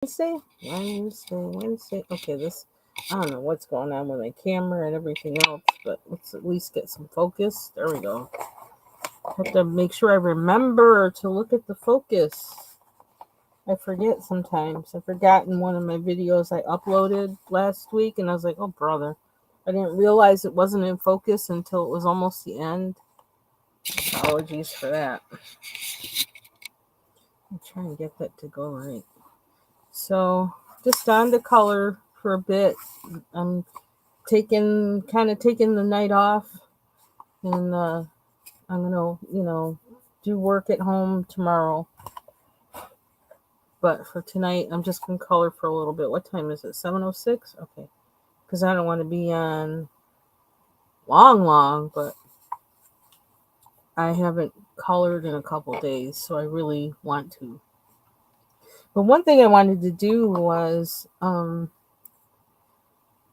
Wednesday. Okay, this, I don't know what's going on with my camera and everything else, but let's at least get some focus. There we go. Have to make sure I remember to look at the focus. I forget sometimes. I forgot in one of my videos I uploaded last week, and I was like, oh, brother. I didn't realize it wasn't in focus until it was almost the end. Apologies for that. I'm trying to get that to go right. So, just on to color for a bit. I'm kind of taking the night off, and I'm gonna, do work at home tomorrow. But for tonight, I'm just gonna color for a little bit. What time is it? 7:06. Okay, because I don't want to be on long, but I haven't colored in a couple days, so I really want to. But one thing I wanted to do was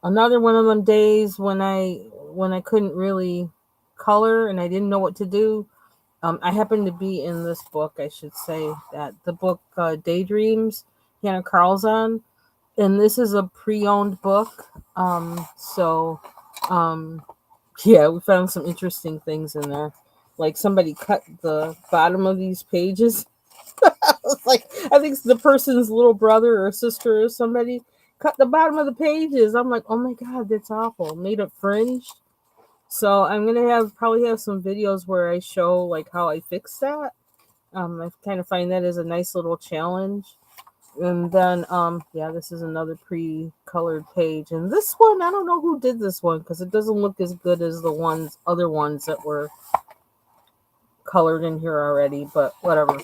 another one of them days when I couldn't really color and I didn't know what to do. I happened to be in this book, I should say, that the book Daydreams, Hannah Carlson, and this is a pre-owned book. So yeah, we found some interesting things in there. Like somebody cut the bottom of these pages. Like I think the person's little brother or sister or somebody cut the bottom of the pages. I'm like, oh my god, that's awful. Made it fringed. So I'm gonna probably have some videos where I show like how I fix that. I kind of find that as a nice little challenge. And then yeah, this is another pre-colored page. And this one, I don't know who did this one because it doesn't look as good as the other ones that were colored in here already, but whatever.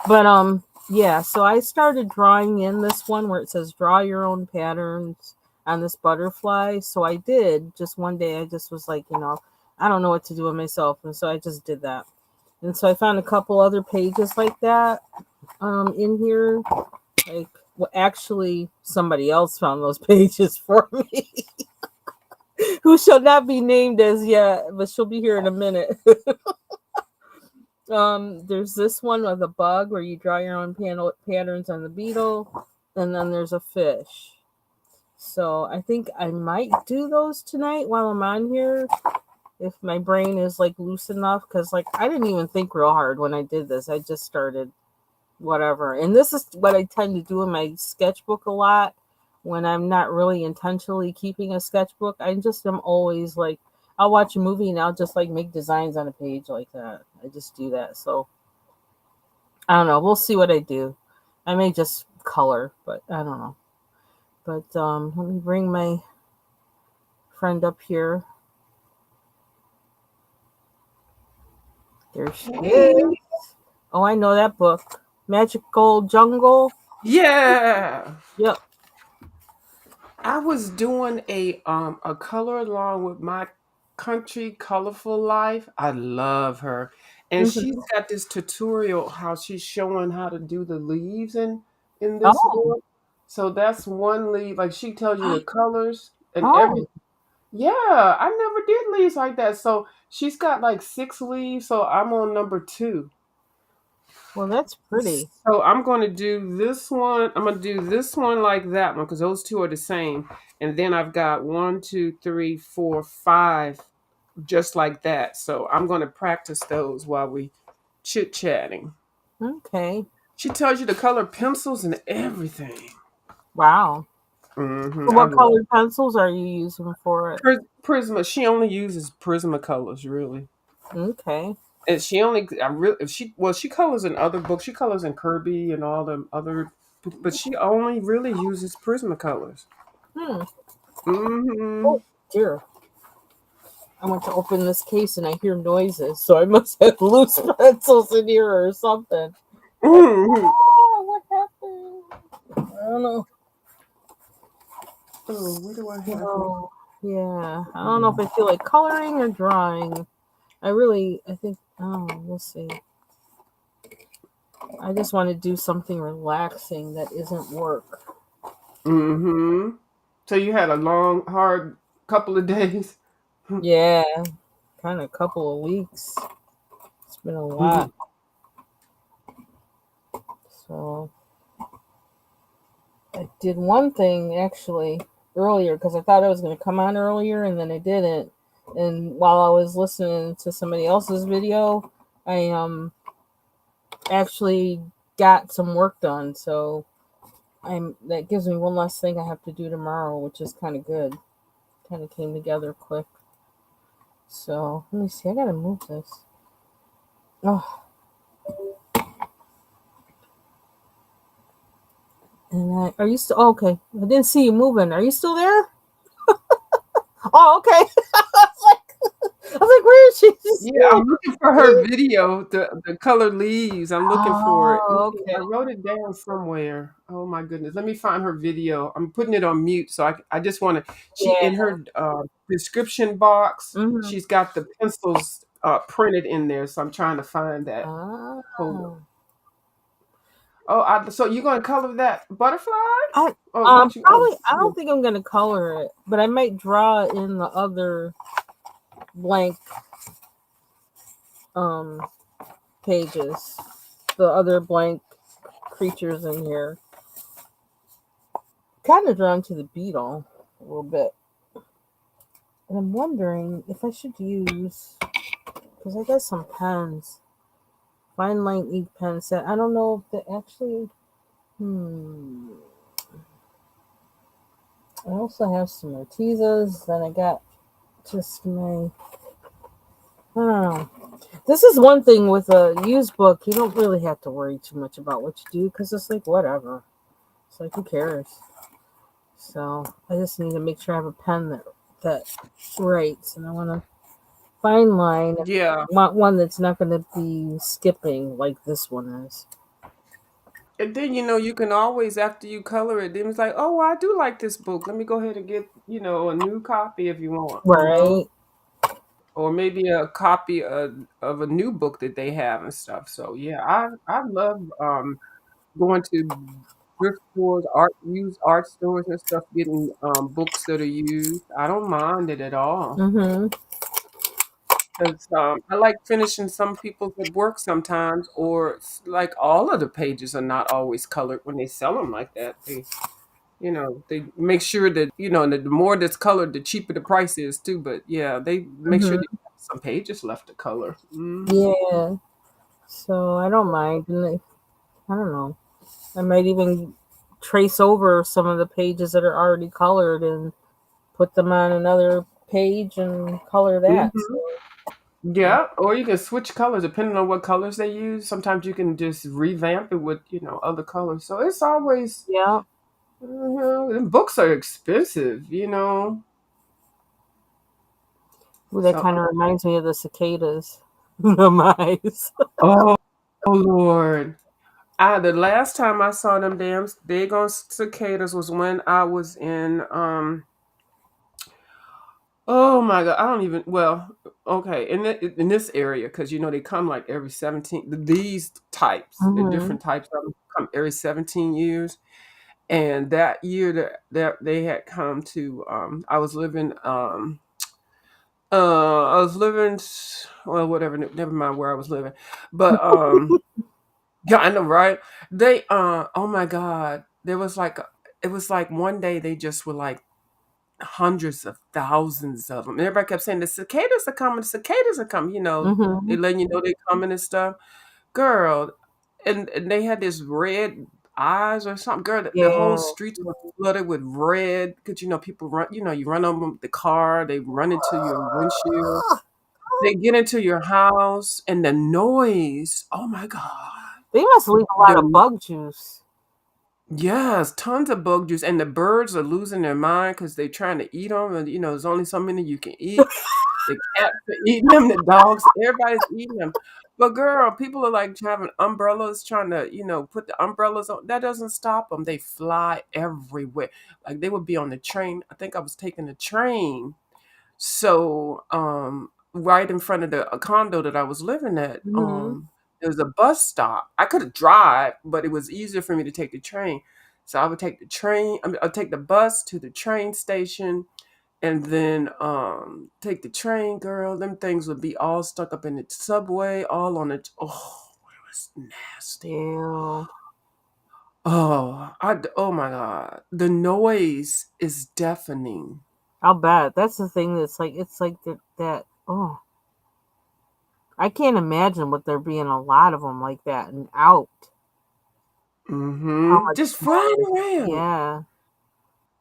But yeah, so I started drawing in this one where it says draw your own patterns on this butterfly. So I did just one day. I just was like, I don't know what to do with myself, and so I just did that. And so I found a couple other pages like that in here. Like, well, actually, somebody else found those pages for me, who shall not be named as yet, but she'll be here in a minute. There's this one with a bug where you draw your own patterns on the beetle, and then there's a fish. So I think I might do those tonight while I'm on here, if my brain is like loose enough, because like I didn't even think real hard when I did this. I just started whatever, and this is what I tend to do in my sketchbook a lot when I'm not really intentionally keeping a sketchbook. I just am always like, I'll watch a movie and I'll just like make designs on a page like that. I just do that. So I don't know. We'll see what I do. I may just color, but I don't know. But let me bring my friend up here. There she is. Oh, I know that book. Magical Jungle. Yeah. Yep. I was doing a color along with my country colorful life. I love her. And she's Mm-hmm. got this tutorial how she's showing how to do the leaves in this Oh. book. So that's one leaf. Like she tells you the colors and Oh. every yeah, I never did leaves like that. So she's got like six leaves. So I'm on number two. Well, that's pretty. So I'm going to do this one. I'm going to do this one like that one because those two are the same. And then I've got one, two, three, four, five, just like that. So I'm going to practice those while we chit chatting. Okay. She tells you the color pencils and everything. Wow. So I what love colored pencils are you using for it? Prisma. She only uses Prismacolors, really. Okay. And she only, I really, if she, well, she colors in other books. She colors in Kirby and all the other, but she only really uses Prismacolors. Hmm. Mm-hmm. Oh dear. I went to open this case and I hear noises, so I must have loose pencils in here or something. Like, Mm-hmm. what happened? I don't know. Oh, what do I have here? So, yeah. I don't know if I feel like coloring or drawing. I think, oh, we'll see. I just want to do something relaxing that isn't work. Mm-hmm. So you had a long, hard couple of days. Yeah, kind of a couple of weeks. It's been a lot. So, I did one thing actually earlier because I thought I was going to come on earlier and then I didn't. And while I was listening to somebody else's video, I actually got some work done. So I'm that gives me one less thing I have to do tomorrow, which is kind of good. Kind of came together quick. So let me see. I gotta move this. Oh, and are you still? Oh, okay, I didn't see you moving. Are you still there? Oh, okay. I was like, where is she? She's Yeah, I'm still. looking for her video, the colored leaves. I'm looking for it. Oh, okay. I wrote it down somewhere. Oh my goodness. Let me find her video. I'm putting it on mute, so I just want to. She in Yeah. her description box. Mm-hmm. She's got the pencils printed in there, so I'm trying to find that. Ah. Hold on. Oh, so you're gonna color that butterfly? I Oh, what you? Oh, probably I don't think I'm gonna color it, but I might draw in the other blank um pages, the other blank creatures in here. Kind of drawn to the beetle a little bit, and I'm wondering if I should use because I got some pens, fine line ink pen set. I don't know if they actually. I also have some Artezas. Then I got just my. I don't know. This is one thing with a used book. You don't really have to worry too much about what you do because it's like whatever. It's like who cares? So I just need to make sure I have a pen that writes, and I want to fine line. yeah. Want one that's not going to be skipping like this one is. And then you can always after you color it, then it's like, oh, well, I do like this book. Let me go ahead and get a new copy if you want, Right. or maybe a copy of a new book that they have and stuff. So yeah, I love going to thrift stores, used art stores and stuff, getting books that are used. I don't mind it at all. Mm-hmm. 'Cause, I like finishing some people's work sometimes, or like all of the pages are not always colored when they sell them like that. They make sure that the more that's colored, the cheaper the price is too. But yeah, they make sure Mm-hmm. they have some pages left to color. Yeah. So I don't mind. And I don't know. I might even trace over some of the pages that are already colored and put them on another page and color that. Hmm. So, Yeah, or you can switch colors depending on what colors they use. Sometimes you can just revamp it with other colors. So it's always yeah. and books are expensive. Ooh, that So kind of reminds me of the cicadas. The mice. oh, oh Lord. The last time I saw them damn big on cicadas was when I was in oh my god, I don't even well, okay, in this area because they come like every 17 these types, the Mm-hmm. different types of them come every 17 years. And that year that they had come to I was living well whatever, never mind where I was living. But yeah, I know, right? They oh my god, it was like one day they just were like hundreds of thousands of them. And everybody kept saying the cicadas are coming, the cicadas are coming, they Mm-hmm. letting you know they're coming and stuff. Girl, and they had this red eyes or something. Girl, the whole Yeah. streets were flooded with red because people run, you run over them with the car, they run into your windshield, they get into your house, and the noise. Oh my god. They must leave a lot of The bug juice. Yes, tons of bug juice, and the birds are losing their mind because they're trying to eat them, and there's only so many you can eat. The cats are eating them, the dogs, everybody's eating them. But girl, people are like having umbrellas, trying to put the umbrellas on. That doesn't stop them. They fly everywhere. Like they would be on the train. I think I was taking the train, so, right in front of the condo that I was living at, Mm-hmm. there was a bus stop. I could drive, but it was easier for me to take the train. So I would take the train. I'd take the bus to the train station, and then take the train. Girl, them things would be all stuck up in the subway, all on it. Oh, it was nasty. Ew. Oh my god, the noise is deafening. I'll bet that's the thing. That's like it's like that. Oh, I can't imagine what there being a lot of them like that and out. How Mm-hmm. much Just flying noise? around. Yeah.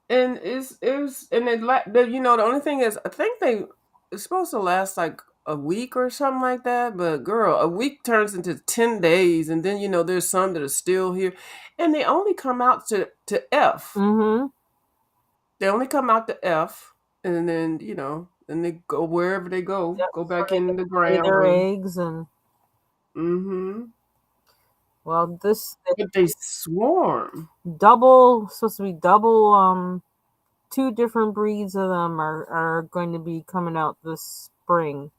And it's and the only thing is I think it's supposed to last like a week or something like that, but girl, a week turns into 10 days, and then there's some that are still here, and they only come out to F. Mm-hmm. They only come out to F, and then and they go wherever they Yep. go So back they in can the lay ground. their Or eggs and mm-hmm. well, this But they swarm. double supposed to be double. Two different breeds of them are going to be coming out this spring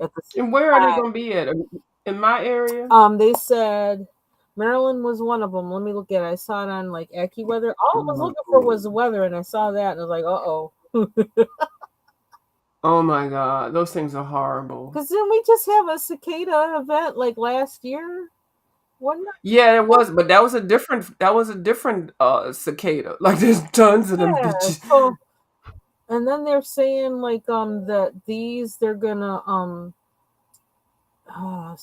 at the same And where are they time. gonna be at? In my area? They said Maryland was one of them. Let me look at it. I saw it on like AccuWeather. All I was looking for was the weather, and I saw that, and I was like, "Uh oh." Oh my god, those things are horrible. Because didn't we just have a cicada event like last year? Wasn't Yeah, it was, but that was a different cicada. Like there's tons of them it? Yeah. bitches. So, and then they're saying like that these they're gonna uh,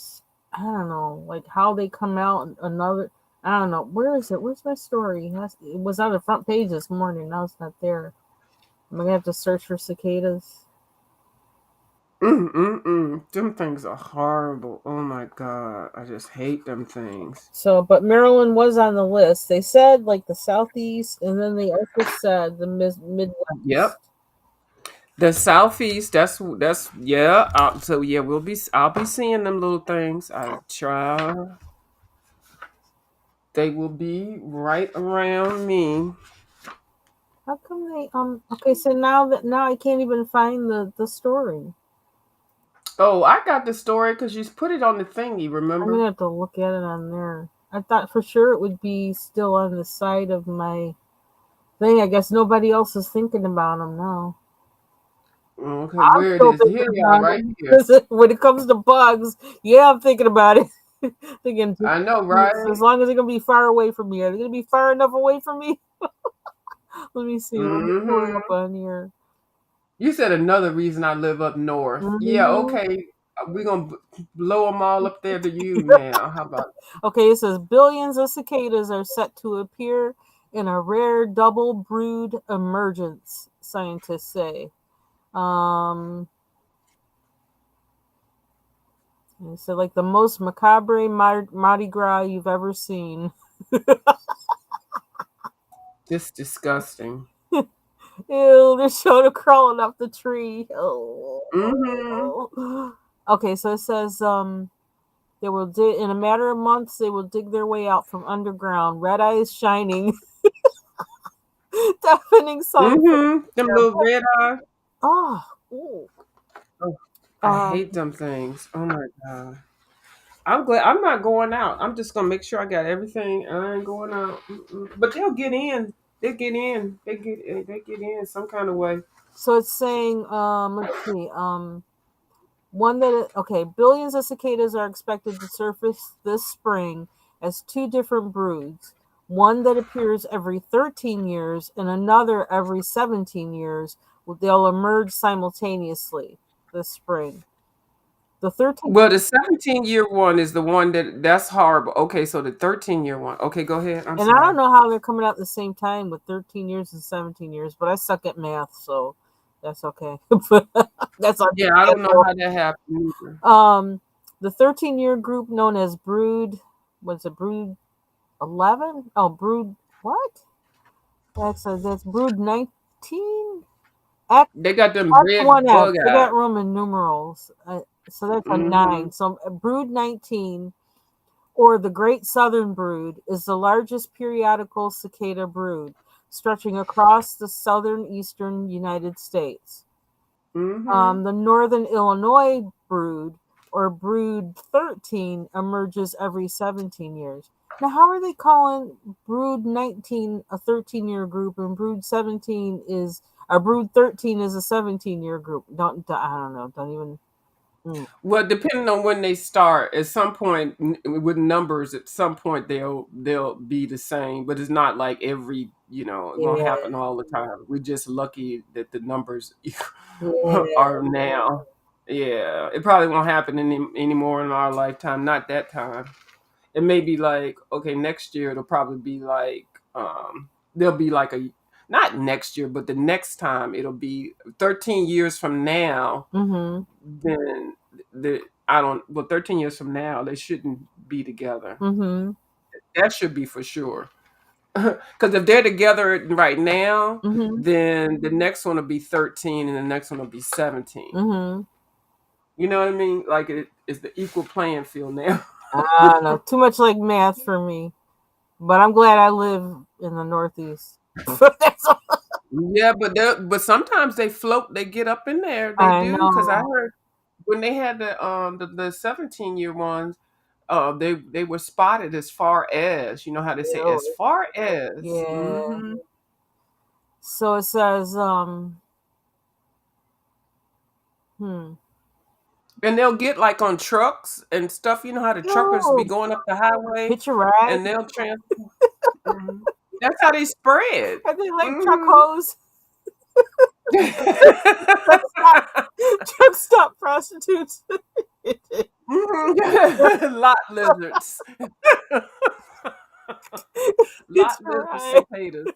I don't know, like how they come out. Another, I don't know. Where is it? Where's my story? It was on the front page this morning. Now it's not there. I'm gonna have to search for cicadas. Them things are horrible. Oh my god, I just hate them things. So, but Maryland was on the list. They said like the southeast, and then they also said the Midwest. Yep. The southeast, that's yeah. So yeah, I'll be seeing them little things. I try. They will be right around me. How come they Okay, so now I can't even find the story. Oh, I got the story because you put it on the thingy. I'm gonna Remember? have to look at it on there. I thought for sure it would be still on the side of my thing. I guess nobody else is thinking about them now. Okay, I'm where it still is? thinking Here you are, about right them here. because when it comes to bugs, yeah, I'm thinking about it. Thinking I know, right? as long as they're gonna be far away from me, are they gonna be far enough away from me? Let me see. Let me pull it up Mm-hmm. on here. You said another reason I live up north. Yeah, Hmm. okay. We're gonna blow them all up there to you now. How about Okay, it says billions of cicadas are set to appear in a rare double brood emergence. Scientists say. Um, and so like the most macabre Mardi Gras you've ever seen. just disgusting? Ew, they're showing it crawling up the tree. Mm-hmm. Oh. Okay, so it says they will dig in a matter of months. They will dig their way out from underground, red eyes shining, deafening sound. Mm-hmm. Them little red eye. Oh, ooh. Oh, I hate Um, them things. Oh my god. I'm glad I'm not going out. I'm just gonna make sure I got everything. I ain't going out. But they'll get in. They get in. They get in some kind of way. so it's saying, let's see, one that okay, billions of cicadas are expected to surface this spring as two different broods. One that appears every 13 years and another every 17 years. They'll emerge simultaneously this spring. The 13, Well, the 17-year one is the one that's horrible. Okay, so the 13-year one. Okay, go ahead. I'm and I don't sorry. know how they're coming out at the same time with 13 years and 17 years, but I suck at math, so that's okay. But that's Yeah, I don't know understandable. how that happened either. Um, the 13-year group known as Brood, what's it, Brood 11? Oh, Brood, what? That's Brood 19? X, They got them red X1F. bug They got eyes. Roman numerals. So that's a Mm-hmm. 9. So Brood 19, or the Great Southern Brood, is the largest periodical cicada brood, stretching across the southern eastern United States. Mm-hmm. The Northern Illinois brood, or Brood 13, emerges every 17 years. Now, how are they calling Brood 19 a 13-year group and Brood 13 is a 17-year group? I don't know. Don't even. Mm. Well, depending on when they start, at some point with numbers, at some point they'll be the same, but it's not like every it won't Yeah, happen all the time. We're just lucky that the numbers yeah. are now. Yeah, it probably won't happen anymore in our lifetime. Not that time. It may be like, okay, next year it'll probably be like there'll be like a not next year, but the next time it'll be 13 years from now. Mhm. Then the I don't well 13 years from now they shouldn't be together. Mhm. That should be for sure. Because if they're together right now, Mhm. then the next one will be 13 and the next one will be 17. Mhm. You know what I mean? Like it is the equal playing field now. I know. Too much like math for me. But I'm glad I live in the Northeast. That's all. Yeah, but sometimes they float, they get up in there. They I do because I know. heard when they had the 17-year ones, they were spotted as far as, you know how they say as Really. far as. Yeah. Hmm. So it says, hmm. And they'll get like on trucks and stuff. You know how the truckers be No. going up the highway Hitch a ride. and they'll transport. Mhm. That's how they spread. Are they like truck Hmm. hose? Truck stop. Truck stop prostitutes. Lot lizards. Hitch Lot a lizard ride. cicadas.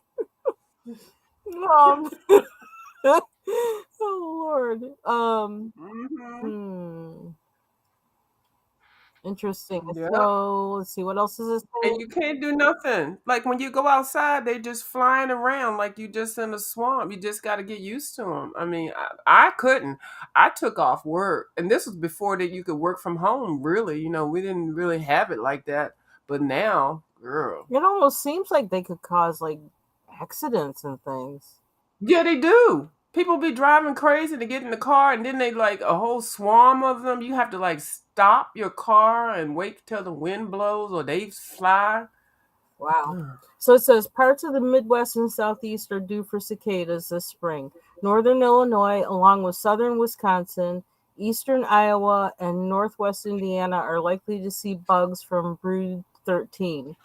Um, oh Lord. Hmm. Hmm. Interesting. Yeah. So let's see. What else is this And saying? you can't do nothing. Like when you go outside, they just flying around like you just in a swamp. You just got to get used to them. I mean, I couldn't. I took off work, and this was before that you could work from home. Really, we didn't really have it like that. But now, girl, It almost seems like they could cause like accidents and things. yeah, they do. People be driving crazy to get in the car, and then they like a whole swarm of them. You have to like stop your car and wait till the wind blows, or they fly. Wow. So it says parts of the Midwest and Southeast are due for cicadas this spring. Northern Illinois, along with southern Wisconsin, eastern Iowa, and northwest Indiana are likely to see bugs from brood 13.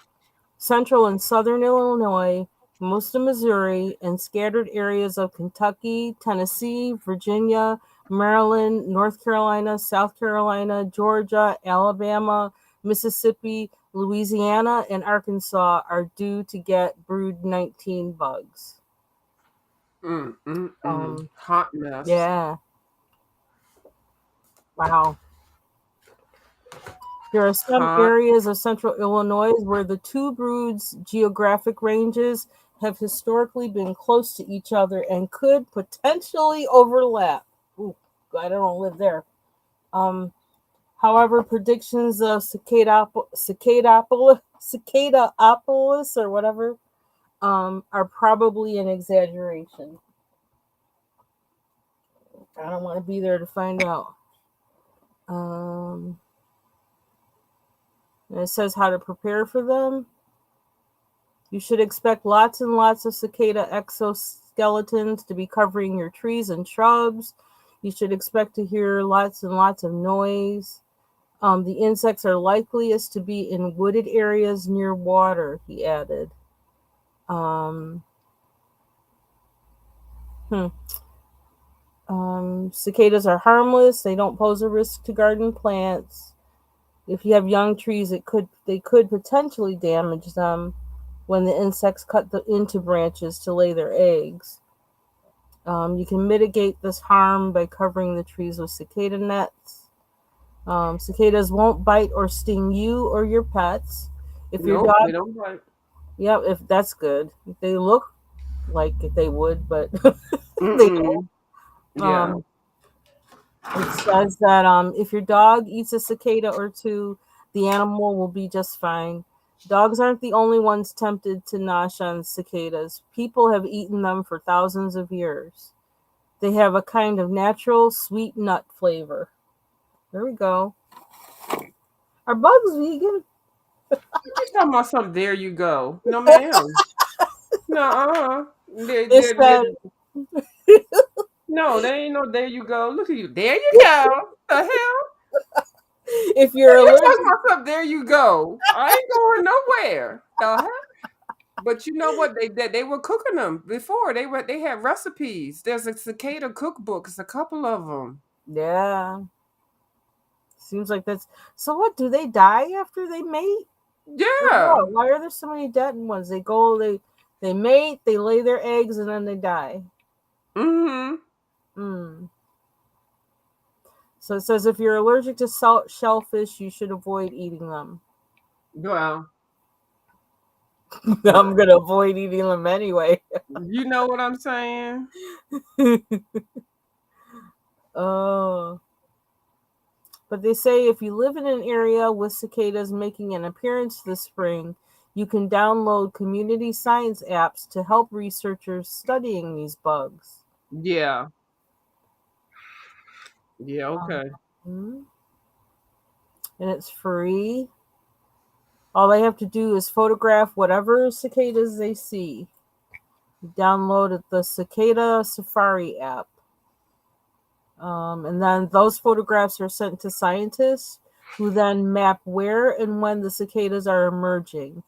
Central and southern Illinois, most of Missouri, and scattered areas of Kentucky, Tennessee, Virginia, Maryland, North Carolina, South Carolina, Georgia, Alabama, Mississippi, Louisiana, and Arkansas are due to get brood 19 bugs. Um, Hot mess. yeah, wow. There are some Hot. areas of central Illinois where the two broods' geographic ranges have historically been close to each other and could potentially overlap. Ooh, glad I don't live there. Um, However, predictions of cicadaopolis or whatever are probably an exaggeration. I don't want to be there to find out. Um, and it says how to prepare for them. You should expect lots and lots of cicada exoskeletons to be covering your trees and shrubs. You should expect to hear lots and lots of noise. The insects are likeliest to be in wooded areas near water, he added. Um, hmm. Cicadas are harmless. They don't pose a risk to garden plants. If you have young trees, they could potentially damage them when the insects into branches to lay their eggs. You can mitigate this harm by covering the trees with cicada nets. Cicadas won't bite or sting you or your pets. If your Nope, dog, they don't bite. yeah, if that's good. They look like they would, but they don't. Mm-mm. Yeah. Um, it says that if your dog eats a cicada or two, the animal will be just fine. Dogs aren't the only ones tempted to nosh on cicadas. People have eaten them for thousands of years. They have a kind of natural sweet nut flavor. There we go. Are bugs vegan? You talking about something? There you go. No, ma'am. No, It said No, there ain't no there you go. Look at you. There you go. The hell? If you're You allergic, talking about something, there you go. I ain't going nowhere. The hell? But you know what? They were cooking them before. They had recipes. There's a cicada cookbook. It's a couple of them. yeah, seems like that's. So what? Do they die after they mate? Or Yeah. what? Why are there so many dead ones? They mate, they lay their eggs, and then they die. Mm-hmm. Mm. So it says if you're allergic to shellfish, you should avoid eating them. Well, I'm gonna avoid eating them anyway. you know what I'm saying? Oh. But they say if you live in an area with cicadas making an appearance this spring, you can download community science apps to help researchers studying these bugs. Yeah. Yeah, okay. Mhm. And it's free. All they have to do is photograph whatever cicadas they see. Download the Cicada Safari app. And then those photographs are sent to scientists who then map where and when the cicadas are emerging.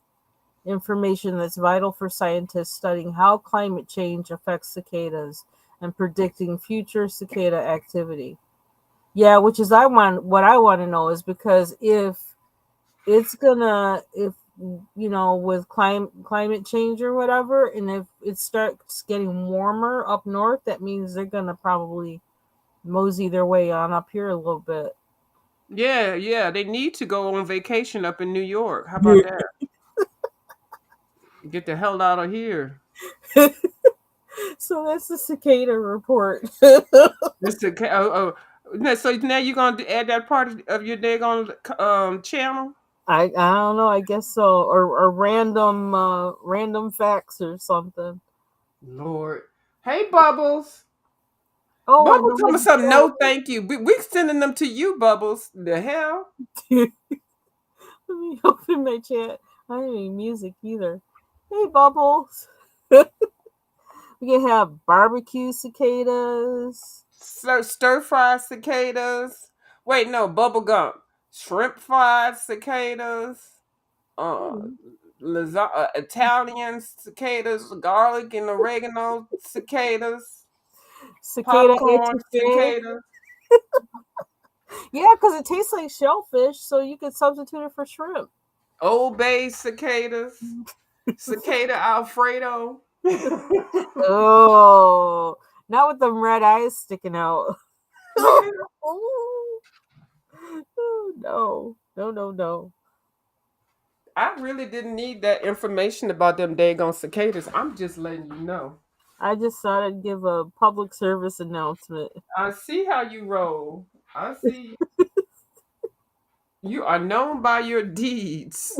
Information that's vital for scientists studying how climate change affects cicadas and predicting future cicada activity. Yeah, which is what I want to know is because if with climate change or whatever, and if it starts getting warmer up north, that means they're gonna probably mosey their way on up here a little bit. Yeah, yeah. They need to go on vacation up in New York. How about that? Get the hell out of here. So that's the cicada report. Just to, so now you're gonna add that part of your daggone channel? I don't know. I guess so, or random facts or something. Lord. Hey, Bubbles. Oh, I Bubbles know told how me to something. No, thank you. We sending them to you, Bubbles. The hell? do. Let me open my chat. I don't need music either. Hey, Bubbles. We can have barbecue cicadas. Stir fried cicadas. Wait, no, bubble gum. Shrimp fried cicadas. Uh, Hmm. Italian cicadas, garlic and oregano cicadas, Cicada popcorn etouffee. cicadas, Yeah, because it tastes like shellfish, so you could substitute it for shrimp. Old Bay cicadas, cicada Alfredo. Oh, not with them red eyes sticking out. Oh, no, no, no, no. I really didn't need that information about them daggone cicadas. I'm just letting you know. I just thought I'd give a public service announcement. I see how you roll. I see you are known by your deeds.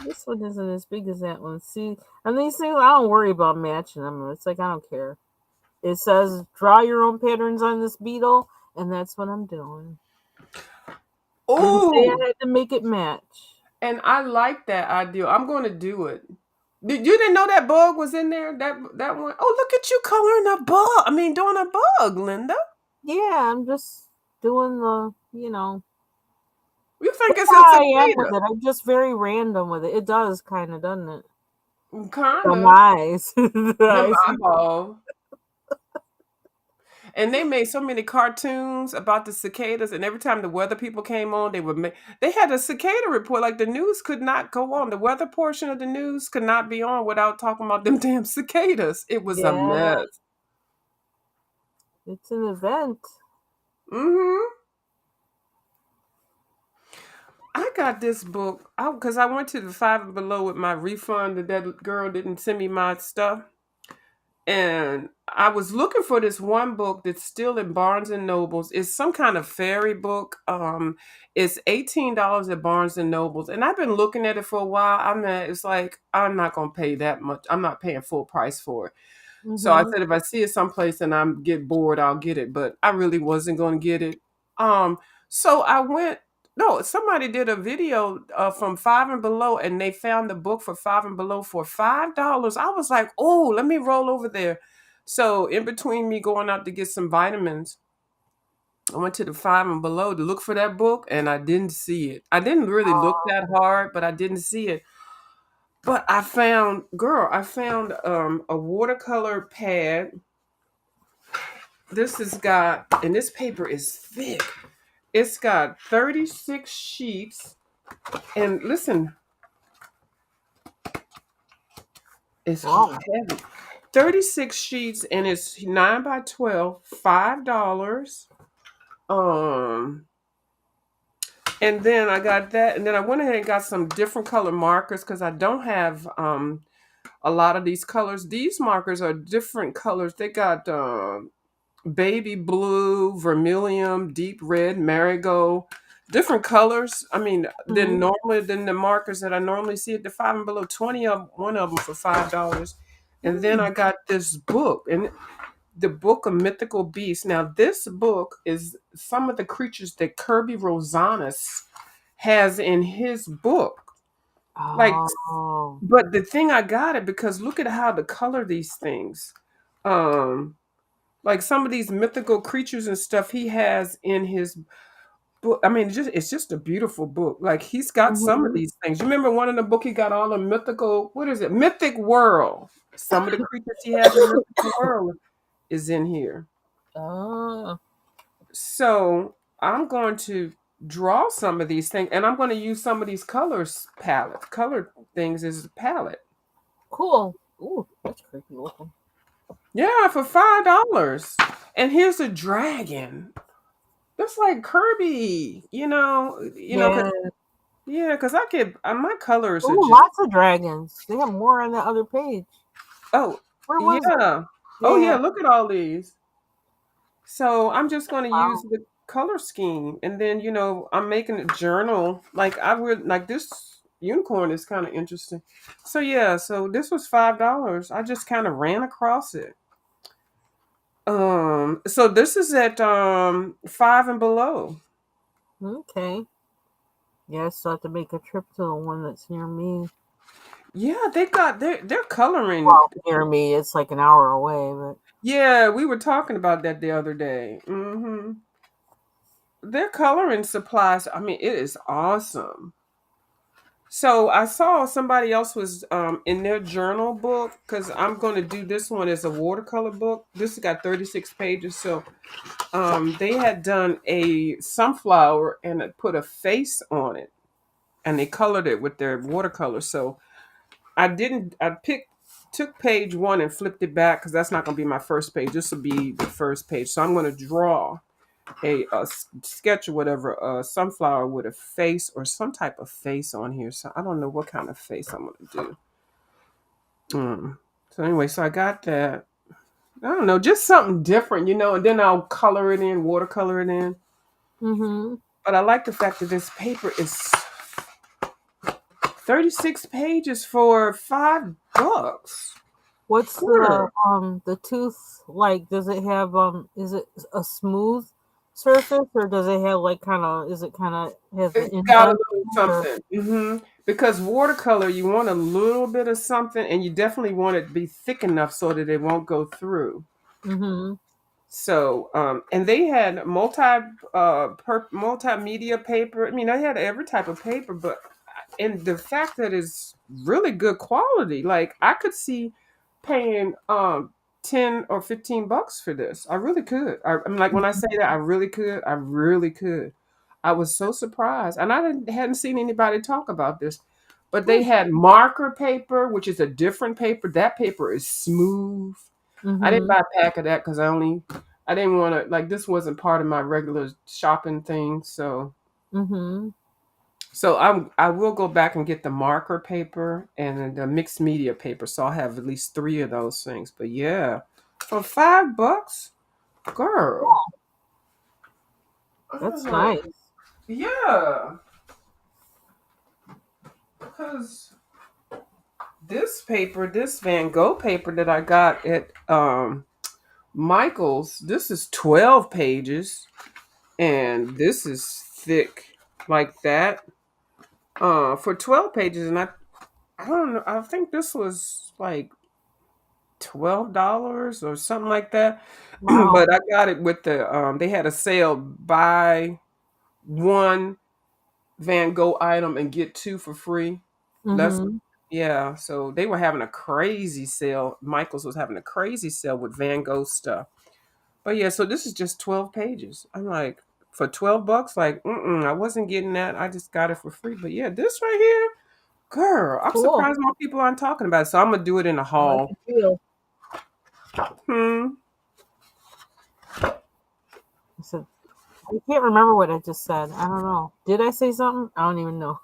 This one isn't as big as that one. See, and these things, I don't worry about matching them. It's like, I don't care. It says draw your own patterns on this beetle, and that's what I'm doing. Didn't say I Oh, had to make it match. and I like that idea. I'm going to do it. You didn't know that bug was in there? That one? Oh, look at you coloring a bug. I mean, doing a bug, Linda. Yeah, I'm just doing the. You think That's it's a how I am with cicada? it. I'm just very random with it. It does kind of, doesn't it? Kind The of. eyes. The Them eyes. eyeball. And they made so many cartoons about the cicadas, and every time the weather people came on, they had a cicada report. Like the news could not go on. The weather portion of the news could not be on without talking about them damn cicadas. It was a Yeah, mess. it's an event. Mm-hmm. I got this book because I went to the Five and Below with my refund. That girl didn't send me my stuff. And I was looking for this one book that's still in Barnes and Nobles. It's some kind of fairy book. It's $18 at Barnes and Nobles, and I've been looking at it for a while. It's like I'm not gonna pay that much. I'm not paying full price for it. So I Mm-hmm. said if I see it someplace and get bored, I'll get it. But I really wasn't gonna get it. Um, so I went. No, somebody did a video from Five and Below, and they found the book for Five and Below for $5. I was like, oh, let me roll over there. So in between me going out to get some vitamins, I went to the Five and Below to look for that book, and I didn't see it. I didn't really look that hard, but I didn't see it. But I found, girl, I found a watercolor pad. This has got, and this paper is thick. It's got 36 sheets. And listen, it's Wow. heavy. 36 sheets, and it's 9 by 12, $5. Um, and then I got that, and then I went ahead and got some different color markers because I don't have a lot of these colors. These markers are different colors. They got baby blue, vermilion, deep red, marigold, different colors. I mean, Hmm. than the markers that I normally see at the Five and Below. 20 of one of them for $5. And then I Mm. got this book, and the book of mythical beasts. Now, this book is some of the creatures that Kirby Rosanas has in his book. Like, Oh. but the thing I got it because look at how to color these things. Um, like some of these mythical creatures and stuff he has in his book. I mean, it's just a beautiful book. Like he's got some of Hmm. these things. You remember one in the book he got all the mythical, what is it? Mythic World. Some of the creatures he has in Mythical World is in here. Oh. So I'm going to draw some of these things and I'm going to use some of these color things as a palette. Cool. Ooh, that's creepy looking. Yeah, for $5. And here's a dragon. That's like Kirby, Yeah. because I get my colors are Ooh, just lots of dragons. They have more on the other page. oh Where was it? yeah, oh Yeah. yeah. Look at all these. So I'm just going to use Wow. the color scheme, and then I'm making a journal. Like I would like this unicorn is kind of interesting. So yeah, so this was $5. I just kind of ran across it. So this is at Five and Below. Okay. Yeah, I still have to make a trip to the one that's near me. Yeah, they got they're coloring. Well, near me, it's like an hour away, but Yeah, we were talking about that the other day. Their coloring supplies, I mean, it is awesome. So I saw somebody else was in their journal book because I'm going to do this one as a watercolor book. This has got 36 pages. So they had done a sunflower and it put a face on it and they colored it with their watercolor. So took page one and flipped it back because that's not going to be my first page. This will be the first page. So I'm going to draw a sketch or whatever, a sunflower with a face or some type of face on here. So I don't know what kind of face I'm going to do. So anyway, so I got that. I don't know, just something different, and then I'll color it in, watercolor it in. mm-hmm. But I like the fact that this paper is 36 pages for $5. What's Girl. the tooth like? Does it have is it a smooth surface or does it have like kind of is it kind of has an It's got a indent little in it, or something. Because watercolor, you want a little bit of something, and you definitely want it to be thick enough so that it won't go through. mm-hmm. So, and they had multimedia paper. I mean, I had every type of paper, but and the fact that it's really good quality. Like I could see paying 10 or 15 bucks for this. I really could. I'm like when I say that, I really could. I really could. I was so surprised, and hadn't seen anybody talk about this. But they had marker paper, which is a different paper. That paper is smooth. I didn't Mm-hmm. buy a pack of that because I didn't want to like this wasn't part of my regular shopping thing. Mm-hmm. So I will go back and get the marker paper and the mixed media paper. So I'll have at least three of those things. But yeah, for $5, girl. I was That's like, nice. yeah, because this Van Gogh paper that I got at Michael's, this is 12 pages and this is thick. like that for 12 pages, and I don't know. I think this was like $12 or something like that. Wow. But I got it with the they had a sale, buy one Van Gogh item and get two for free. Let's Mm-hmm. Yeah, so they were having a crazy sale. Michaels was having a crazy sale with Van Gogh stuff. But yeah, so this is just 12 pages. I'm like, for $12, like, I wasn't getting that. I just got it for free. But yeah, this right here, girl, I'm Cool. surprised more people aren't talking about it. So I'm gonna do it in a I like haul. the deal. Hmm. I said, I can't remember what I just said. I don't know. Did I say something? I don't even know.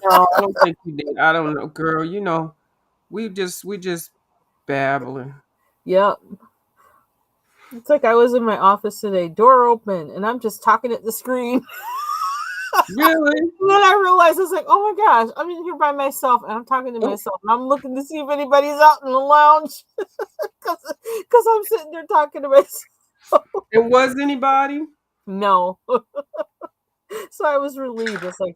No, I don't think you did. I don't know, girl. We just babbling. Yep. It's like I was in my office today, door open, and I'm just talking at the screen. Really? And then I realized I was like, oh my gosh, I'm in here by myself and I'm talking to Oh, myself and I'm looking to see if anybody's out in the lounge because I'm sitting there talking to myself. it was anybody? No. So I was relieved. It's like,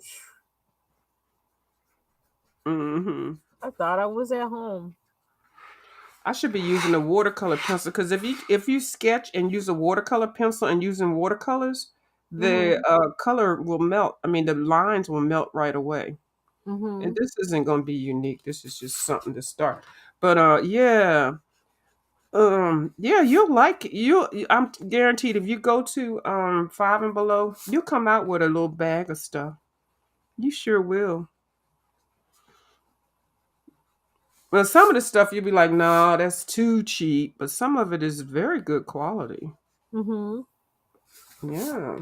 Hmm. I thought I was at home. I should be using a watercolor pencil because if you sketch and use a watercolor pencil and using watercolors, the Mm-hmm. color will melt. I mean, the lines will melt right away. And Mm-hmm. this isn't going to be unique. This is just something to start. But yeah, yeah, you'll like it. I'm guaranteed if you go to Five and Below, you'll come out with a little bag of stuff. You sure will. Well, some of the stuff you'll be like, no, that's too cheap, but some of it is very good quality. Mm-hmm. Yeah.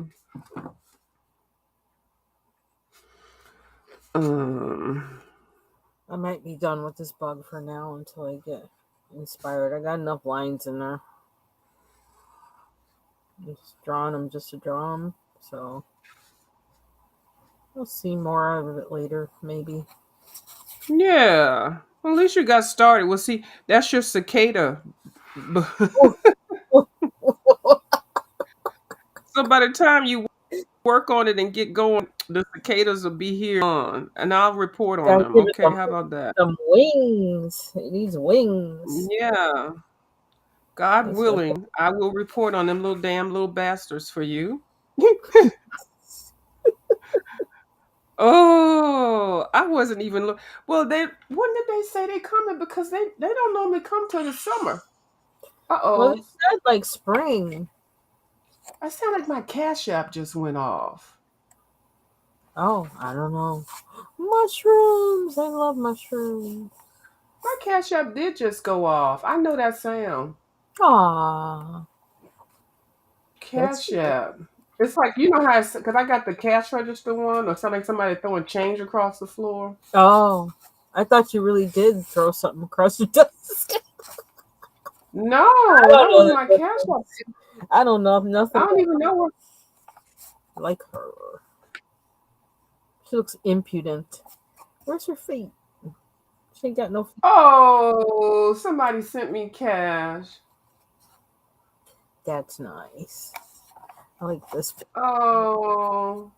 Um, I might be done with this bug for now until I get inspired. I got enough lines in there. I'm just drawing them just to draw them. So we'll see more of it later, maybe. yeah. Well, at least you got started. Well, see, that's your cicada. Oh, So by the time you work on it and get going, the cicadas will be here on, and I'll report on gotta them. give it Okay, how about that? some wings. It needs wings. Yeah. God That's what. willing, I will report on them little damn little bastards for you. Oh, I wasn't even look. Well, they when did they say they coming? Because they don't normally come till the summer. Uh Well, they oh, said like spring. I sound like my cash app just went off. Oh, I don't know. Mushrooms. I love mushrooms. My cash app did just go off. I know that sound. Aw, that's Cash cute. app. It's like you know how because I got the cash register one, or something like somebody throwing change across the floor. Oh, I thought you really did throw something across your desk. I No, don't that know wasn't the my cash app. difference. I don't know I nothing don't about even know where. like her. She looks impudent. Where's her feet? She ain't got no feet. Oh, somebody sent me cash. That's nice. I like this. Oh,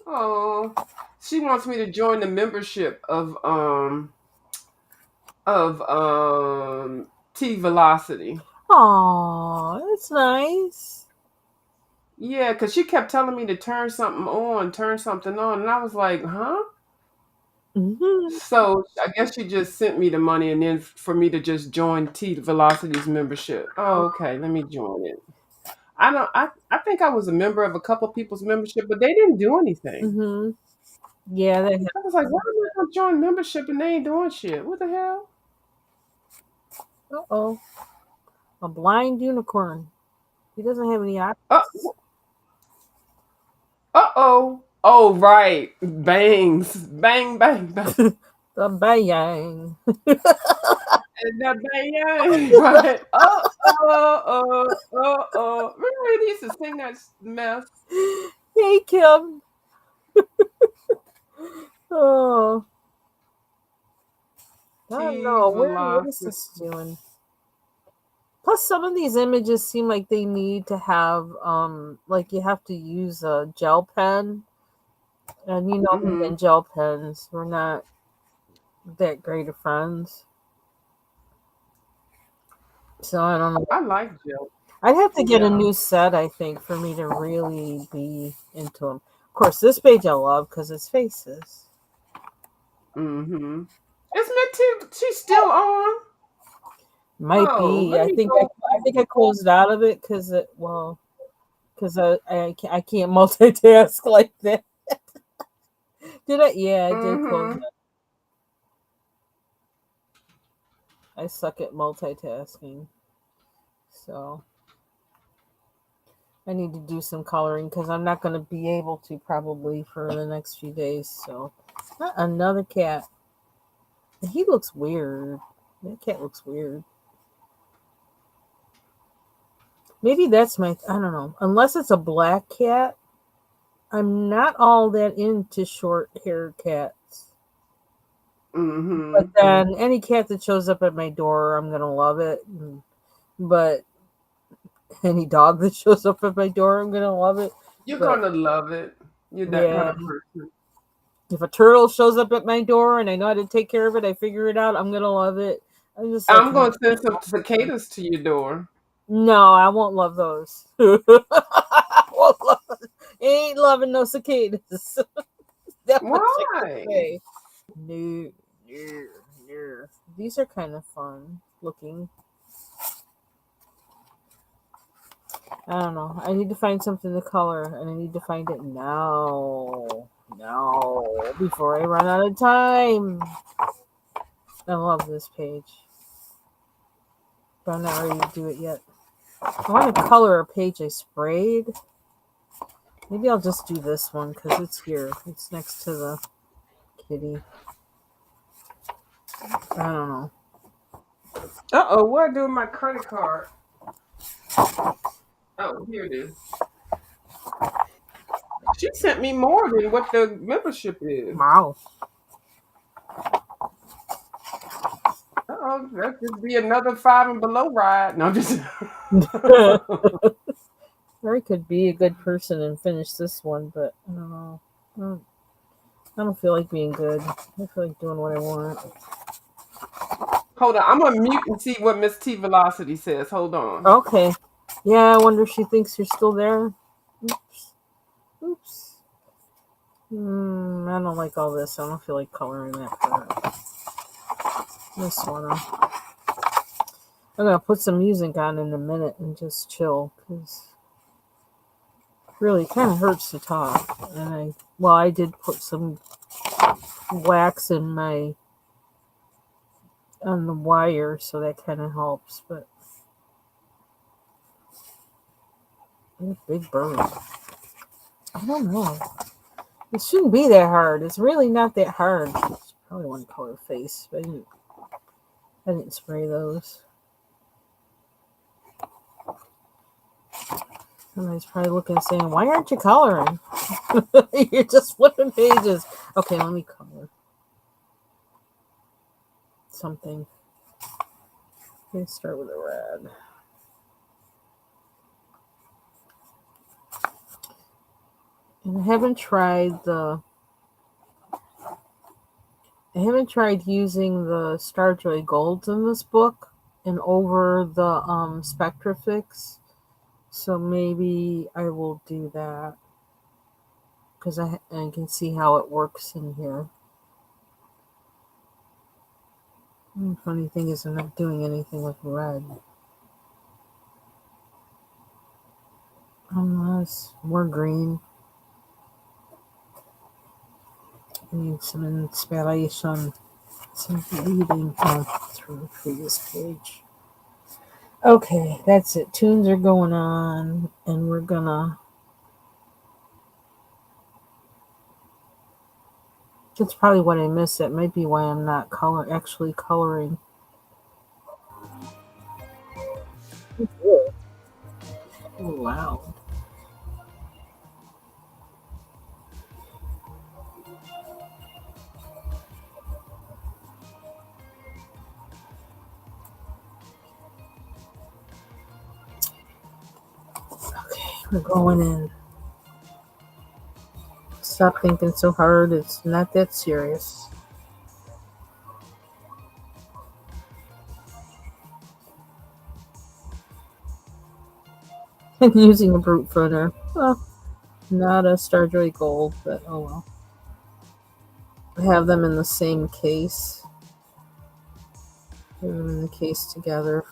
oh. She wants me to join the membership of T Velocity. Aw, that's nice. Yeah, because she kept telling me to turn something on, and I was like, huh? Hmm. So I guess she just sent me the money, and then for me to just join T Velocity's membership. Oh, okay, let me join it. I don't. I think I was a member of a couple people's membership, but they didn't do anything. Hmm. Yeah, they have. I was like, why am I gonna join membership and they ain't doing shit? What the hell? Uh oh, a blind unicorn. He doesn't have any Uh eyes. oh. Oh right. Bangs. Bang bang bang. The bang. And that bang right. Oh. Remember they used to sing that mess? Hey, Kim. Oh, I don't T know. What is Velocity. this doing? Plus, some of these images seem like they need to have, like you have to use a gel pen And you know me Mm-hmm. and gel pens, we're not that great of friends. So I don't know. I like gel. I'd have to get a Yeah. new set, I think, for me to really be into them. Of course, this page I love because it's faces. Mm-hmm. Is Miss She's still on? Might Oh, be. let me go. I think I closed out of it because because I can't multitask like that. Did I? Yeah, I did close it. Mm-hmm. I suck at multitasking, so I need to do some coloring because I'm not going to be able to probably for the next few days. So, another cat. He looks weird. That cat looks weird. Maybe that's my. I don't know. Unless it's a black cat, I'm not all that into short haired cats. But Mm-hmm. then any cat that shows up at my door, I'm gonna love it. But any dog that shows up at my door, I'm gonna love it. You're But gonna love it. You're that kind yeah, of person. if a turtle shows up at my door and I know how to take care of it, I figure it out. I'm gonna love it. I'm just like, I'm gonna send some cicadas to your door. no, I won't love those. I won't love, ain't loving no cicadas. That much I can Why? say. No, no, no. These are kind of fun looking. I don't know. I need to find something to color, and I need to find it now. Now, before I run out of time. I love this page, but I'm not ready to do it yet. I want to color a page I sprayed. Maybe I'll just do this one because it's here. It's next to the kitty. I don't know. Uh-oh, what I do with my credit card? Oh, here it is. She sent me more than what the membership is. Wow. Uh-oh, that could be another five and below ride. No, I'm just Or I could be a good person and finish this one, but I don't know. I don't feel like being good. I feel like doing what I want. hold on. I'm gonna mute and see what Miss T Velocity says. Hold on. Okay. Yeah, I wonder if she thinks you're still there. Oops. Oops. I don't like all this. I don't feel like coloring that part. This one. I'm gonna put some music on in a minute and just chill because really it kind of hurts to talk. And I did put some wax in my on the wire, so that kind of helps. But big bird. I don't know. It shouldn't be that hard. It's really not that hard. Probably want to color face, but I didn't spray those. Somebody's probably looking and saying, "Why aren't you coloring? You're just flipping pages." Okay, let me color something. Let's start with a red. And I haven't tried using the Starjoy Golds in this book and over the Spectrafix. So maybe I will do that because I can see how it works in here. The funny thing is, I'm not doing anything with red. Unless more green. I need some inspiration, some reading through the previous page. Okay, that's it. Tunes are going on, and we're gonna. That's probably what I missed. That might be why I'm not actually coloring. Oh, wow. Okay, we're going in. Stop thinking so hard. It's not that serious. And using a brute printer. Well, not a Starjoy Gold, but oh well. I have them in the same case. Put them in the case together.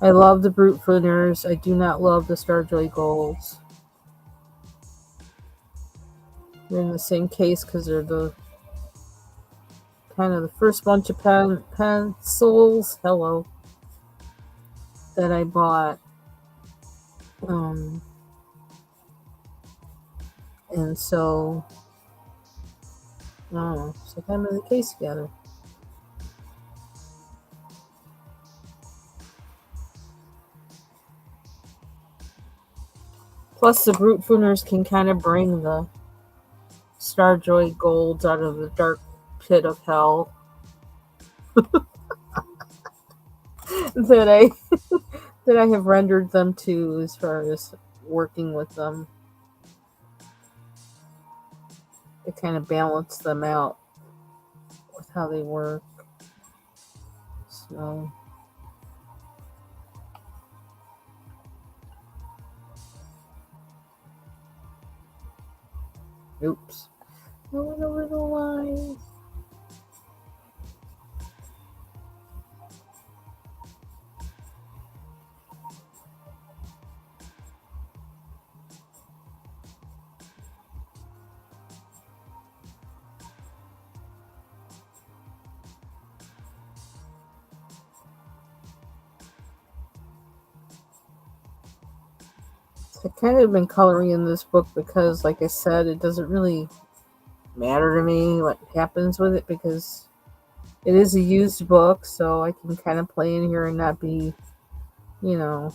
I love the brute printers. I do not love the Starjoy Golds. They're in the same case because they're the kind of the first bunch of pencils. Hello. That I bought. And so, I don't know. So I got them in the case together. Plus, the brute pruners can kind of bring the Starjoy Golds out of the dark pit of hell that I that I have rendered them to as far as working with them. To kind of balance them out with how they work. So oops. I went over the line. I kind of been coloring in this book because, like I said, it doesn't really matter to me what happens with it because it is a used book, so I can kind of play in here and not be, not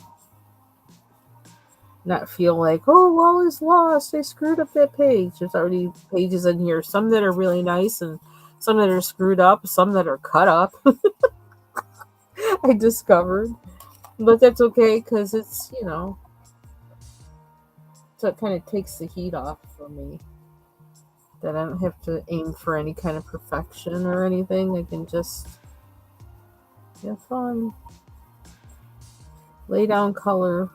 feel like, oh, all is lost. I screwed up that page. There's already pages in here, some that are really nice and some that are screwed up, some that are cut up. I discovered. But that's okay because it's, so it kind of takes the heat off for me. That I don't have to aim for any kind of perfection or anything. I can just have fun. Lay down color.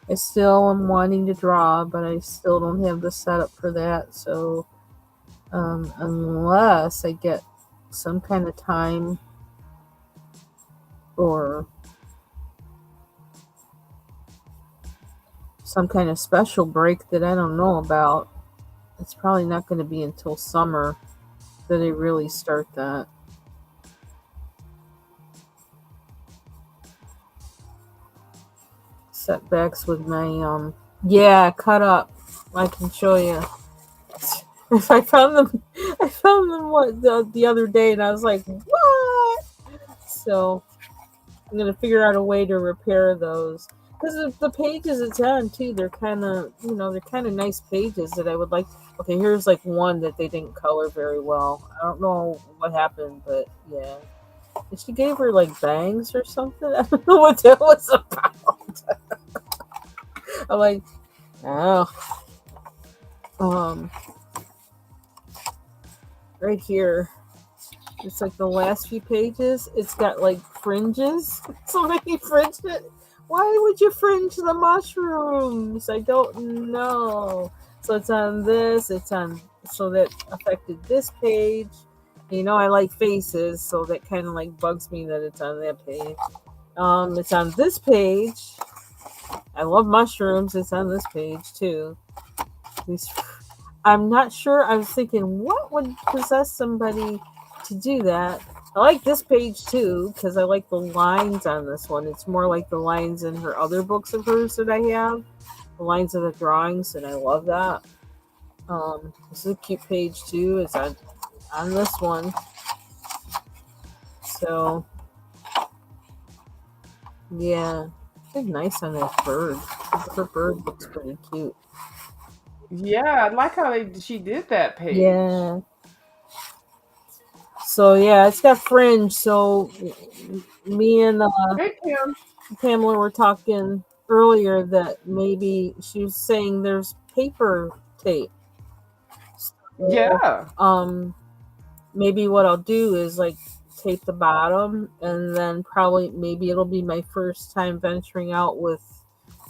I still am wanting to draw, but I still don't have the setup for that. So unless I get some kind of time or some kind of special break that I don't know about, it's probably not going to be until summer that I really start that. Setbacks with my yeah, cut up. I can show you. I found them the other day and I was like, what? So I'm gonna figure out a way to repair those. Because the pages it's on too, they're kind of nice pages that I would like. Okay, here's like one that they didn't color very well. I don't know what happened, but yeah. And she gave her like bangs or something. I don't know what that was about. I'm like, oh, right here. It's like the last few pages. It's got like fringes. So many fringes. Why would you fringe the mushrooms? I don't know. So it's on this. So that affected this page. I like faces, so that kind of like bugs me that it's on that page. It's on this page. I love mushrooms. It's on this page too. I'm not sure. I was thinking, what would possess somebody to do that? I like this page too because I like the lines on this one. It's more like the lines in her other books of hers that I have. The lines of the drawings, and I love that. This is a cute page too. It's on this one. So yeah, it's nice on that bird. Her bird looks pretty cute. Yeah, I like how she did that page. Yeah. So yeah, it's got fringe. So me and Hey, Kim. Pamela were talking earlier that maybe she was saying there's paper tape. So, Yeah. maybe what I'll do is like tape the bottom, and then probably maybe it'll be my first time venturing out with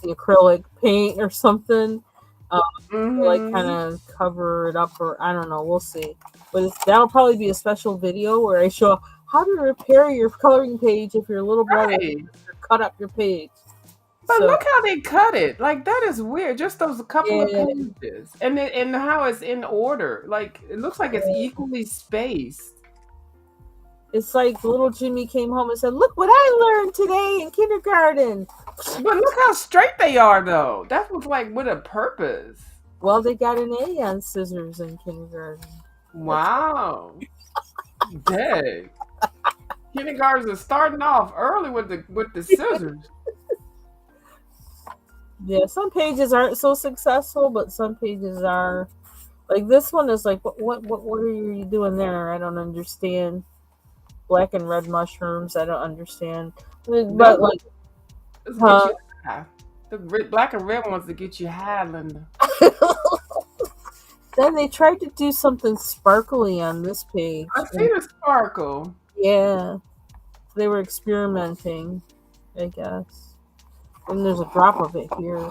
the acrylic paint or something. Um, to like kind Mm-hmm. of cover it up, or I don't know. We'll see. But that'll probably be a special video where I show how to repair your coloring page if your little brother Right. cut up your page. But So look how they cut it. Like that is weird. Just those couple of yeah, pages, and how it's in order. Like it looks like it's yeah. equally spaced. It's like little Jimmy came home and said, "Look what I learned today in kindergarten." But look how straight they are, though. That was like with a purpose. Well, they got an A on scissors in kindergarten. That's Wow. Dang. Kindergartens are starting off early with the scissors. yeah. Some pages aren't so successful, but some pages are. Like this one is like, what are you doing there? I don't understand. Black and red mushrooms. I don't understand. Those But like, those get huh? you high. The black and red ones to get you high, Linda. Then they tried to do something sparkly on this I page, see and the sparkle. yeah, they were experimenting, I guess. And there's a drop of it here.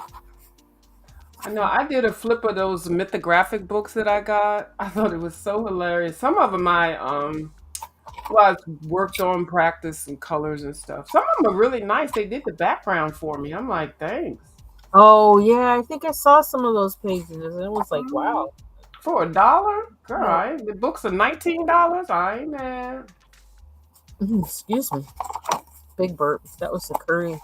I know I did a flip of those mythographic books that I got. I thought it was so hilarious. Some of them I worked on practice and colors and stuff. Some of them are really nice. They did the background for me. I'm like, thanks. Oh yeah, I think I saw some of those pages, and it was like, Mhm. wow. For $1, girl, Yeah. the books are $19. I ain't mad. Excuse me, big burp. That was the curry.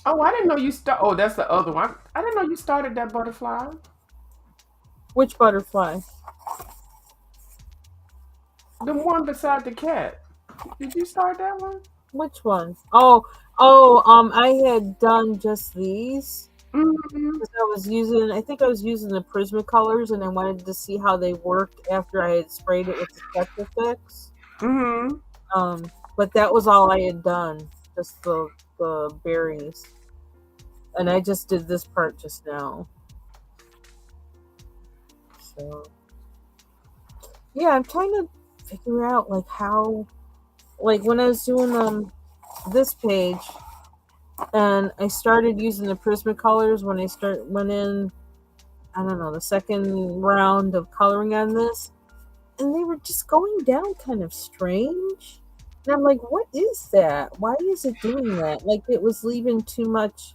Oh, I didn't know you start. Oh, that's the other one. I didn't know you started that butterfly. Which butterfly? The one beside the cat. Did you start that one? Which one? Oh. I had done just these Mm-hmm. because I was using. I think I was using the Prismacolors, and I wanted to see how they worked after I had sprayed it with the Sketch Effects. Mm-hmm. But that was all I had done, just the berries, and I just did this part just now. So yeah, I'm trying to figure out like how, like when I was doing this page, and I started using the Prismacolors when went in. I don't know, the second round of coloring on this, and they were just going down kind of strange. And I'm like, what is that? Why is it doing that? Like it was leaving too much.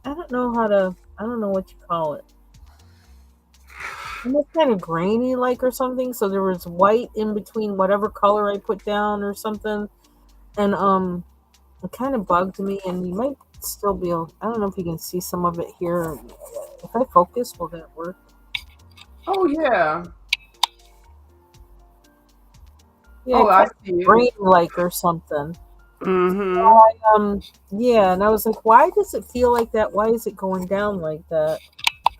I don't know how to. I don't know what you call it. Almost kind of grainy, like or something. So there was white in between whatever color I put down or something, and it kind of bugged me. And you might still be able. I don't know if you can see some of it here. If I focus, will that work? Oh yeah. Yeah, Oh, it I kind see of it. grainy like or something. Mm-hmm. Yeah, and I was like, why does it feel like that? Why is it going down like that?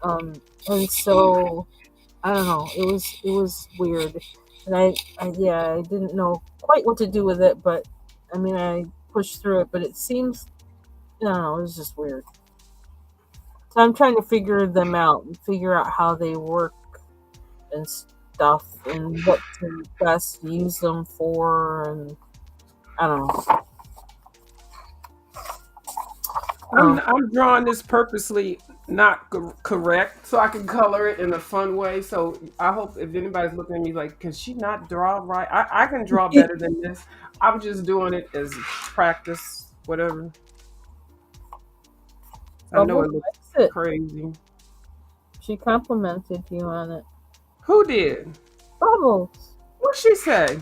And so I don't know. It was weird, and I didn't know quite what to do with it, but I mean I pushed through it, but it seems I don't know. It was just weird. So I'm trying to figure them out and figure out how they work and stuff and what to best use them for, and I don't know. Um, I'm drawing this purposely not correct so I can color it in a fun way. So I hope if anybody's looking at me like, can she not draw right? I can draw better than this. I'm just doing it as practice, whatever. I know Bubbles it looks likes it. crazy. She complimented you on it. Who did? Bubbles. What'd she say?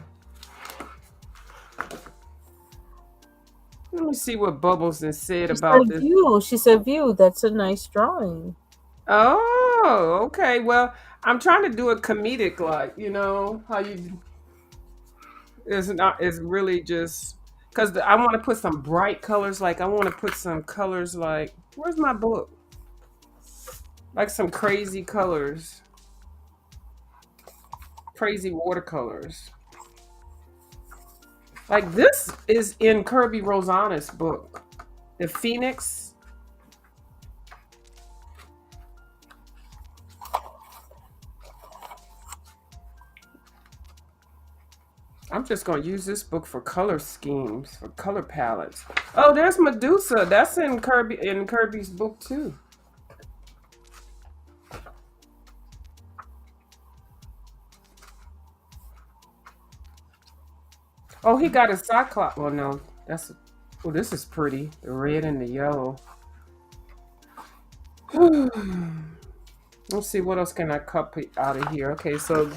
Let me see what Bubbles has said She about said this. view. She said view. That's a nice drawing. Oh, okay. Well, I'm trying to do a comedic, like how you. It's not. It's really just because I want to put some bright colors. Like I want to put some colors. Like where's my book? Like some crazy colors, crazy watercolors. Like this is in Kirby Rosanna's book. The Phoenix. I'm just gonna use this book for color schemes, for color palettes. Oh, there's Medusa. That's in Kirby's book too. Oh, he got a Cyclops. Well, no, that's. Oh, this is pretty. The red and the yellow. Let's see what else can I copy out of here. Okay, so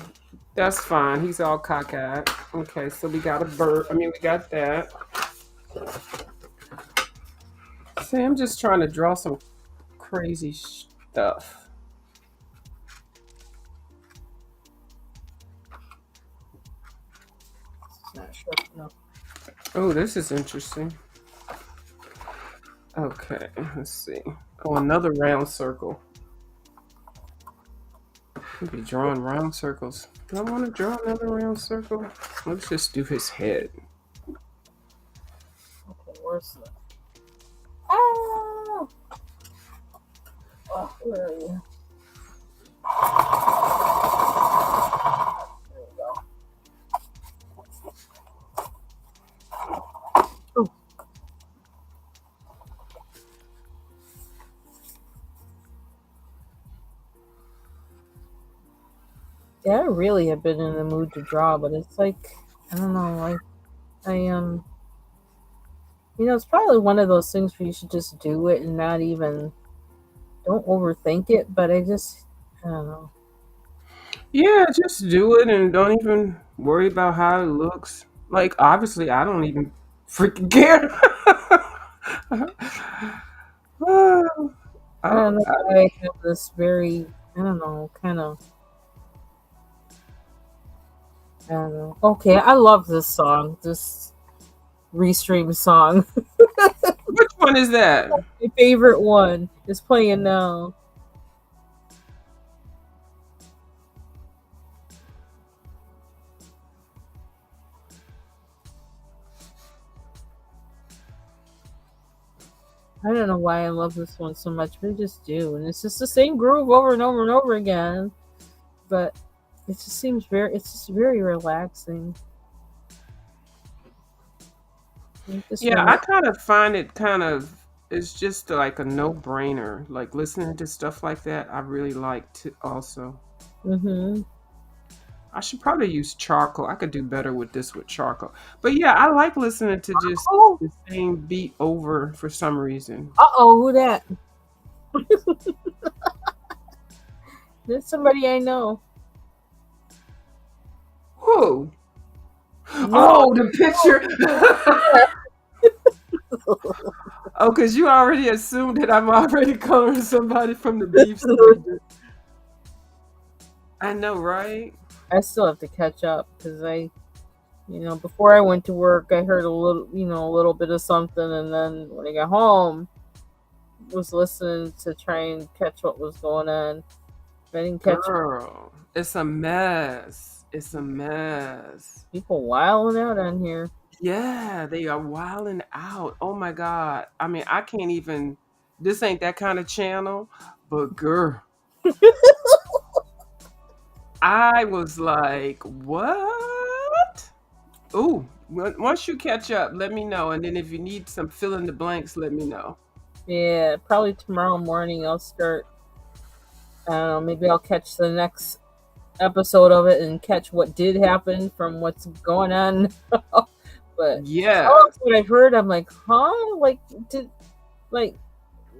that's fine. He's all cockeyed. Okay, so we got a bird. I mean, we got that. See, I'm just trying to draw some crazy stuff. Not sure. No. Oh, this is interesting. Okay, let's see. Oh, another round circle. I'll be drawing round circles. Do I want to draw another round circle? Let's just do his head. Okay, where's the? Ah! Oh, where are you? There we go. Oh. Yeah, I really have been in the mood to draw, but it's like I don't know. It's probably one of those things where you should just do it and not even don't overthink it. But I don't know. Yeah, just do it and don't even worry about how it looks. Like, obviously, I don't even freaking care. I don't know why I have this very I don't know kind of I don't know. Okay, I love this song. This Restream song. Which one is that? My favorite one is playing now. I don't know why I love this one so much, but I just do. And it's just the same groove over and over and over again. But it's just very relaxing. Yeah, I kind of find it it's just like a no-brainer. Like listening to stuff like that, I really like to also. Mm-hmm. I should probably use charcoal. I could do better with this with charcoal. But yeah, I like listening to just Oh, the same beat over for some reason. who that? There's somebody I know. Who? No. Oh, the picture. Oh, because you already assumed that I'm already coloring somebody from the beef steak. I know, right? I still have to catch up because before I went to work, I heard a little bit of something, and then when I got home, was listening to try and catch what was going on. I didn't catch Girl, it's a mess. It's a mess. people wilding out on here. Yeah, they are wilding out. Oh my God. I mean, I can't even, this ain't that kind of channel, but girl, I was like, what? Ooh, once you catch up, let me know. And then if you need some fill in the blanks, let me know. Yeah, probably tomorrow morning I'll start. I don't know. Maybe I'll catch the next episode of it and catch what did happen from what's going on. But Yeah, what I've heard, I'm like, huh? Like, did like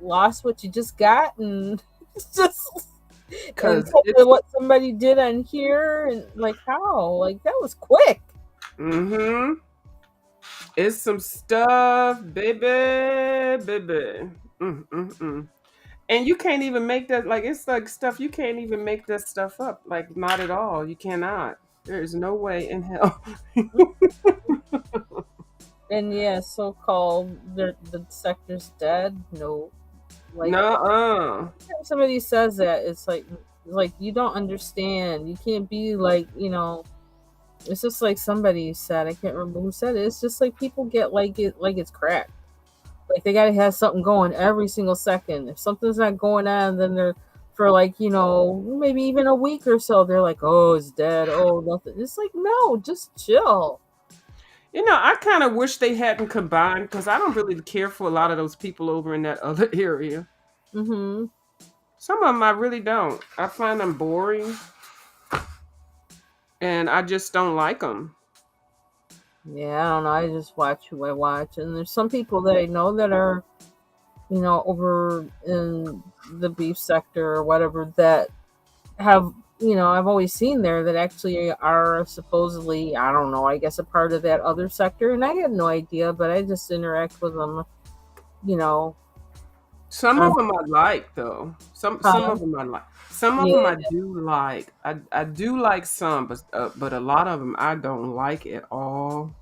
lost what you just got, and it's just and because it's, what somebody did on here, and like how? Like that was quick. mm-hmm. It's some stuff, baby. Mm-mm-mm. And you can't even make that, like, it's like stuff, you can't even make that stuff up. Like, not at all. You cannot. There is no way in hell. And yeah, so called the sector's dead. No, like Nuh-uh. somebody says that, it's like you don't understand. You can't be like It's just like somebody said. I can't remember who said it. It's just like people get like it's crack. Like they gotta have something going every single second. If something's not going on, then they're for like, maybe even a week or so, they're like, oh, it's dead. Oh, nothing. It's like, no, just chill. I kind of wish they hadn't combined because I don't really care for a lot of those people over in that other area. Mm-hmm. Some of them I really don't. I find them boring and I just don't like them. Yeah, I don't know. I just watch who I watch. And there's some people that I know that are, over in the beef sector or whatever that have, I've always seen there that actually are supposedly, I don't know, I guess a part of that other sector. And I had no idea, but I just interact with them, you know. Some Um, of them I like though. Some huh? of them I like. Some of them Yeah, I do like. I do like some, but a lot of them I don't like at all.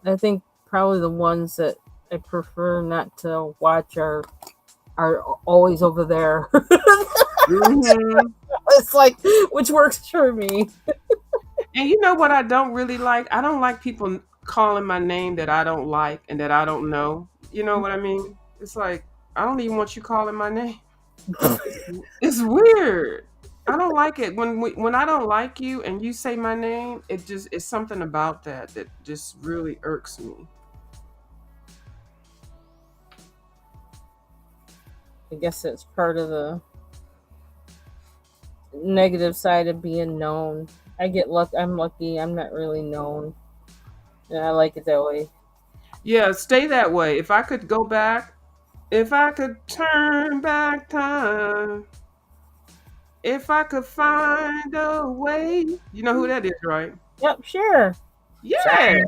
I think probably the ones that I prefer not to watch are always over there. Hmm. It's like, which works for me. And you know what I don't really like? I don't like people calling my name that I don't like and that I don't know. You know what I mean? It's like I don't even want you calling my name. It's, it's weird. I don't like it when I don't like you and you say my name. It's something about that just really irks me. I guess it's part of the negative side of being known. I get luck. I'm lucky. I'm not really known, and I like it that way. Yeah, stay that way. If I could go back, if I could turn back time, if I could find a way. You know who that is, right? Yep, sure, Yeah,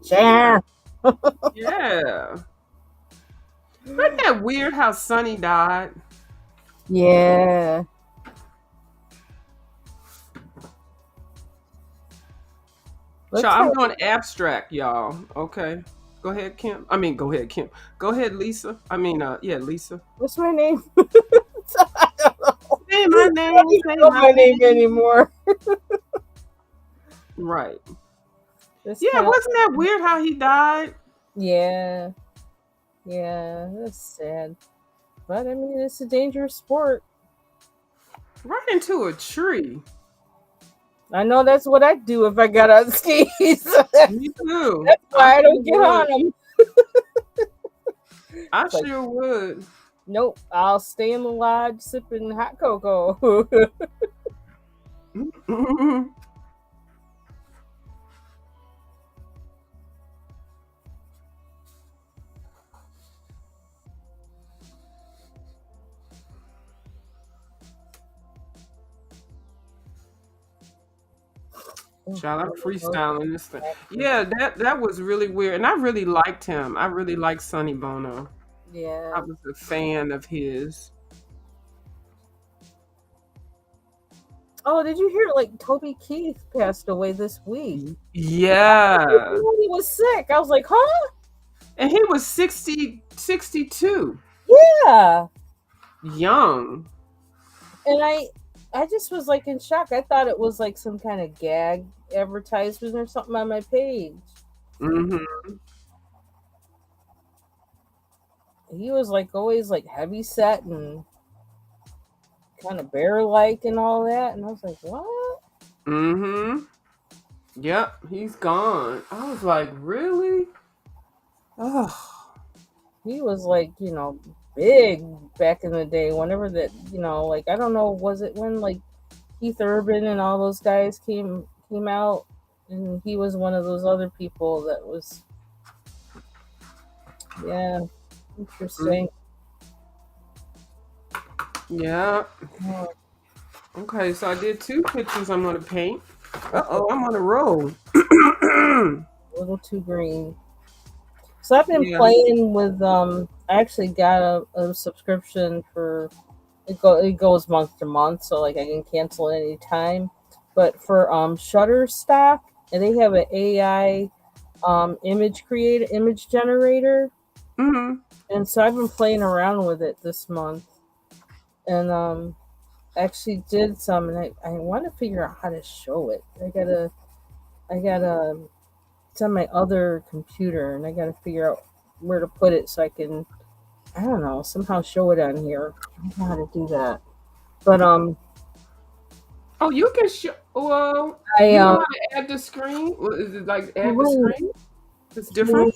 sure. yeah. Isn't that weird how Sonny died? Yeah. So Let's I'm have. going abstract, y'all. Okay. Go ahead, Kim. I mean, go ahead, Kim. Go ahead, Lisa. I mean, yeah, Lisa. What's my name? I don't know. Say my I don't name, even say know my my name name. anymore. Right. It's Yeah, kind of. wasn't that weird how he died? Yeah. Yeah. That's sad. But I mean, it's a dangerous sport. Right into a tree. I know that's what I'd do if I got on skis. Me too. That's I why I sure don't get on would. them. I Like, sure would. nope, I'll stay in the lodge sipping hot cocoa. Child, I'm freestyling this thing. Yeah, that was really weird. And I really liked him. I really liked Sonny Bono. I Yeah. was a fan of his. Oh, did you hear like Toby Keith passed away this week? Yeah. He was sick. I was like, huh? And he was 62. Yeah. Young. And I just was like in shock. I thought it was like some kind of gag advertisement or something on my page. Hmm. He was like always like heavy set and kind of bear like and all that. And I was like, what? Hmm. Yep, he's gone. I was like, really? Oh. He was like, big back in the day. Whenever that, like I don't know, was it when like Keith Urban and all those guys came out, and he was one of those other people that was, yeah, interesting. Yeah. Oh, Okay, so I did two pictures I'm gonna paint. Uh-oh, I'm on a roll. a little too green. So I've been Yeah. playing with I actually got a subscription for it goes month to month, so like I can cancel at any time. But for Shutterstock, and they have an AI image generator, Hmm. and so I've been playing around with it this month, and actually did some, and I want to figure out how to show it. I gotta It's on my other computer, and I got to figure out where to put it so I can, I don't know, somehow show it on here. I don't know how to do that. But Oh, you can show. Well, I you know how to add the screen. Is it like add the really, screen? It's different.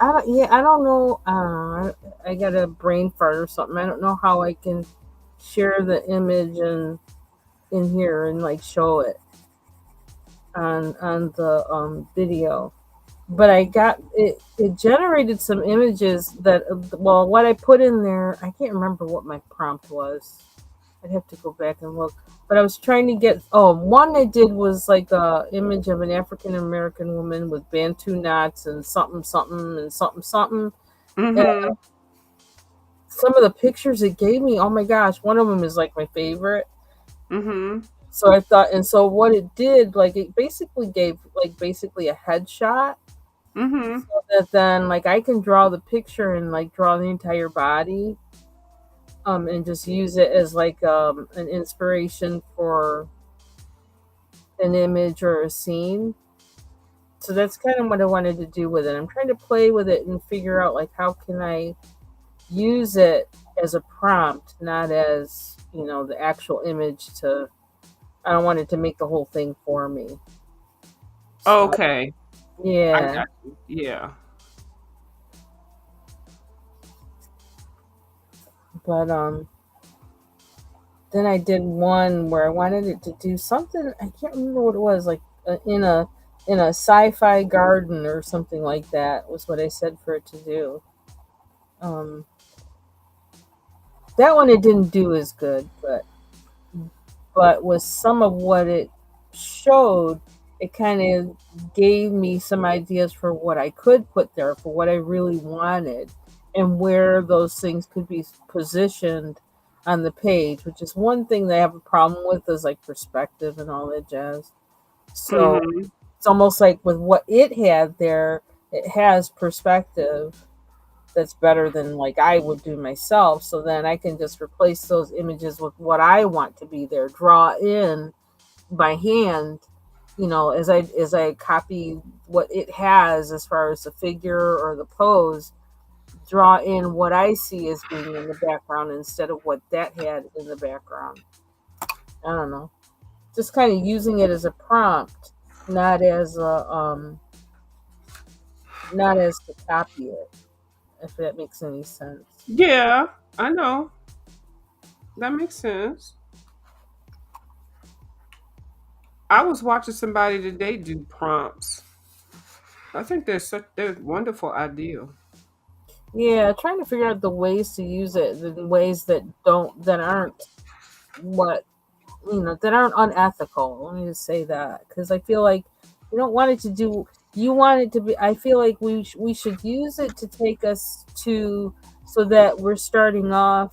yeah, I don't know. I got a brain fart or something. I don't know how I can share the image and in here and like show it on the video. But I got it. It generated some images that, well, what I put in there, I can't remember what my prompt was. I'd have to go back and look. But I was trying to get. Oh, one I did was like a image of an African American woman with Bantu knots and something something and something something. And Mm-hmm. some of the pictures it gave me, oh my gosh, one of them is like my favorite. Mm-hmm. So I thought, and so what it did, like it basically gave like basically a headshot. Mm-hmm. So that then like I can draw the picture and like draw the entire body, and just use it as like an inspiration for an image or a scene. So that's kind of what I wanted to do with it. I'm trying to play with it and figure out like how can I use it as a prompt, not as, the actual image to, I don't want it to make the whole thing for me. So Okay, I yeah. got you. Yeah. But then I did one where I wanted it to do something. I can't remember what it was. Like in a sci-fi garden or something like that was what I said for it to do. Um, that one it didn't do as good, but with some of what it showed, it kind of gave me some ideas for what I could put there, for what I really wanted, and where those things could be positioned on the page, which is one thing that I have a problem with is like perspective and all that jazz. So Mm-hmm. it's almost like with what it had there, it has perspective that's better than like I would do myself. So then I can just replace those images with what I want to be there, draw in by hand, as I copy what it has as far as the figure or the pose, draw in what I see as being in the background instead of what that had in the background. I don't know. Just kind of using it as a prompt, not as a not as to copy it, if that makes any sense. Yeah, I know. That makes sense. I was watching somebody today do prompts. I think they're a wonderful idea. Yeah, trying to figure out the ways to use it, the ways that aren't what that aren't unethical. Let me just say that because I feel like you don't want it to do. You want it to be. I feel like we should use it to take us to so that we're starting off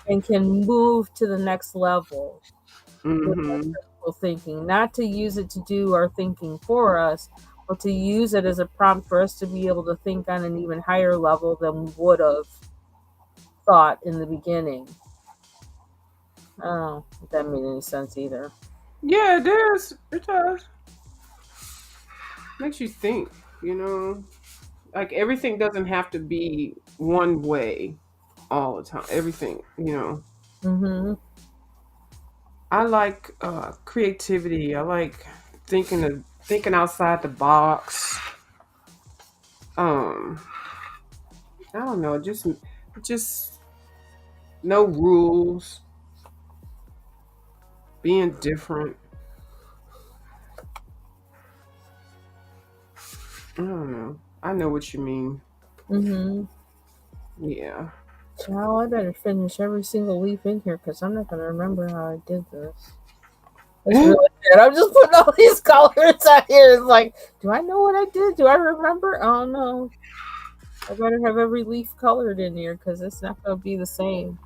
and can move to the next level with our Mm-hmm. critical thinking. Not to use it to do our thinking for us, but to use it as a prompt for us to be able to think on an even higher level than we would have thought in the beginning. I don't know if that made any sense either. Yeah, it does. It does. Makes you think, you know. Like everything doesn't have to be one way all the time. Everything, you know. Mm-hmm. I like creativity. I like thinking outside the box. Um, I don't know, just no rules, being different. I don't know. I know what you mean. Mm-hmm. Yeah. Child, I better finish every single leaf in here because I'm not going to remember how I did this. It's really bad. I'm just putting all these colors out here. It's like, do I know what I did? Do I remember? Oh no. I better have every leaf colored in here because it's not going to be the same.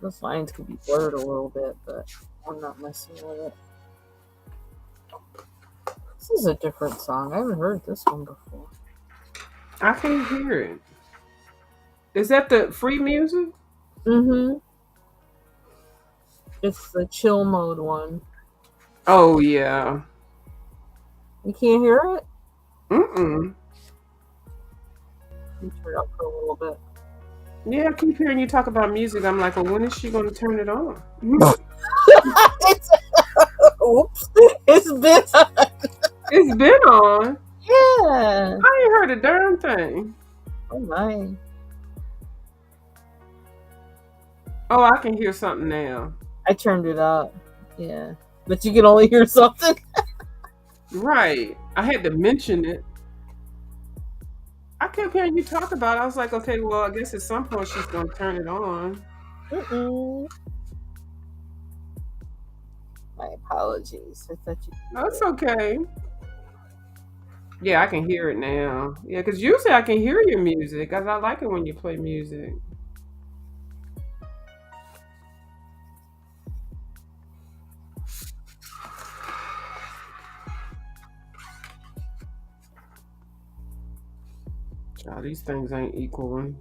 Those lines could be blurred a little bit, but I'm not messing with it. This is a different song. I haven't heard this one before. I can hear it. Is that the free music? Mm-hmm. It's the chill mode one. Oh yeah. You can't hear it? Mm-mm. Let me turn it up for a little bit. Yeah, I keep hearing you talk about music. I'm like, well, when is she going to turn it on? It's, oops. It's been. It's been on. Yeah. I ain't heard a darn thing. Oh my. Oh, I can hear something now. I turned it up. Yeah. But you can only hear something. Right. I had to mention it. I kept hearing you talk about it. I was like, okay, well, I guess at some point she's going to turn it on. Mm-mm. My apologies. I thought you. That's okay. Yeah, I can hear it now. Yeah, because usually I can hear your music because I like it when you play music. Child, these things ain't equaling.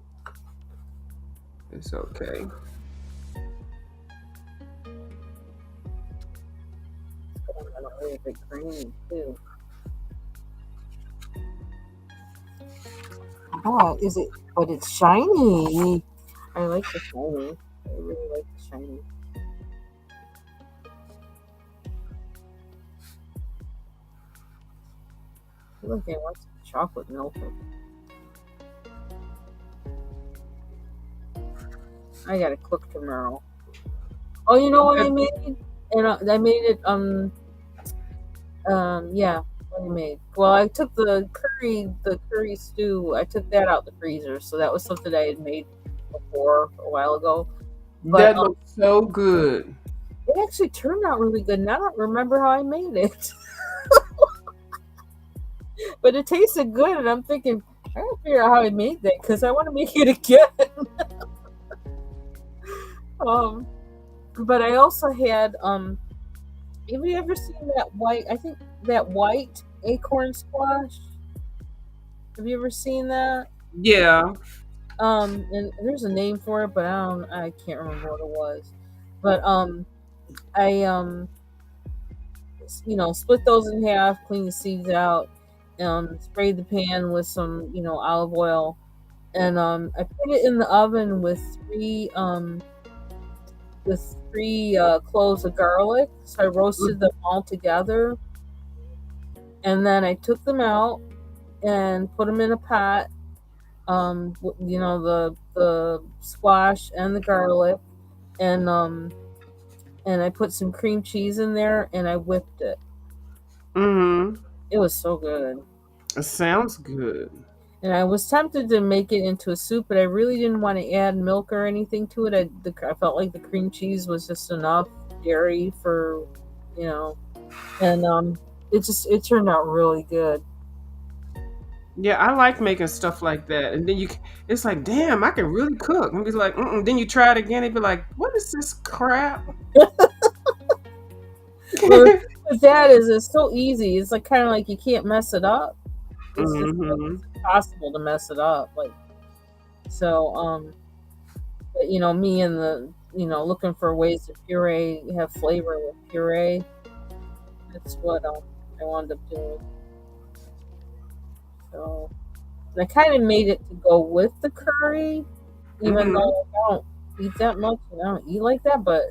It's okay. A little bit green too. Oh, is it? But it's shiny. I like the shiny. I really like the shiny. I feel like I want some chocolate milk. I gotta cook tomorrow. Oh, you know what I made? And I made it. Yeah. What I made? Well, I took the curry stew. I took that out the freezer, so that was something I had made before a while ago. But That looks so good. it actually turned out really good. And I don't remember how I made it, but it tasted good. And I'm thinking I gotta figure out how I made that because I want to make it again. um, but I also had have you ever seen that white? I think that white acorn squash. Have you ever seen that? Yeah. And there's a name for it, but I can't remember what it was. But I split those in half, clean the seeds out, sprayed the pan with some, olive oil, and I put it in the oven with three cloves of garlic. So I roasted them all together, and then I took them out and put them in a pot. The squash and the garlic, and I put some cream cheese in there, and I whipped it. Mm-hmm. It was so good. It sounds good. And I was tempted to make it into a soup, but I really didn't want to add milk or anything to it. I felt like the cream cheese was just enough dairy for, you know, and it turned out really good. Yeah, I like making stuff like that. And then it's like, damn, I can really cook. And be like, mm-mm. Then you try it again and be like, what is this crap? Well, with that is it's so easy. It's like kind of like you can't mess it up. It's just like, Mm-hmm. it's impossible to mess it up. Like so, but me and the looking for ways to have flavor with puree. That's what I wound up doing. So and I kind of made it to go with the curry, even Mm-hmm. though I don't eat that much and I don't eat like that. But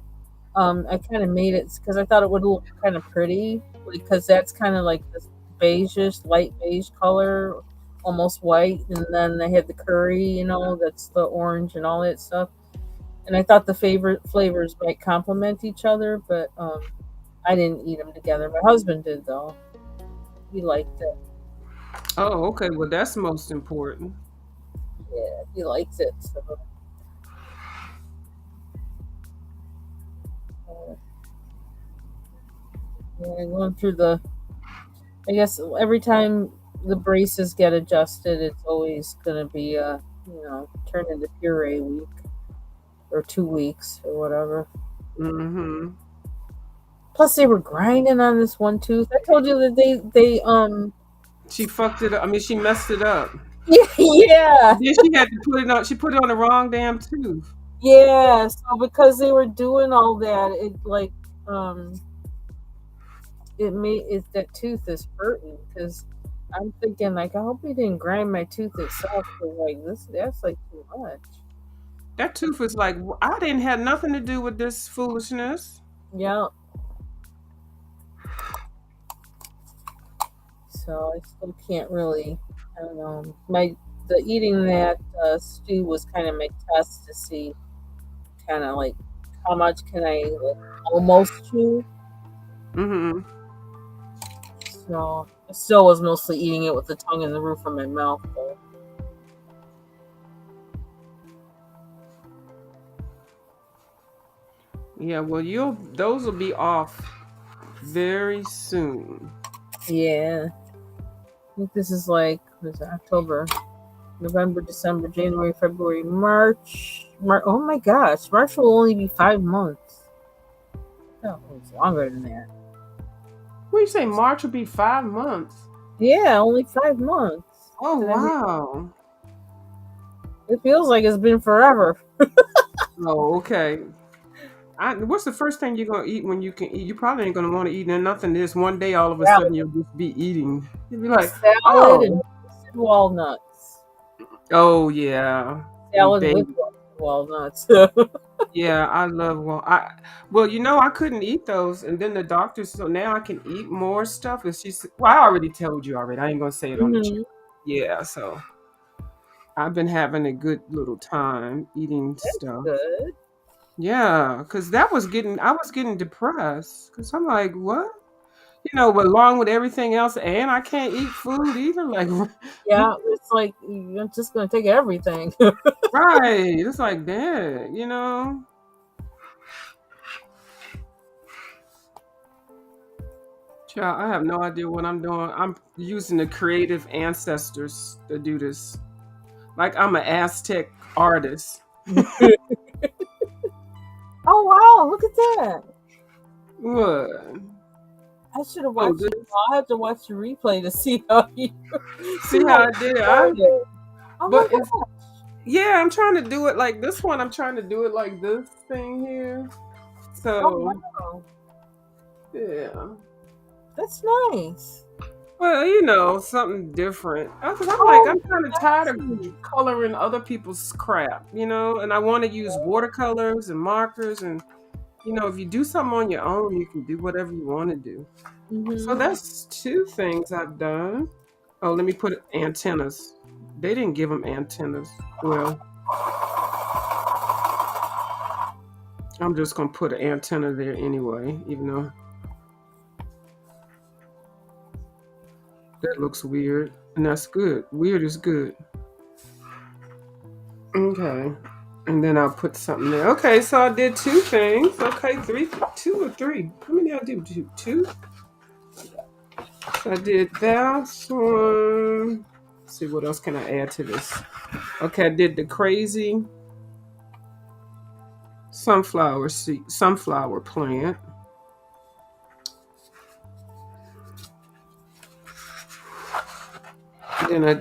I kind of made it because I thought it would look kind of pretty because that's kind of like this beigeish, light beige color, almost white, and then I had the curry, that's the orange and all that stuff. And I thought the favorite flavors might complement each other, but I didn't eat them together. My husband did though; he liked it. Oh, okay. Well, that's most important. Yeah, he liked it. So, uh, yeah, going through the I guess every time the braces get adjusted, it's always going to be turn into puree week or 2 weeks or whatever. Mm-hmm. Plus, they were grinding on this one tooth. I told you that they. She fucked it up. I mean, she messed it up. Yeah. Then she had to put it on. She put it on the wrong damn tooth. Yeah, so because they were doing all that, it like um it made it that tooth is hurting because I'm thinking like I hope he didn't grind my tooth itself because like this that's like too much. That tooth was like, I didn't have nothing to do with this foolishness. Yeah, so I still can't really. I don't know. My the eating that stew was kind of my test to see kind of like how much can I like almost chew. Mm-hmm. So I still was mostly eating it with the tongue in the roof of my mouth though. Yeah, well, you'll those will be off very soon. Yeah, I think this is like what is it, October, November, December, January, February, March. Oh my gosh, March will only be 5 months. No, it's longer than that. What do you say? March will be 5 months. Yeah, only 5 months. Oh And I mean, wow. it feels like it's been forever. Oh, okay. What's the first thing you're gonna eat when you can eat? You probably ain't gonna want to eat nothing. This one day, all of a Salad, sudden, you'll just be eating. You'll be like, salad and oh, roasted walnuts. oh yeah, and Salad with baby. roasted walnuts. Yeah, I love well, I couldn't eat those, and then the doctor, so now I can eat more stuff. And she said, well, I already told you already. I ain't gonna say it on the chat. Hmm. Yeah, so I've been having a good little time eating That's stuff. good. Yeah, because I was getting depressed because I'm like, what? But along with everything else, and I can't eat food either. Like, Yeah, it's like you're just gonna take everything. right? It's like that. Child, I have no idea what I'm doing. I'm using the creative ancestors to do this. Like I'm an Aztec artist. Oh wow, look at that. What? I should have Oh, watched it. this. I have to watch the replay to see how you see See how how I you did? started. Oh my But it's god. yeah. I'm trying to do it like this one. I'm trying to do it like this thing here. Oh So wow. yeah. That's nice. Well, something different. Because I'm like, Oh, I'm kind of tired that's of nice. coloring other people's crap. And I want to use watercolors and markers. And, if you do something on your own, you can do whatever you want to do. So Mm-hmm. that's two things I've done. Oh, let me put antennas. They didn't give them antennas. Well, I'm just going to put an antenna there anyway, even though that looks weird. And that's good. Weird is good. Okay. And then I'll put something there. Okay, so I did two things. Okay, two or three. How many I do? Two? So I did that one. Let's see, what else can I add to this? Okay, I did the crazy sunflower plant. Then I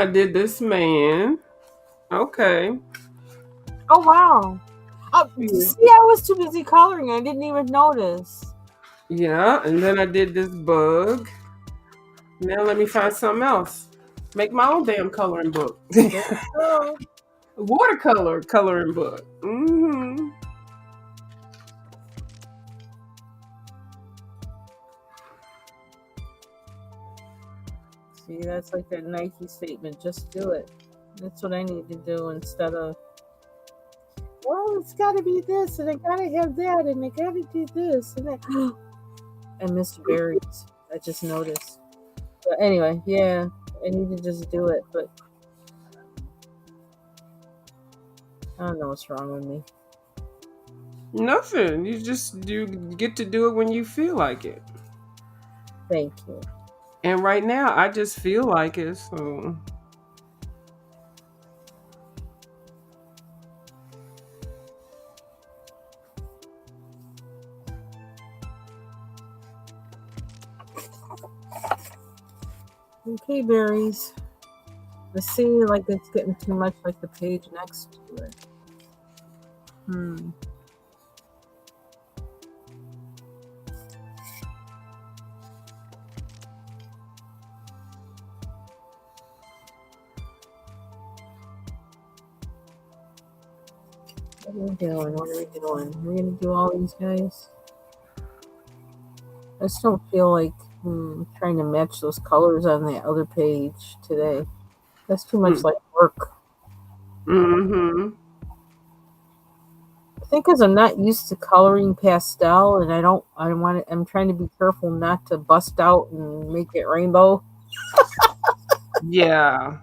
did this man. Okay. Oh wow. Oh, Yeah, see, I was too busy coloring. I didn't even notice. yeah, and then I did this bug. Now let me find something else. Make my own damn coloring book. There you go. Watercolor coloring book. See, that's like that Nike statement. Just do it. That's what I need to do instead of, well, it's got to be this, and I got to have that, and I got to do this, and that. I missed berries. I just noticed. But anyway, yeah, I need to just do it. But I don't know what's wrong with me. Nothing. You get to do it when you feel like it. Thank you. And right now, I just feel like it. So Okay, berries. I see, like it's getting too much like the page next to it. Hmm. What are we doing? What are we doing? Are we gonna do all these guys? I just don't feel like trying to match those colors on the other page today. That's too much like work. Mm-hmm. I think because I'm not used to coloring pastel, and I want to. I'm trying to be careful not to bust out and make it rainbow. Yeah.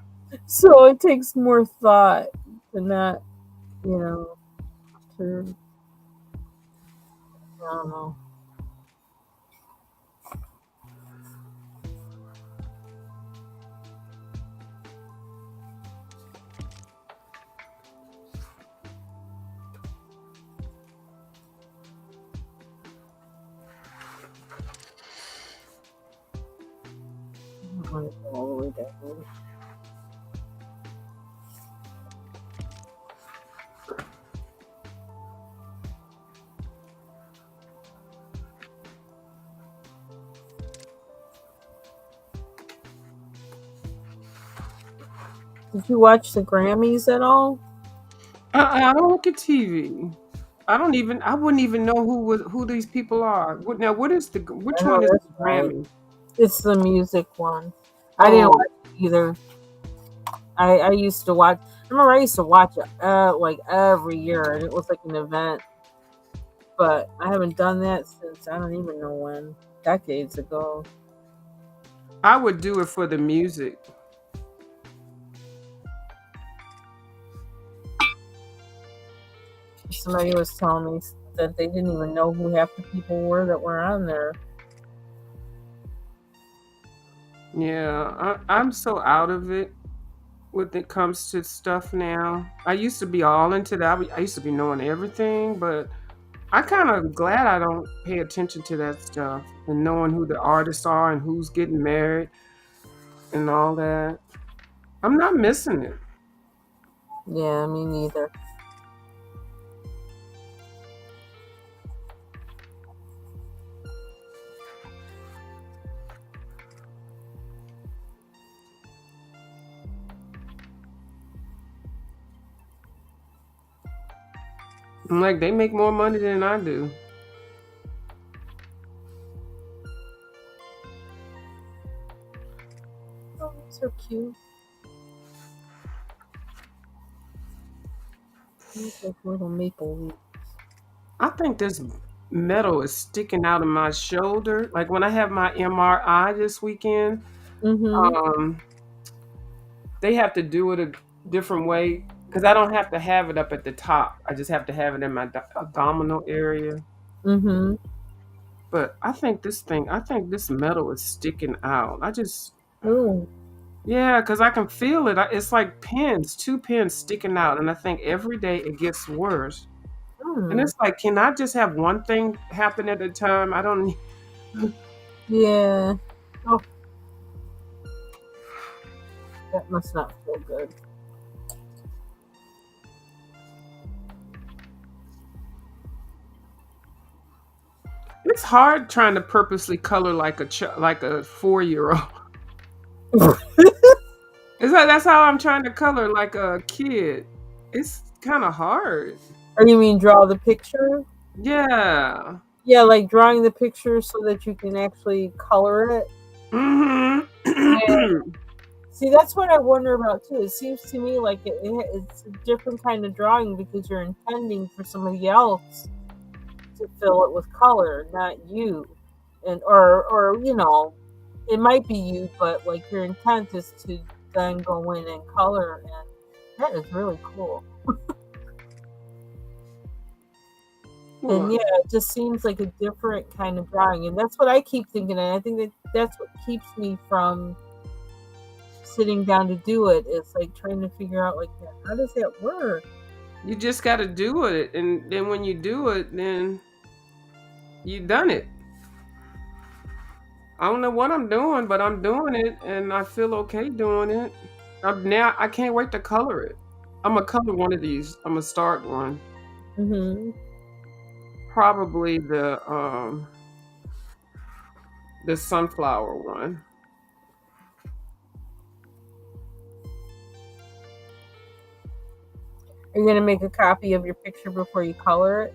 So it takes more thought to not, you know, to I don't know. I don't want to go all the way down. Did you watch the Grammys at all? I don't look at TV. I wouldn't even know who these people are. What is which I know one is that's the right. Grammy? It's the music one. I didn't Oh, watch it either. I used to watch. I remember I used to watch it like every year, and it was like an event. But I haven't done that since I don't even know when, decades ago. I would do it for the music. Somebody was telling me that they didn't even know who half the people were that were on there. Yeah, I'm so out of it when it comes to stuff now. I used to be all into that. I used to be knowing everything, but I kind of glad I don't pay attention to that stuff and knowing who the artists are and who's getting married and all that. I'm not missing it. Yeah, me neither. I'm like, they make more money than I do. Oh, so cute. These like little maple leaves. I think this metal is sticking out of my shoulder. Like when I have my MRI this weekend, Mm-hmm. um, they have to do it a different way because I don't have to have it up at the top. I just have to have it in my abdominal area. Mm-hmm. But I think this metal is sticking out. Ooh. Yeah, because I can feel it. It's like pins, two pins sticking out. And I think every day it gets worse. And Hmm. it's like, can I just have one thing happen at a time? I don't. Yeah. Oh, that must not feel good. It's hard trying to purposely color like like a 4-year-old. It's like that's how I'm trying to color like a kid. It's kind of hard. Or you mean draw the picture? Yeah. Yeah, like drawing the picture so that you can actually color it. Hmm. Yeah. See, that's what I wonder about too. It seems to me like it's a different kind of drawing because you're intending for somebody else to fill it with color, not you. And or it might be you, but like your intent is to then go in and color, and that is really cool. And yeah, it just seems like a different kind of drawing, and that's what I keep thinking. And I think that's what keeps me from sitting down to do it. It's like trying to figure out like how does that work? You just got to do it, and then when you do it, then you done it. I don't know what I'm doing, but I'm doing it, and I feel okay doing it. Now I can't wait to color it. I'm gonna color one of these. I'm gonna start one. Mhm. Probably the sunflower one. Are you gonna make a copy of your picture before you color it?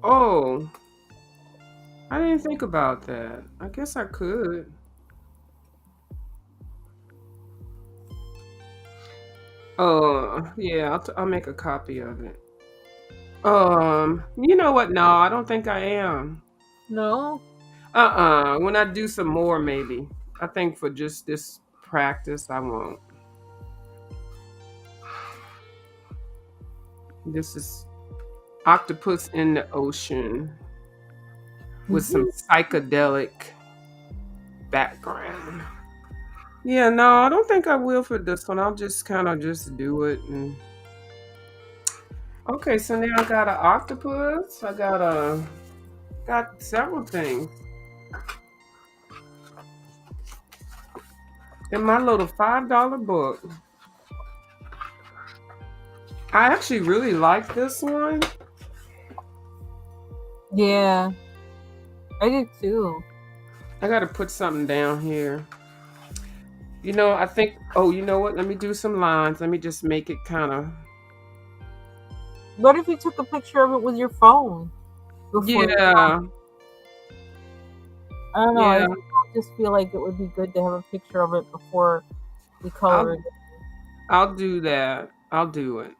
Oh, I didn't think about that. I guess I could. Yeah, I'll make a copy of it. You know what? No, I don't think I am. No. When I do some more, maybe. I think for just this practice, I won't. This is octopus in the ocean with some Mhm. psychedelic background. Yeah, no, I don't think I will for this one. I'll just kind of just do it. And okay, so now I got an octopus. I got several things in my little $5 book. I actually really like this one. Yeah, I did too. I got to put something down here. You know, I think. Oh, you know what? Let me do some lines. Let me just make it kind of. What if you took a picture of it with your phone before you? Yeah, I don't know. yeah. I just feel like it would be good to have a picture of it before you color I'll it. I'll do that. I'll do it.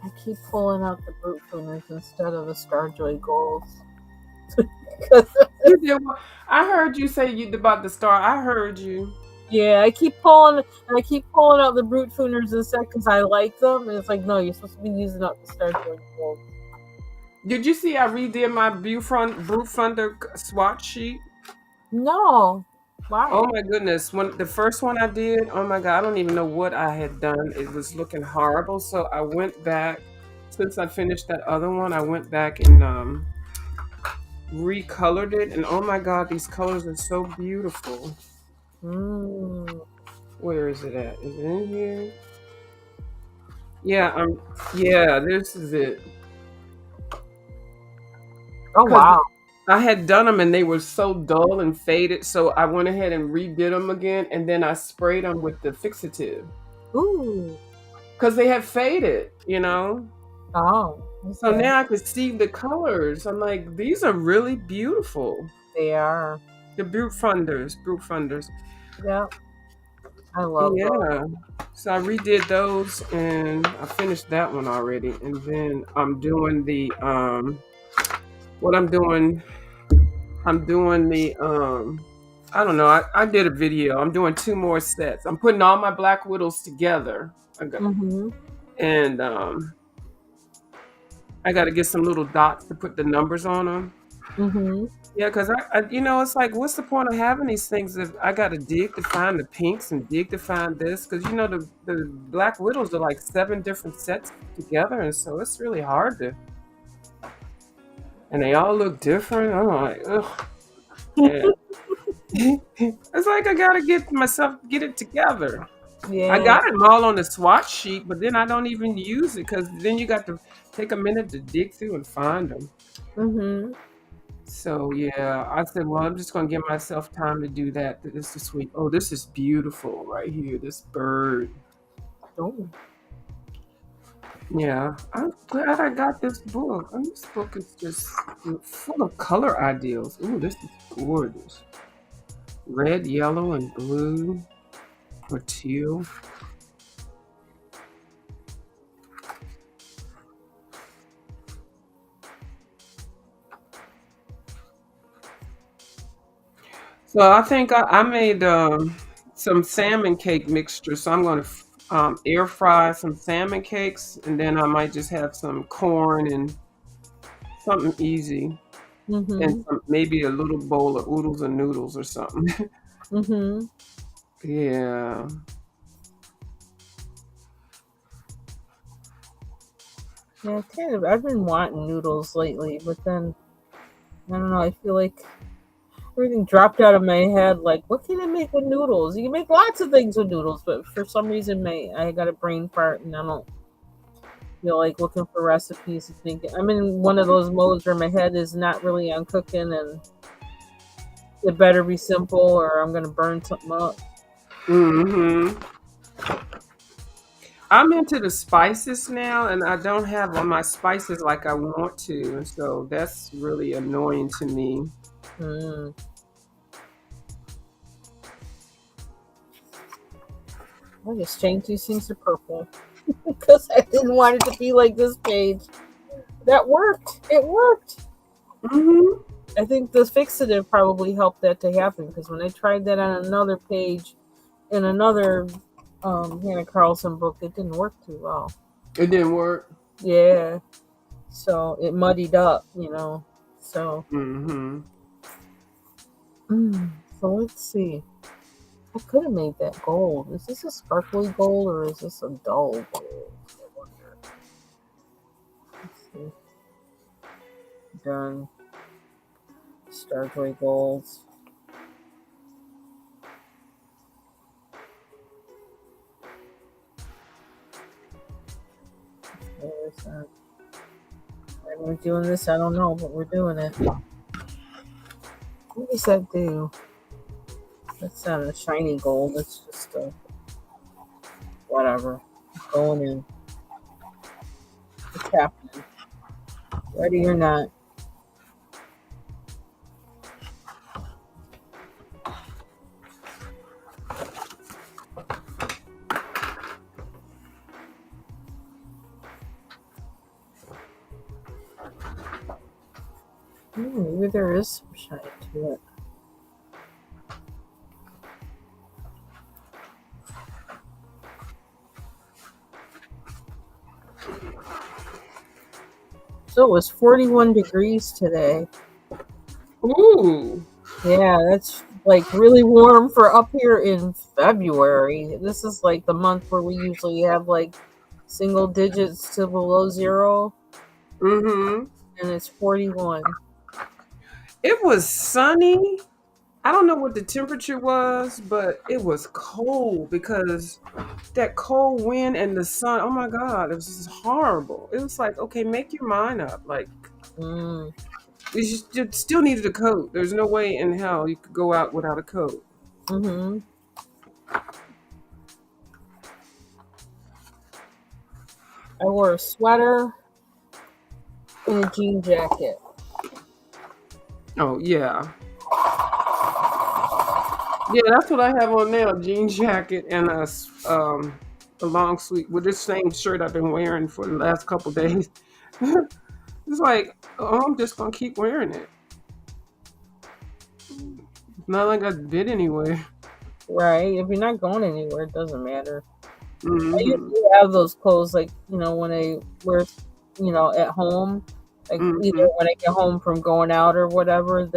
I keep pulling out the brute pruners instead of the Starjoy golds. 'Cause- You did. I heard you say you about the star. I heard you. yeah, I keep pulling out the brute pruners instead because I like them, and it's like, no, you're supposed to be using up the Starjoy golds. Did you see I redid my Brute Funder swatch sheet? No, why? Oh my goodness. When the first one I did, oh my God, I don't even know what I had done. It was looking horrible. So I went back, since I finished that other one, I went back and recolored it. And oh my God, these colors are so beautiful. Mm. Where is it at? Is it in here? Yeah, yeah, this is it. Oh Because wow. I had done them and they were so dull and faded. So I went ahead and redid them again. And then I sprayed them with the fixative. Ooh. Because they had faded, you know? Oh, So okay. now I could see the colors. I'm like, these are really beautiful. They are. The brute funders. Yep. I love those. Yeah. So I redid those and I finished that one already. And then I'm doing what I'm doing I don't know. I did a video. I'm doing two more sets. I'm putting all my Black Widows together. Mm-hmm. And I got to get some little dots to put the numbers on them. Mm-hmm. Yeah, because it's like, what's the point of having these things if I got to dig to find the pinks and dig to find this? Because the Black Widows are like 7 different sets together, and so it's really hard to. And they all look different. I'm like, ugh, yeah. It's like I gotta get it together. I Yeah. got them all on the swatch sheet, but then I don't even use it because then you got to take a minute to dig through and find them. Mm-hmm. So yeah, I said, well, I'm just gonna give myself time to do that this week. Oh, this is beautiful right here. This bird. Oh. Yeah, I'm glad I got this book. And this book is just full of color ideals. Ooh, this is gorgeous. Red, yellow, and blue or teal. So I think I made some salmon cake mixture. So I'm going to air fry some salmon cakes, and then I might just have some corn and something easy, and Mm-hmm. maybe a little bowl of oodles and noodles or something. Mm-hmm. Yeah. Yeah, kind of. I've been wanting noodles lately, but then I don't know. I feel like Everything dropped out of my head. Like, what can I make with noodles? You can make lots of things with noodles, but for some reason, I got a brain fart, and I don't feel like looking for recipes and thinking. I'm in one of those modes where my head is not really on cooking, and it better be simple, or I'm gonna burn something up. Mm-hmm. I'm into the spices now, and I don't have my spices like I want to, and so that's really annoying to me. Mm. I just changed these things to purple because I didn't want it to be like this page. That worked. It worked. Mm-hmm. I think the fixative probably helped that to happen because when I tried that on another page in another Hannah Carlson book, it didn't work too well. It didn't work. Yeah, so it muddied up. So, Mm-hmm. so let's see. I could have made that gold. Is this a sparkly gold or is this a dull gold? I wonder. Let's see. Done. Starjoy golds. There's that. Why we're doing this, I don't know, but we're doing it. What does that do? That's not a shiny gold. That's just a whatever. Going in. It's happening. Ready or not. Maybe there is some shine to it. So it was 41 degrees today. Ooh. Yeah, that's like really warm for up here in February. This is like the month where we usually have like single digits to below zero, Mm-hmm. and it's 41. It was sunny. I don't know what the temperature was, but it was cold because that cold wind and the sun. Oh my God, it was just horrible. It was like, okay, make your mind up. Like, Mm. you still needed a coat. There's no way in hell you could go out without a coat. Mm-hmm. I wore a sweater and a jean jacket. Oh yeah, yeah. That's what I have on now: jean jacket and a long sleeve with this same shirt I've been wearing for the last couple days. It's like, oh, I'm just gonna keep wearing it. It's not like I did anywhere. Right? If you're not going anywhere, it doesn't matter. I Mm-hmm. usually have those clothes like, when I wear, at home, like either Mm-hmm. when I get home from going out or whatever,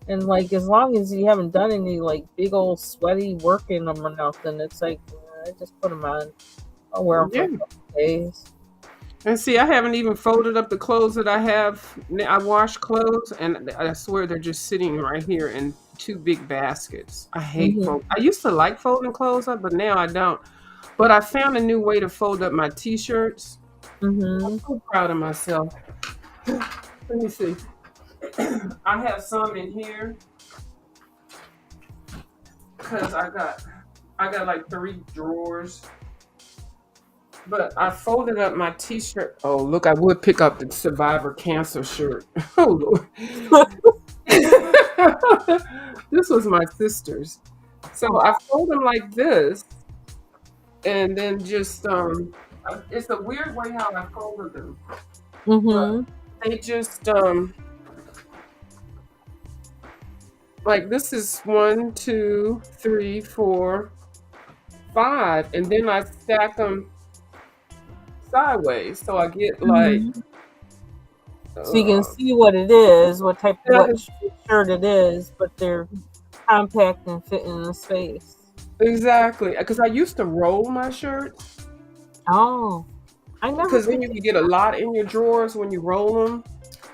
and like as long as you haven't done any like big old sweaty work in them or nothing, it's like I just put them on. I'll wear them for Yeah. a couple days. And see, I haven't even folded up the clothes that I have. I wash clothes, and I swear they're just sitting right here in two big baskets. I hate Hmm. fold. I used to like folding clothes up, but now I don't. But I found a new way to fold up my t-shirts. I'm Hmm. so proud of myself. Let me see. I have some in here because I got like three drawers. But I folded up my t-shirt. Oh, look, I would pick up the Survivor Cancer shirt. Oh, Lord. This was my sister's. So I fold them like this, and then just it's a weird way how I folded them, but Hmm. they just like this is one, two, three, four, five, and then I stack them sideways, so I get like Hmm. So you can uh, see what it is, what seven. shirt it is, but they're compact and fit in the space. Exactly, because I used to roll my shirts, Oh, I never because then could you get can get a lot in your drawers when you roll them.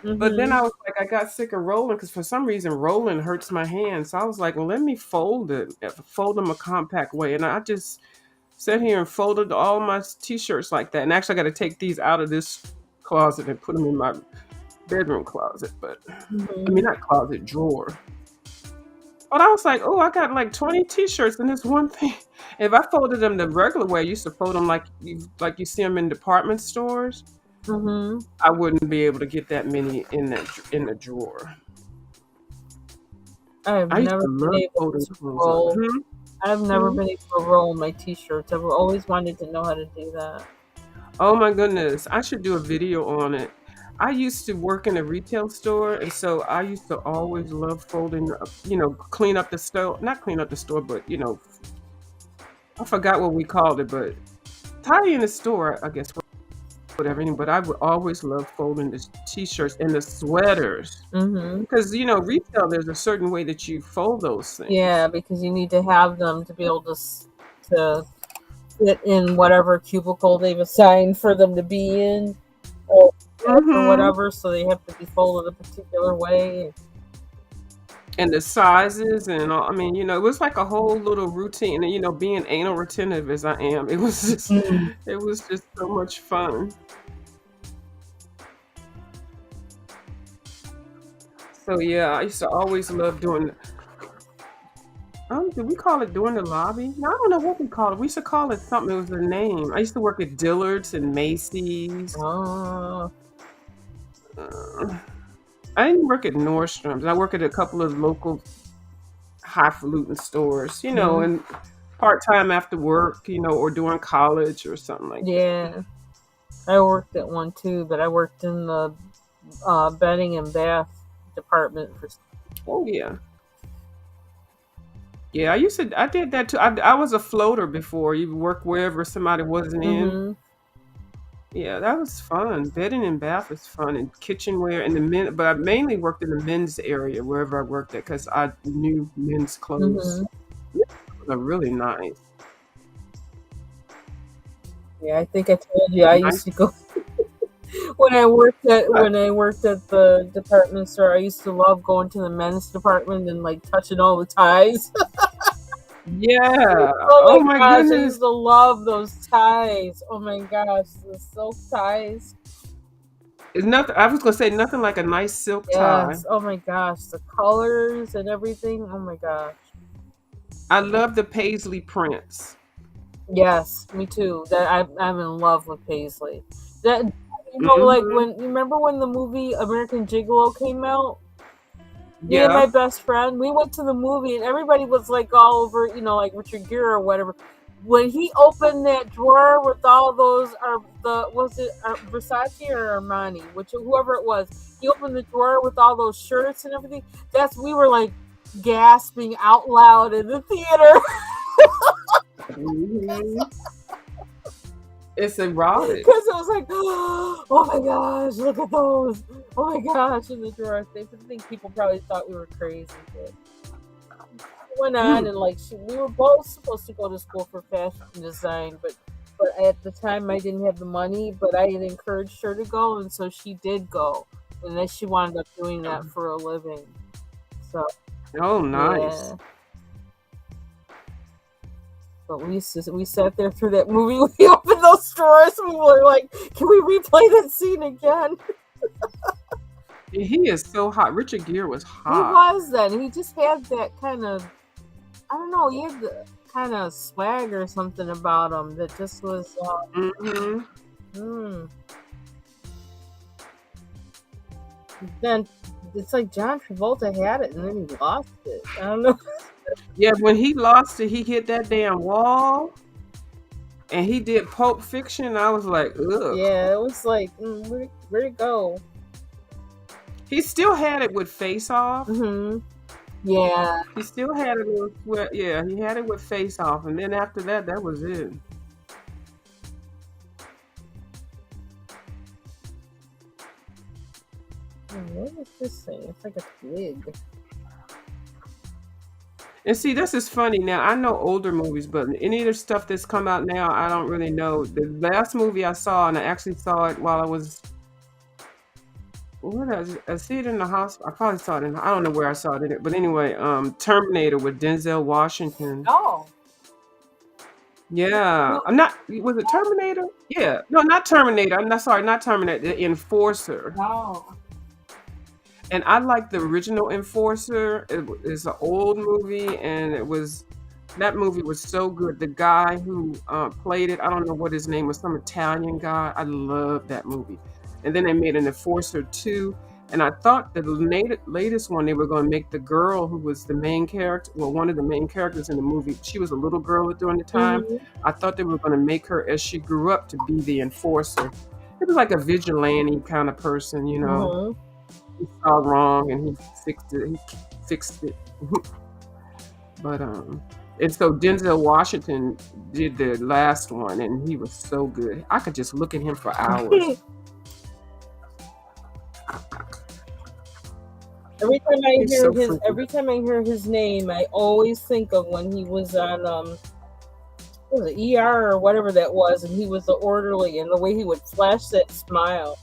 But then Mm-hmm. I was like, I got sick of rolling because for some reason rolling hurts my hands. So I was like, well, let me fold them a compact way. And I just sat here and folded all my t-shirts like that. And actually, I got to take these out of this closet and put them in my bedroom closet. But I mean, Mm-hmm. not closet, drawer. But I was like, oh, I got like 20 t-shirts in this one thing. If I folded them the regular way, I used to fold them like you see them in department stores. Mm-hmm. I wouldn't be able to get that many in the drawer. I've I used never to been love able folding to clothes up. roll. Hmm. I've never Hmm. been able to roll my t-shirts. I've always wanted to know how to do that. Oh my goodness, I should do a video on it. I used to work in a retail store, and so I used to always love folding up, clean up the store, not clean up the store, but I forgot what we called it, but tidy in the store, I guess, whatever. But I would always love folding the t-shirts and the sweaters. Mm-hmm. Because, retail, there's a certain way that you fold those things. Yeah, because you need to have them to be able to fit in whatever cubicle they've assigned for them to be in, or Mm-hmm. whatever. So they have to be folded a particular way. And the sizes and all, I mean, it was like a whole little routine. And, being anal retentive as I am, Mm. it was just so much fun. So yeah, I used to always love doing. Did we call it doing the lobby? No, I don't know what we called it. We used to call it something. It was a name. I used to work at Dillard's and Macy's. Oh. Uh, I didn't work at Nordstrom's. I work at a couple of local highfalutin stores, Mhm. and part time after work, or during college or something like that. Yeah, I worked at one too, but I worked in the bedding and bath department for. Oh yeah, yeah. I did that too. I was a floater before. You work wherever somebody wasn't in. Mm-hmm. Yeah, that was fun. Bedding and bath is fun, and kitchenware and the men. But I mainly worked in the men's area wherever I worked at because I knew men's clothes. Mm-hmm. They're really nice. Yeah, I think I told you I Nice. used to go when I worked at Uh, the department store. I used to love going to the men's department and like touching all the ties. yeah. Oh Oh my my gosh, I goodness. used to love those ties. Oh my gosh, the silk ties. It's nothing. I was gonna say nothing like a nice silk tie. Yes. Oh my gosh, the colors and everything. Oh my gosh. I love the paisley prints. Yes, me too. That I'm in love with Paisley. That like Hmm. when you remember when the movie American Gigolo came out? Me and my Yeah. best friend, we went to the movie and everybody was like all over, like Richard Gere or whatever. When he opened that drawer with all those, was it Versace or Armani, whoever it was, he opened the drawer with all those shirts and everything. We were like gasping out loud in the theater. Hmm. It's erotic. Because it was like, oh my gosh, look at those. Oh my gosh, in the drawer. I think people probably thought we were crazy. But went on and like we were both supposed to go to school for fashion design, but at the time I didn't have the money, but I had encouraged her to go, and so she did go, and then she wound up doing that for a living. So Oh, nice. yeah, but we sat there through that movie. We opened those drawers. We were like, can we replay that scene again? He is so hot. Richard Gere was He hot. was then. He just had that kind of, I don't know, he had the kind of swag or something about him that just was. Hmm. Mm. Then it's like John Travolta had it and then he lost it. I don't know. Yeah, when he lost it, he hit that damn wall, and he did Pulp Fiction. I was like, ugh. Yeah, it was like, where'd it go? He still had it with Face Off. Hmm. Yeah. He still had it yeah, he had it with Face Off, and then after that, that was it. What is this thing? It's like a twig. And see, this is funny. Now I know older movies, but any of the stuff that's come out now, I don't really know. The last movie I saw, and I actually saw it while I was what I see it in the hospital. I probably saw it in. I don't know where I saw it in it, but anyway, Terminator with Denzel Washington. Oh. Yeah, No. I'm not. Was it Terminator? Yeah, no, not Terminator. I'm not sorry, not Terminator. The Enforcer. No. And I like the original Enforcer. It's an old movie, and that movie was so good. The guy who played it, I don't know what his name was, some Italian guy. I love that movie. And then they made an Enforcer 2, and I thought that the latest one they were going to make the girl who was the main character, well, one of the main characters in the movie. She was a little girl during the time. Mm-hmm. I thought they were going to make her as she grew up to be the Enforcer. It was like a vigilante kind of person, you know. Mm-hmm. He saw wrong and he fixed it. He fixed it. But and so Denzel Washington did the last one, and he was so good. I could just look at him for hours. Every time I He's hear so his freaking. every time I hear his name, I always think of when he was on what was it, ER or whatever that was, and he was the orderly, and the way he would flash that smile.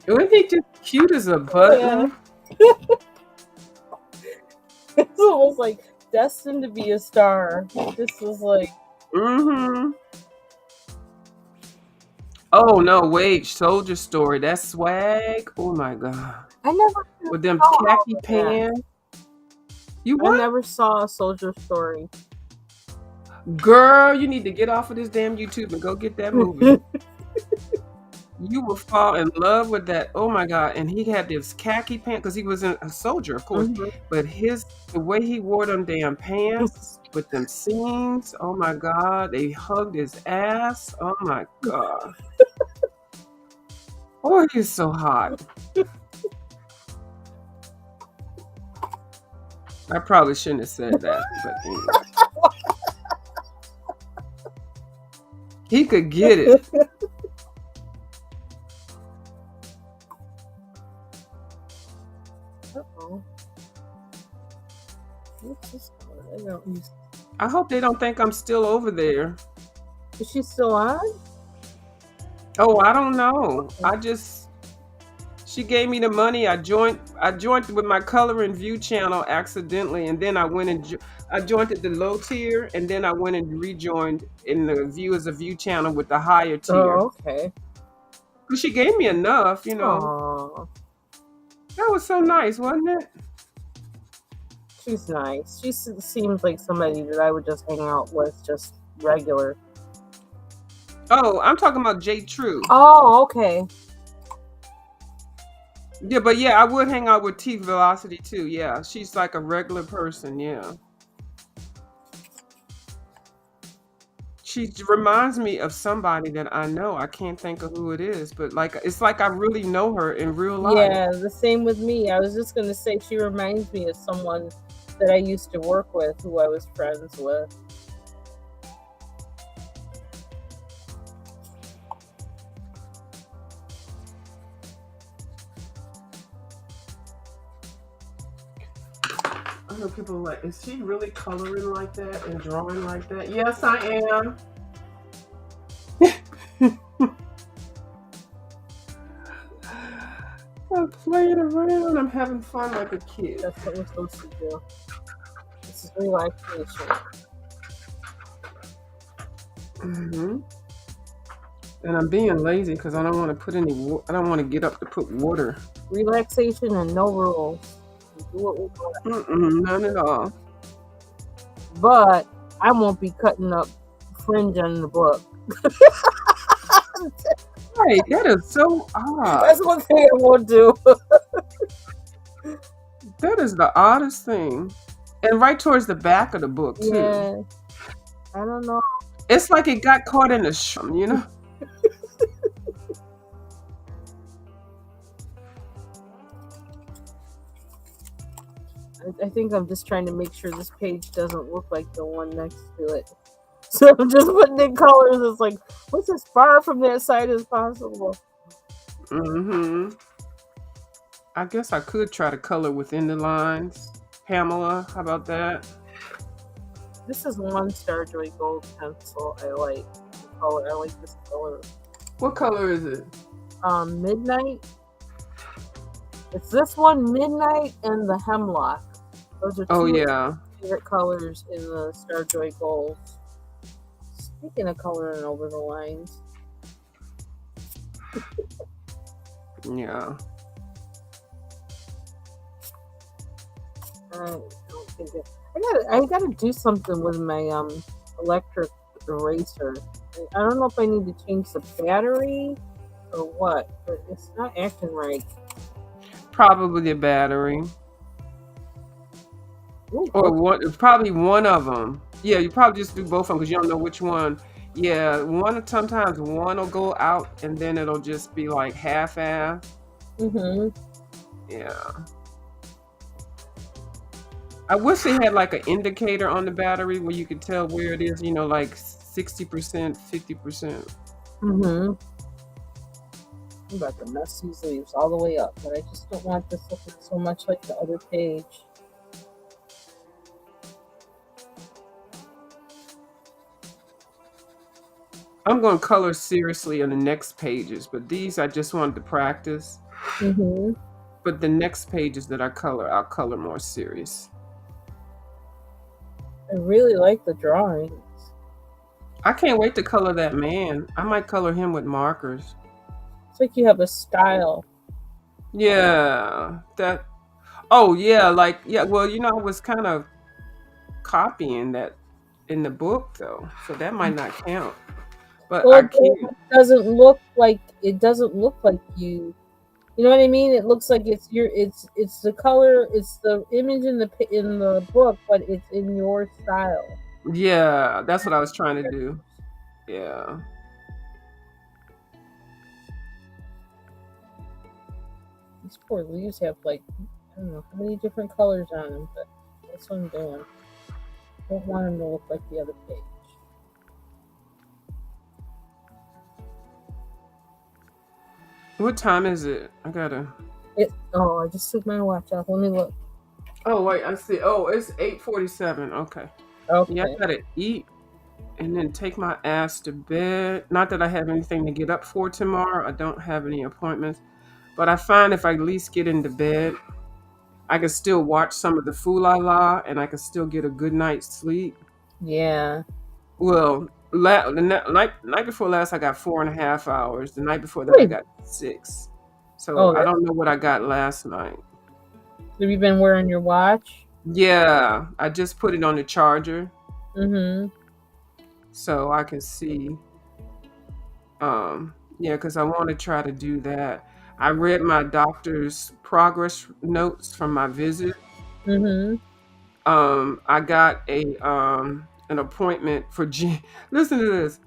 Wasn't he just cute as a button? Yeah. It's almost like destined to be a star. This was like, Mm-hmm. Oh no, wait, Soldier Story. That's swag. Oh my god. I never With them saw all khaki of that. pants. You I what? never saw a Soldier Story. Girl, you need to get off of this damn YouTube and go get that movie. You will fall in love with that. Oh my god! And he had this khaki pants because he was a soldier, of course. Mhm. But the way he wore them damn pants with them seams. Oh my god! They hugged his ass. Oh my god! Oh, he's so hot. I probably shouldn't have said that, but anyway. He could get it. Uh-oh. What's this called? I don't use. I hope they don't think I'm still over there. Is she still on? Oh, I don't know. She gave me the money. I joined with my color and view channel accidentally, and then I went and I joined at the low tier, and then I went and rejoined in the view as a view channel with the higher tier. Oh, okay. Because she gave me enough, you know. Aww. That was so nice, wasn't it? She's nice. She seems like somebody that I would just hang out with, just regular. Oh, I'm talking about J True. Oh, okay. Yeah, but yeah, I would hang out with T Velocity too. Yeah, she's like a regular person. Yeah. She reminds me of somebody that I know. I can't think of who it is, but like it's like I really know her in real life. Yeah, the same with me. I was just gonna say she reminds me of someone that I used to work with, who I was friends with. I know people are like, is she really coloring like that and drawing like that? Yes, I am. I'm playing around. I'm having fun like a kid. That's what we're supposed to do. This is relaxation. Mm-hmm. And I'm being lazy because I don't want to put any. I don't want to get up to put water. Relaxation and no rules. We do what we want. None at all. But I won't be cutting up fringe on the book. Right, that is so odd. That's one thing I won't do. That is the oddest thing. And right towards the back of the book too. Yeah. I don't know. It's like it got caught in the you know. I think I'm just trying to make sure this page doesn't look like the one next to it. So I'm just putting in colors. It's like, what's as far from that side as possible? Mm-hmm. I guess I could try to color within the lines. Pamela, how about that? This is one Starjoy Gold pencil. I like the color. I like this color. What color is it? Midnight. It's this one, Midnight and the Hemlock. Those are Oh two of yeah. my favorite colors in the Starjoy Golds. Speaking of coloring over the lines, Yeah. I don't think I gotta do something with my electric eraser. I don't know if I need to change the battery or what, but it's not acting right. Probably the battery. Ooh, Or both. one, probably one of them. Yeah, you probably just do both of them because you don't know which one. Yeah, one sometimes one will go out and then it'll just be like half-ass. Mm-hmm. Yeah. I wish they had like an indicator on the battery where you could tell where it is, like 60%, 50%. Mm-hmm. I'm about to mess these leaves all the way up, but I just don't want this looking so much like the other page. I'm going to color seriously on the next pages, but these I just wanted to practice. Mm-hmm. But the next pages that I'll color more serious. I really like the drawings. I can't wait to color that man. I might color him with markers. It's like you have a style. Yeah, that. Oh yeah, like yeah. Well, I was kind of copying that in the book though, so that might not count. But I Well, can't. it doesn't look like you. You know what I mean? It looks like it's the color, it's the image in the book, but it's in your style. Yeah, that's what I was trying to do. Yeah. These poor leaves have like I don't know how many different colors on them, but that's what I'm doing. Don't want them to look like the other page. What time is it? I gotta. Oh, I just took my watch off. Let me look. Oh wait, I see. Oh, it's 8:47. Okay. Yeah, I Okay. gotta eat and then take my ass to bed. Not that I have anything to get up for tomorrow. I don't have any appointments. But I find if I at least get into bed, I can still watch some of the Fool La La and I can still get a good night's sleep. Yeah. Well, the night before last, I got 4.5 hours. The night before that, I Wait. got 6. So Oh, I don't know what I got last night. have you been wearing your watch? Yeah, I just put it on the charger Mm-hmm. so I can see. Yeah, because I want to try to do that. I read my doctor's progress notes from my visit. Mm-hmm. I got an appointment for listen to this.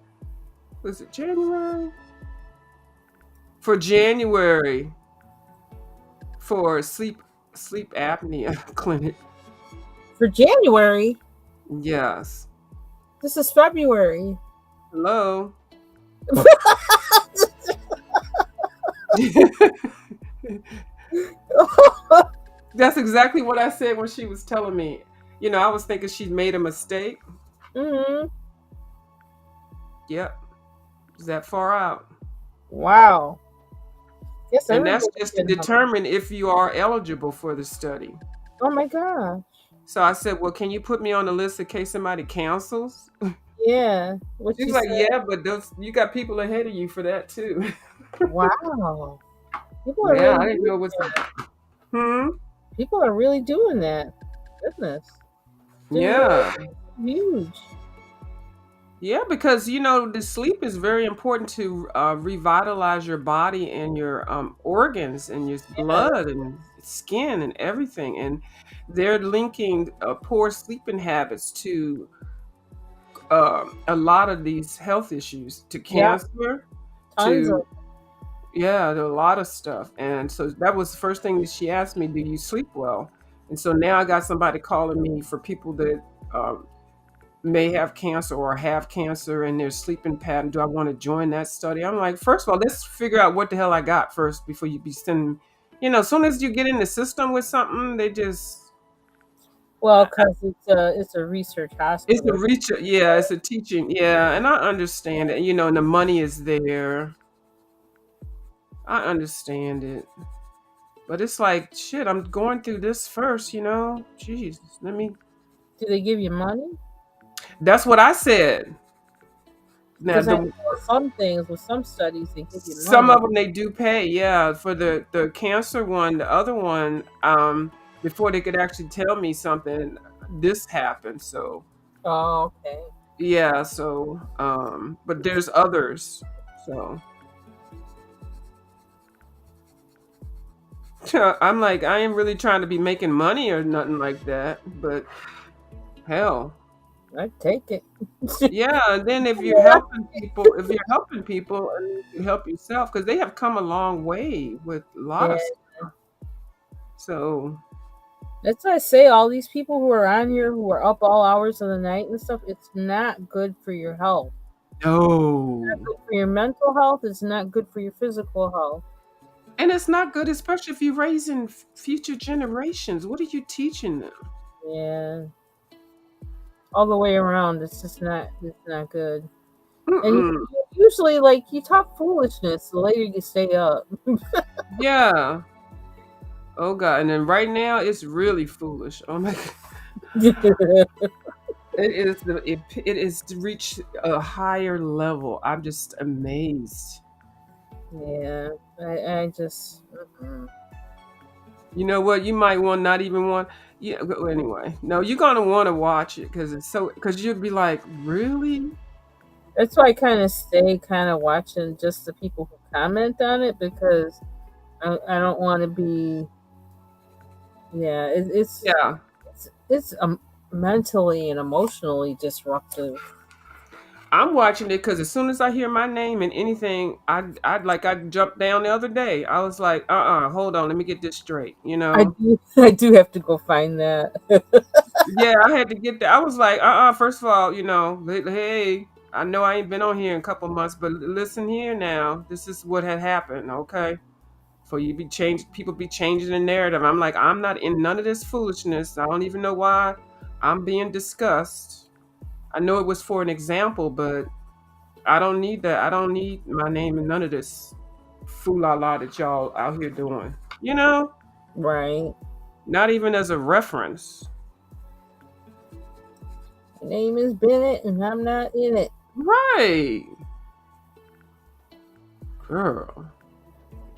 Was it January? For January for sleep apnea clinic. For January. Yes. This is February. Hello. That's exactly what I said when she was telling me. I was thinking she'd made a mistake. Mm-hmm. Yep. Is that far out? Wow. Yes, And that's everybody's just to getting them. determine if you are eligible for the study. Oh my gosh. So I said, well, can you put me on the list in case somebody cancels? Yeah. What She's you like, said. yeah, but you got people ahead of you for that too. Wow. People are Yeah, really I didn't doing know what's. that. Hmm. People are really doing that. Goodness. Didn't Yeah. realize it was huge. Yeah, because the sleep is very important to revitalize your body and your organs and your Yeah. blood and skin and everything. And they're linking poor sleeping habits to a lot of these health issues, to Yeah. cancer, Tons of to yeah, there are a lot of stuff. And so that was the first thing that she asked me, do you sleep well? And so now I got somebody calling me for people that um, may have cancer or have cancer in their sleeping pattern. Do I want to join that study? I'm like, first of all, let's figure out what the hell I got first before you be sending. As soon as you get in the system with something, they just well, because it's a research it's a hospital. reach. Yeah, it's a teaching. Yeah, and I understand it. And the money is there. I understand it. But it's like shit. I'm going through this first, you know. Jeez, let me. Do they give you money? That's what I said. Now Because I the know some things with some studies they give you some money. of them they do pay, yeah. For the cancer one, the other one, before they could actually tell me something, this happened. So Oh, okay. yeah, so but there's others. So I'm like, I ain't really trying to be making money or nothing like that, but hell. I take it. Yeah, and then if you're helping people and you can help yourself, because they have come a long way with a lot Yeah, of stuff. So that's why I say all these people who are on here who are up all hours of the night and stuff. It's not good for your health. Not no. good for your mental health. It's not good for your physical health. And it's not good, especially if you're raising future generations. What are you teaching them? Yeah, all the way around. It's just not. It's not good. And Mm-mm. usually, like you talk foolishness the later you stay up. Yeah. Oh God. And then right now, it's really foolish. Oh my God. It is to reach a higher level. I'm just amazed. Yeah, I just. Mm-mm. You know what? You might want not even want. Yeah. Anyway, no, you're gonna want to watch it because it's so. Because you'd be like, really? That's why I kind of stay kind of watching just the people who comment on it because I don't want to be. Yeah, Yeah. it's mentally and emotionally disruptive. I'm watching it because as soon as I hear my name and anything, I jumped down the other day. I was like, hold on, let me get this straight. You I know? do I do have to go find that. Yeah, I had to get there. I was like, first of all, hey, I know I ain't been on here in a couple months, but listen here now. This is what had happened, okay? For you be changed, people be changing the narrative. I'm like, I'm not in none of this foolishness. I don't even know why I'm being discussed. I know it was for an example, but I don't need that. I don't need my name in none of this fool la la that y'all out here doing. You know? Right. Not even as a reference. My name is Bennett and I'm not in it. Right. Girl.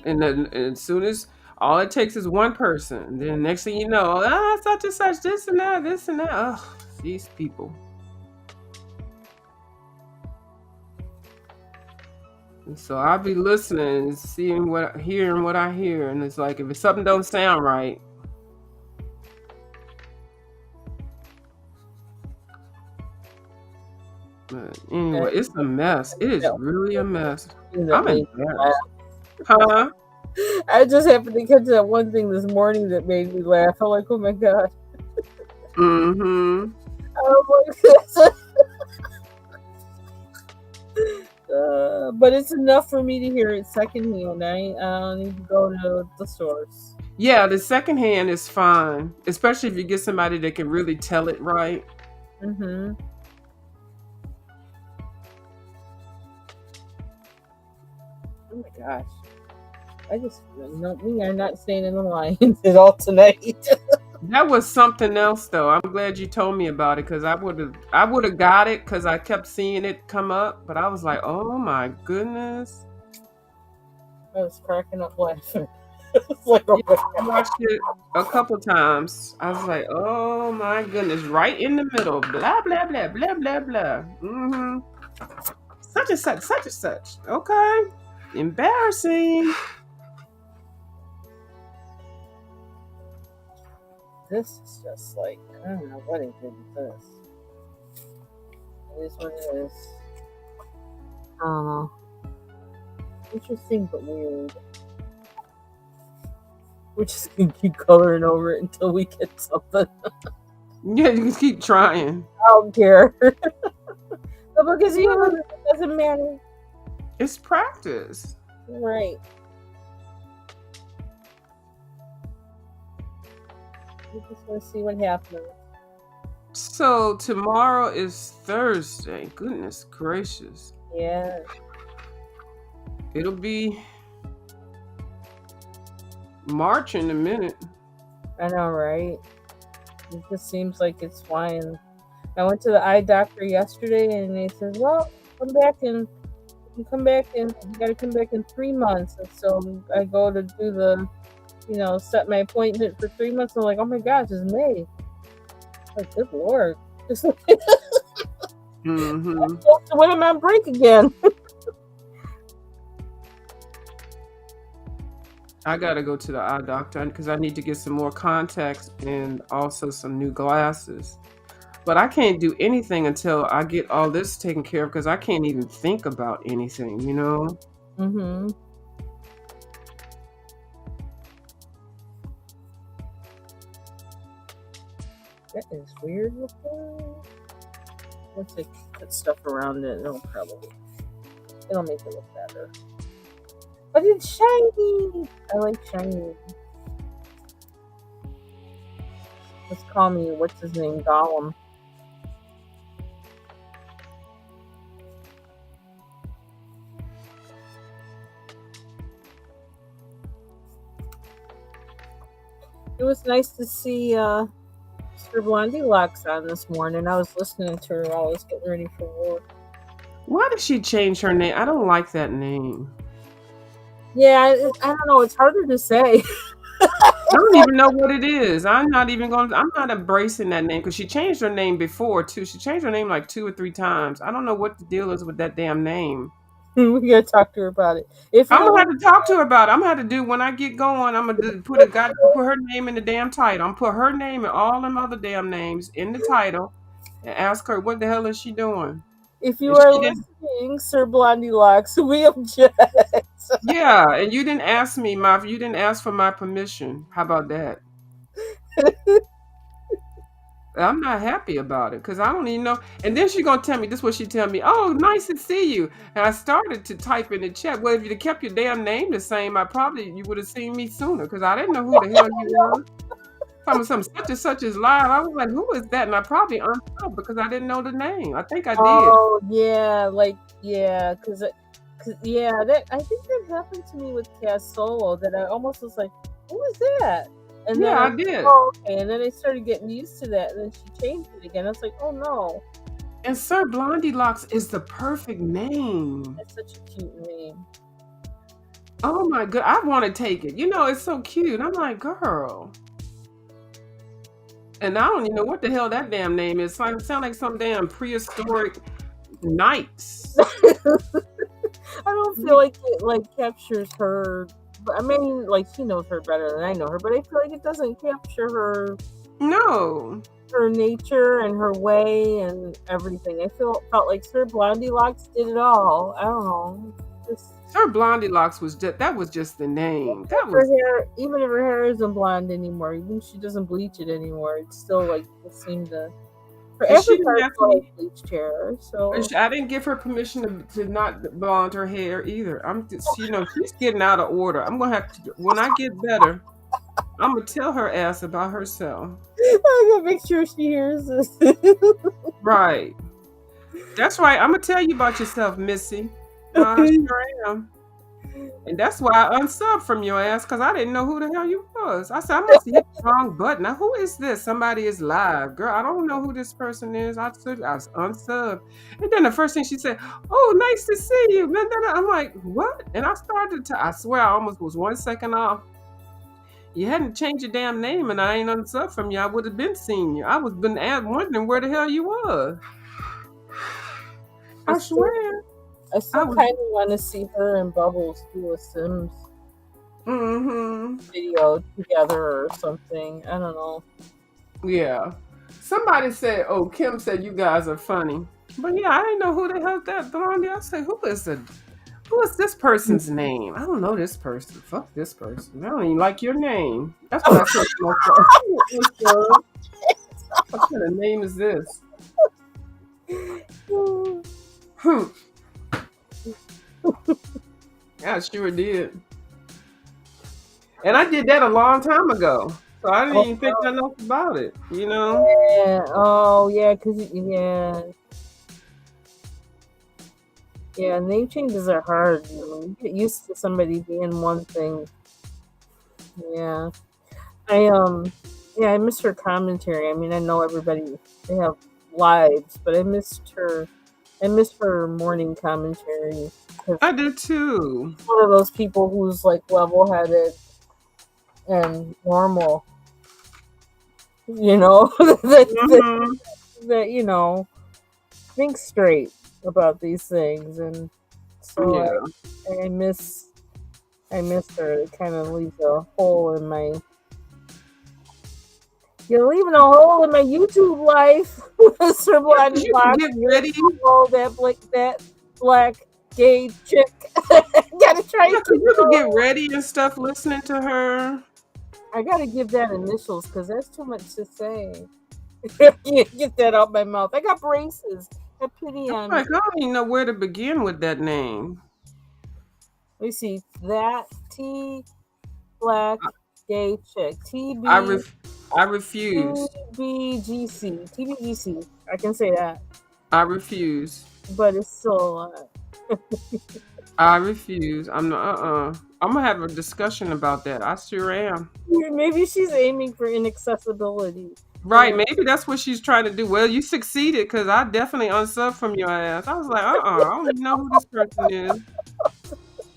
And then and as soon as all it takes is one person, then next thing you know, such and such, this and that. Ugh, these people. And so I'll be listening and hearing what I hear. And it's like, if something don't sound right, but And anyway, it's a mess. It is that really a mess. thing that I'm made me laugh. embarrassed. Huh? I just happened to catch that one thing this morning that made me laugh. I'm like, oh my god. Mm-hmm. I was like, but it's enough for me to hear it secondhand. I don't need to go to the source. Yeah, the second hand is fine, especially if you get somebody that can really tell it right. Mm-hmm. Oh my gosh. I just no, we are not staying in the lines at all tonight. That was something else, though. I'm glad you told me about it because I would have got it because I kept seeing it come up, but I was like, oh my goodness. I was cracking up laughing. It's like, oh Yeah, my I god. watched it a couple times. I was like, oh my goodness, right in the middle, blah blah blah blah blah blah. Such and such, such and such. Okay, embarrassing. This is just like I don't know what it did with this. It is what it is. I don't know. Interesting but weird. We're just gonna keep coloring over it until we get something. Yeah, you can keep trying. I don't care. The book is yours. It doesn't matter. It's practice. Right. We just want to see what happens. So tomorrow is Thursday. Goodness gracious. Yeah. It'll be March in a minute. I know, right? It just seems like it's flying. I went to the eye doctor yesterday, and they said, "Well, come back and you got to come back in 3 months." And so I go to do set my appointment for 3 months. I'm like, "Oh my gosh, it's May!" Like, good lord, just Mm-hmm. when am I on break again? I gotta go to the eye doctor because I need to get some more contacts and also some new glasses. But I can't do anything until I get all this taken care of because I can't even think about anything, you know? Mm-hmm. That is weird looking. Once I put stuff around it, it'll make it look better. But it's shiny. I like shiny. Let's call me what's his name, Gollum. It was nice to see Sir Blondie Locks on this morning. I was listening to her while I was getting ready for work. Why did she change her name? I don't like that name. Yeah, I don't know. It's harder to say. I don't even know what it is. I'm not embracing that name because she changed her name before too. She changed her name like 2 or 3 times. I don't know what the deal is with that damn name. We gotta talk to her about it. If I'm you're gonna have to talk to her about it. I'm gonna have to do when I get going. I'm gonna put her name in the damn title. I'm put her name and all them other damn names in the title and ask her what the hell is she doing. if you And are she didn't. listening, Sir Blondie Locks, we object. Yeah, and you didn't ask for my permission. How about that? I'm not happy about it because I don't even know. And then she gonna tell me this. Is what she tell me? Oh, nice to see you. And I started to type in the chat. Well, if you'd have kept your damn name the same, you would have seen me sooner because I didn't know who the hell you were. Some such and such is live. I was like, who is that? And I probably unsubbed because I didn't know the name. I think I did. Oh yeah, because that I think that happened to me with Cass Solo. That I almost was like, "Who is that?" And then Yeah, I I was like, did. "Oh, okay." And then I started getting used to that. And then she changed it again. I was like, "Oh no, And Sir Blondie Locks is the perfect name. that's such a cute name." Oh my god, I want to take it. It's so cute. I'm like, girl. And I don't even know what the hell that damn name is. Sound like some damn prehistoric knights. I don't feel like it captures her. But I mean, like she knows her better than I know her. But I feel like it doesn't capture No. her nature and her way and everything. Felt like Sir Blondie Locks did it all. I don't know. Just Sir Blondie Locks was just the name. That her was hair, even if her hair isn't blonde anymore, even if she doesn't bleach it anymore, it's still like it seemed to. Her and she didn't avatar ask still has me. bleached hair, so I didn't give her permission to not blonde her hair either. She's getting out of order. I'm gonna have to when I get better. I'm gonna tell her ass about herself. I gotta make sure she hears this. Right. That's right. I'm gonna tell you about yourself, Missy. I sure am. And that's why I unsubbed from your ass because I didn't know who the hell you was. I said I must have hit the wrong button. Now who is this? Somebody is live, girl. I don't know who this person is. I was unsubbed, and then the first thing she said, "Oh, nice to see you." I'm like, "What?" And I started to. I swear, I almost was 1 second off. You hadn't changed your damn name, and I ain't unsubbed from you. I would have been seeing you. I was been wondering where the hell you was. I I still, swear. I I still was. kind of want to see her and Bubbles do a Sims Mm-hmm. video together or something. I don't know. Yeah. Somebody said, "Oh, Kim said you guys are funny." But yeah, I didn't know who the hell that belonged. I said, who is this person's name? I don't know this person. Fuck this person. I don't even like your name. That's what I said to myself. What kind of name is this? Hmm. I sure did. And I did that a long time ago. So I didn't Oh, even think enough about it, yeah. Oh, yeah. Name changes are hard. You get used to somebody being one thing. Yeah. I yeah, I miss her commentary. I mean, I know everybody they have lives, but I missed her. I miss her morning commentary because I do too. she's one of those people who's like level-headed and normal. You know, that, Hmm. that think straight about these things, and so Yeah. I miss her. It kind of leaves a hole in my You're leaving a hole in my YouTube life, Mr. Yeah, 'cause Bloody you can Box. get ready. Oh, that black gay chick. Gotta try Yeah, and 'cause keep you it can get all. ready and stuff listening to her. I gotta give that initials because that's too much to say. Can't get that out my mouth. I got braces. Have pity I'm on me. like, I don't even know where to begin with that name. Let me see. That T black gay chick. I ref I refuse. TBGC. I can say that, I refuse. but it's still a lot. I refuse. I'm not. I'm gonna have a discussion about that. I sure am. Maybe she's aiming for inaccessibility. You Right? know, Maybe that's what she's trying to do. Well, you succeeded because I definitely unsubbed from your ass. I was like, I don't even know who this person is.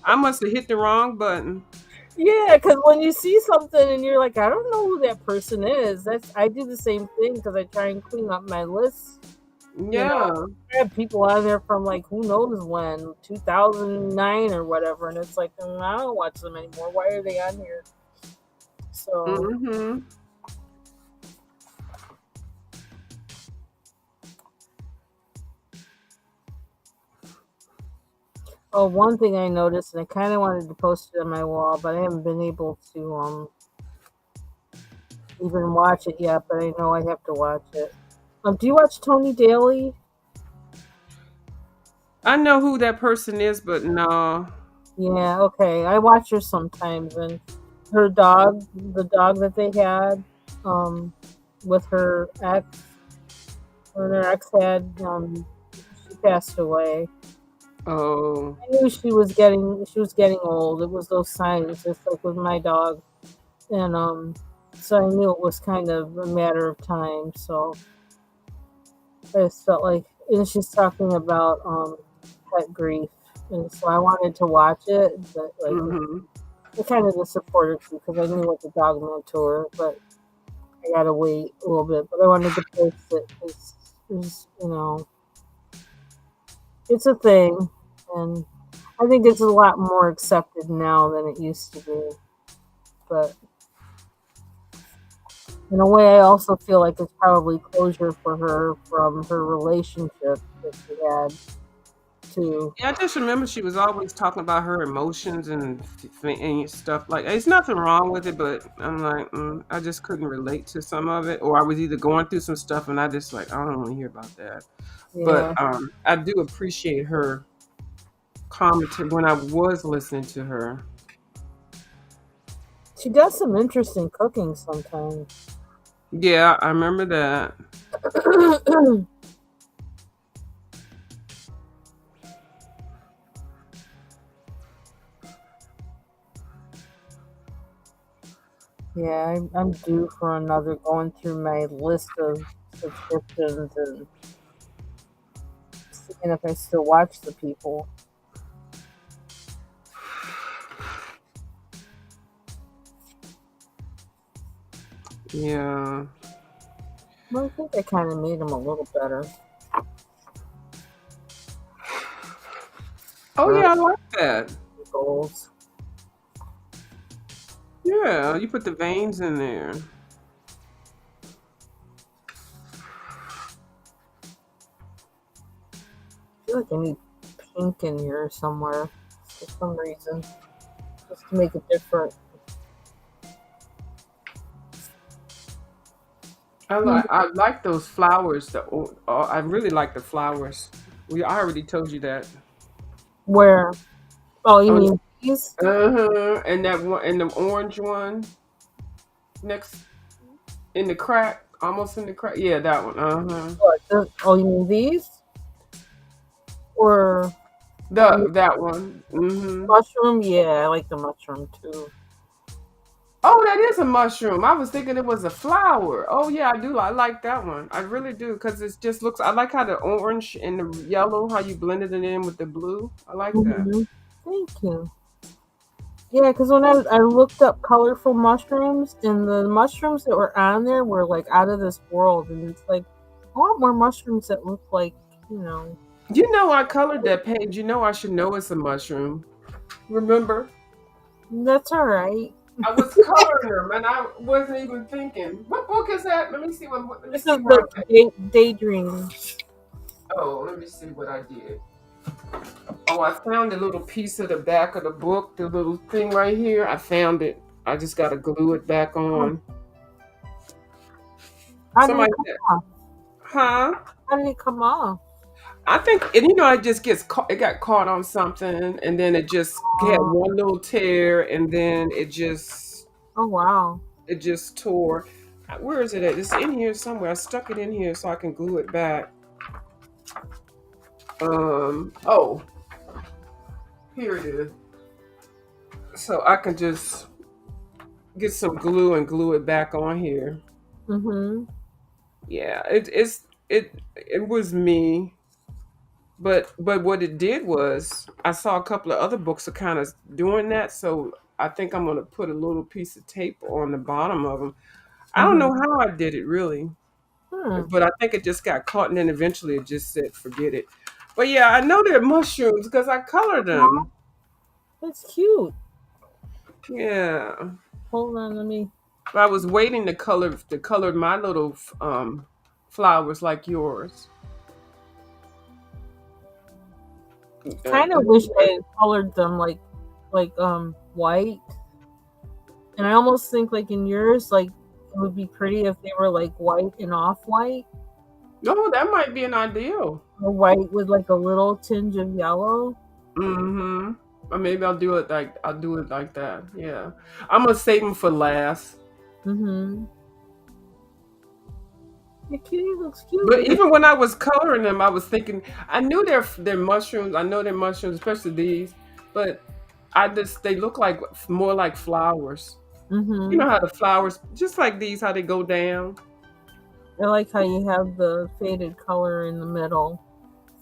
I must have hit the wrong button. yeah, because when you see something and you're like, I don't know who that person is. I do the same thing because I try and clean up my list. You know, Yeah. I have people on there from like who knows when, 2009 or whatever, and it's like I don't watch them anymore. Why are they on here? So, Mm-hmm. oh, one thing I noticed, and I kind of wanted to post it on my wall, but I haven't been able to even watch it yet. But I know I have to watch it. Do you watch Tony Daly? I know who that person is, but no. Yeah, okay. I watch her sometimes, and her dog, the dog that they had, um, with her ex, when her ex had, she passed away. Oh. I knew she was getting old. It was those signs, just like with my dog, and so I knew it was kind of a matter of time. So I just felt like, and she's talking about pet grief, and so I wanted to watch it, but like Mm-hmm. I kind of just supported you because I knew what the dog meant to her, but I gotta wait a little bit. But I wanted to post it because it's a thing, and I think it's a lot more accepted now than it used to be. But in a way, I also feel like it's probably closure for her from her relationship that she had too. Yeah, I just remember she was always talking about her emotions and, and stuff like. There's nothing wrong with it, but I'm like, I just couldn't relate to some of it, or I was either going through some stuff and I just like, I don't want to hear about that. But Yeah, I do appreciate her commentary when I was listening to her. she does some interesting cooking sometimes. Yeah, I remember that. Yeah, I'm due for another going through my list of subscriptions and seeing if I still watch the people. Yeah. Well, I think I kind of made them a little better. Oh Or yeah, I like that. goals. Yeah, you put the veins in there. I feel like I need pink in here somewhere for some reason, just to make it different. I like those flowers. I really like the flowers. I already told you that. Where? Oh, you On mean these? and that one and the orange one next in the crack, almost in the crack. Yeah, that one. What? Oh, you mean these? Or That one. mushroom? Yeah, I like the mushroom too. Oh, that is a mushroom. I was thinking it was a flower. Oh yeah, I do. I like that one. I really do because it just looks. I like how the orange and the yellow, how you blended it in with the blue. I like that. Hmm. Thank you. Yeah, because when I looked up colorful mushrooms, and the mushrooms that were on there were like out of this world, and it's like I want more mushrooms that look like you know. You know, I colored that page. You know, I should know it's a mushroom. Remember, That's all right. I was coloring them, and I wasn't even thinking. What book is that? Let me see. Let me This see is where the I'm at. daydream. Oh, let me see what I did. Oh, I found a little piece of the back of the book, the little thing right here. I found it. I just got to glue it back on. How did it Somebody come said, off? huh? How did it come off? I think, and it just gets caught, it got caught on something, and then it just had Oh, one little tear, and then oh wow. it just tore. Where is it at? It's in here somewhere. I stuck it in here so I can glue it back. Oh, here it is. So I can just get some glue and glue it back on here. Mhm. Yeah, it was me, but what it did was I saw a couple of other books are kind of doing that, so I think I'm gonna put a little piece of tape on the bottom of them. I don't know Mhm. how I did it really, Hmm. but I think it just got caught, and then eventually it just said forget it. But yeah, I know they're mushrooms because I colored them. That's cute. Yeah, Hold on, let me. but I was waiting to color my little flowers like yours. Kind of wish I had colored them like white. And I almost think like in yours, like it would be pretty if they were like white and off white, No, that might be an ideal. or white with like a little tinge of yellow. Mm-hmm. Or maybe I'll do it like that. Yeah, I'm gonna save them for last. Mm-hmm. The kitty looks cute. But even when I was coloring them, I was thinking I knew they're mushrooms. I know they're mushrooms, especially these. But they look like more like flowers. You Mm-hmm. know how the flowers, just like these, how they go down. I like how you have the faded color in the middle,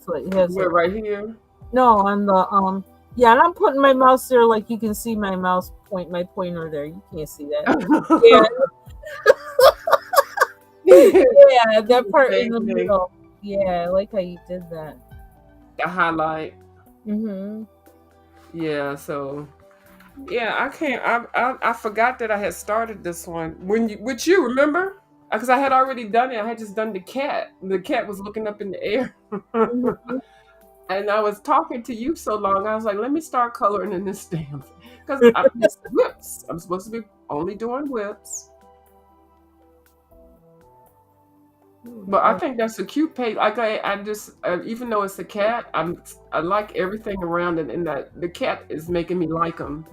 so it has We're like right here. no on the yeah. And I'm putting my mouse there, like you can see my mouse point, my pointer there. You can't see that. Yeah, yeah, that part in Same the thing. middle. Yeah, I like how you did that. The highlight. Mm-hmm. Yeah. So yeah, I can't. I forgot that I had started this one with you. Remember? Because I had already done it. I had just done the cat. The cat was looking up in the air, Mm-hmm. and I was talking to you so long. I was like, let me start coloring in this damn thing because I'm just whips. I'm supposed to be only doing whips. But I think that's a cute page. Like I just even though it's a cat, I like everything around it, and that the cat is making me like him.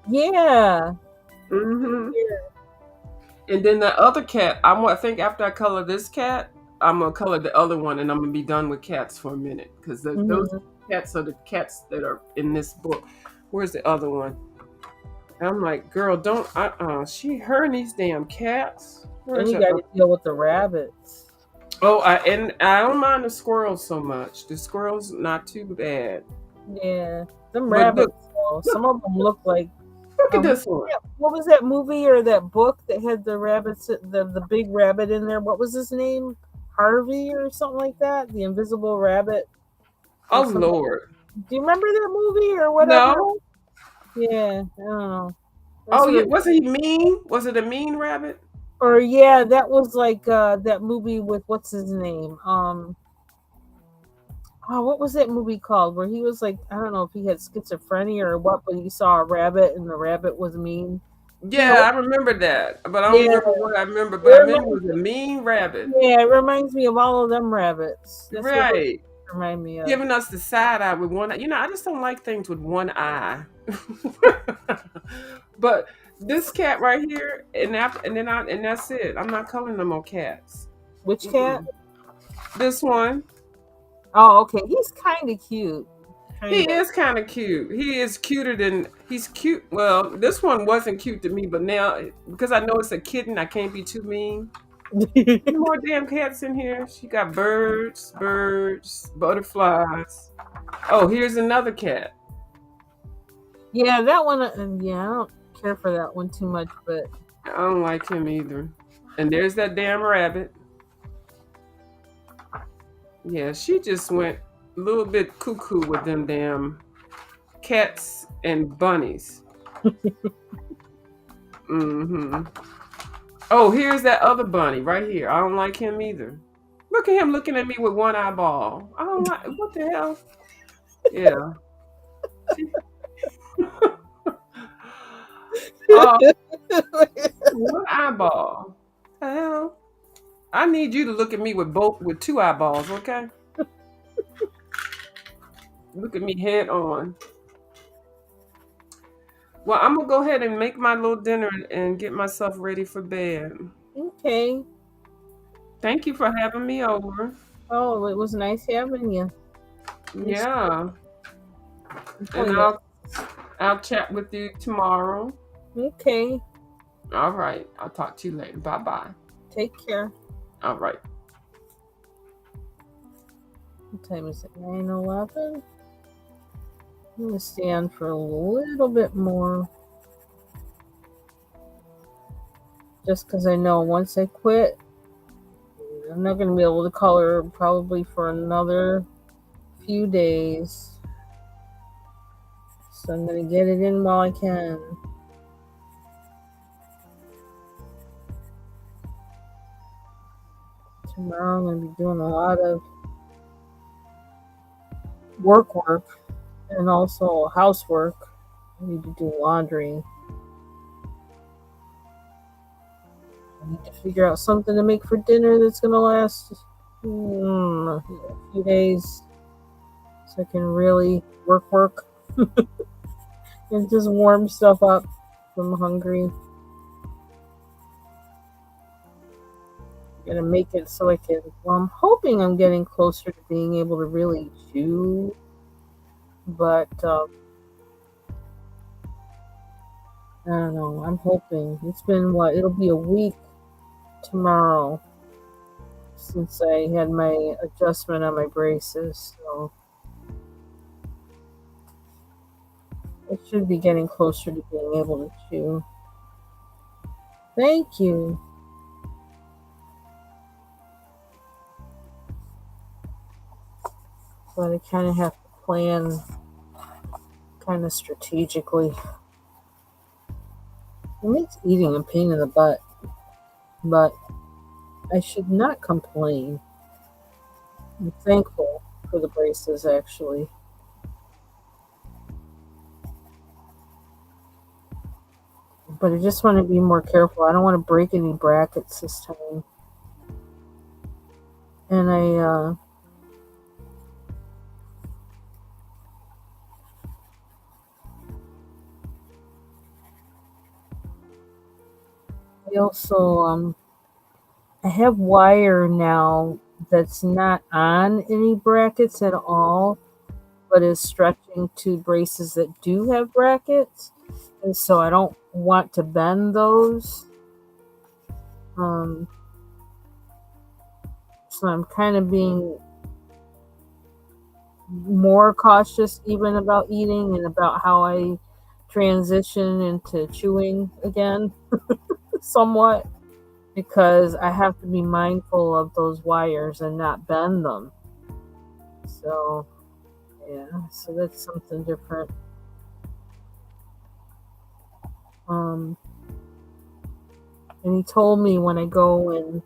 Yeah. Hmm. And then the other cat, I think after I color this cat, I'm gonna color the other one, and I'm gonna be done with cats for a minute because those Mm-hmm. cats are the cats that are in this book. Where's the other one? And I'm like, girl, don't. Her and these damn cats. Then Where's you the got other? to deal with the rabbits. Oh, and I don't mind the squirrels so much. The squirrels not too bad. Yeah, them But look, rabbits. Though, look, some of them look like look at this one. what was that movie or that book that had the rabbits, the big rabbit in there? What was his name? Harvey or something like that. The Invisible Rabbit or Oh something. Lord, Do you remember that movie or whatever? no. Yeah, I don't know. That's Oh what yeah, it. was he mean? Was it a mean rabbit? Or yeah, that was like that movie with what's his name? Oh, what was that movie called? Where he was like, I don't know if he had schizophrenia or what, but he saw a rabbit and the rabbit was mean. Yeah, Yeah, I remember that, but I don't yeah. remember what I remember. But I It remember it reminds, was a mean rabbit, yeah, it reminds me of all of them rabbits. That's what it right? remind me of. Giving us the side eye with one eye. I just don't like things with one eye. But this cat right here, and that's it. I'm not coloring no more cats. Which cat? Mm-mm. This one, Oh, okay. He's kind of cute. He kind of. is kind of cute. He is cuter than he's cute. Well, this one wasn't cute to me, but now because I know it's a kitten, I can't be too mean. Any more damn cats in here? She got birds, butterflies. Oh, here's another cat. Yeah, that one. Yeah, I don't care for that one too much, but I don't like him either. And there's that damn rabbit. Yeah, she just went a little bit cuckoo with them damn cats and bunnies. Mm-hmm. Oh, here's that other bunny right here. I don't like him either. Look at him looking at me with one eyeball. I don't like what the hell? Yeah. Oh, one eyeball. The hell? I need you to look at me with two eyeballs, okay? Look at me head on. Well, I'm gonna go ahead and make my little dinner and get myself ready for bed. okay. Thank you for having me over. Oh, it was nice having you. Yeah. And Oh, I'll chat with you tomorrow. yeah. Okay. All right. I'll talk to you later. Bye bye. Take care. All right. What time is it? 9:11. I'm gonna stay on for a little bit more, just because I know once I quit, I'm not gonna be able to color probably for another few days. So I'm gonna get it in while I can. Tomorrow I'm gonna be doing a lot of work and also housework. I need to do laundry. I need to figure out something to make for dinner that's gonna last a few days, so I can really work and just warm stuff up. I'm hungry. Gonna make it so I can. Well, I'm hoping I'm getting closer to being able to really chew, but I don't know. I'm hoping. It's been what? It'll be a week tomorrow since I had my adjustment on my braces, so I should be getting closer to being able to chew. Thank you. But I kind of have to plan kind of strategically. It makes eating a pain in the butt, but I should not complain. I'm thankful for the braces, actually. But I just want to be more careful. I don't want to break any brackets this time. And I also I have wire now that's not on any brackets at all, but is stretching to braces that do have brackets, and so I don't want to bend those. Um, so I'm kind of being more cautious even about eating and about how I transition into chewing again, somewhat, because I have to be mindful of those wires and not bend them. So, yeah, so that's something different. Um, and he told me when I go and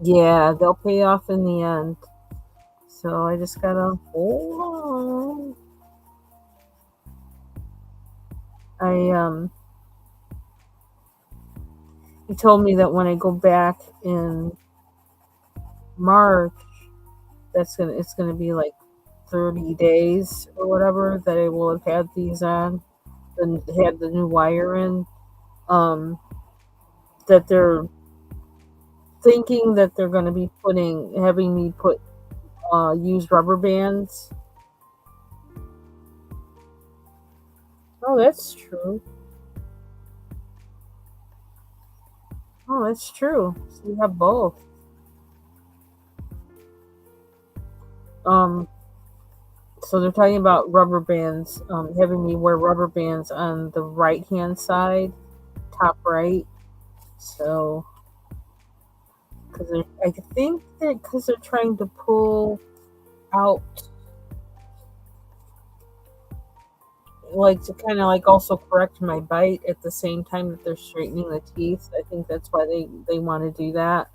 yeah, they'll pay off in the end. So I just gotta hold on. I he told me that when I go back in March, it's gonna be like 30 days or whatever that I will have had these on and had the new wire in. Um, that they're thinking that they're gonna be having me put use rubber bands Oh, that's true. Oh, that's true. So you have both. Um, so they're talking about rubber bands, having me wear rubber bands on the right hand side, top right. So, because I think that because they're trying to pull out, like to kind of like also correct my bite at the same time that they're straightening the teeth. I think that's why they want to do that.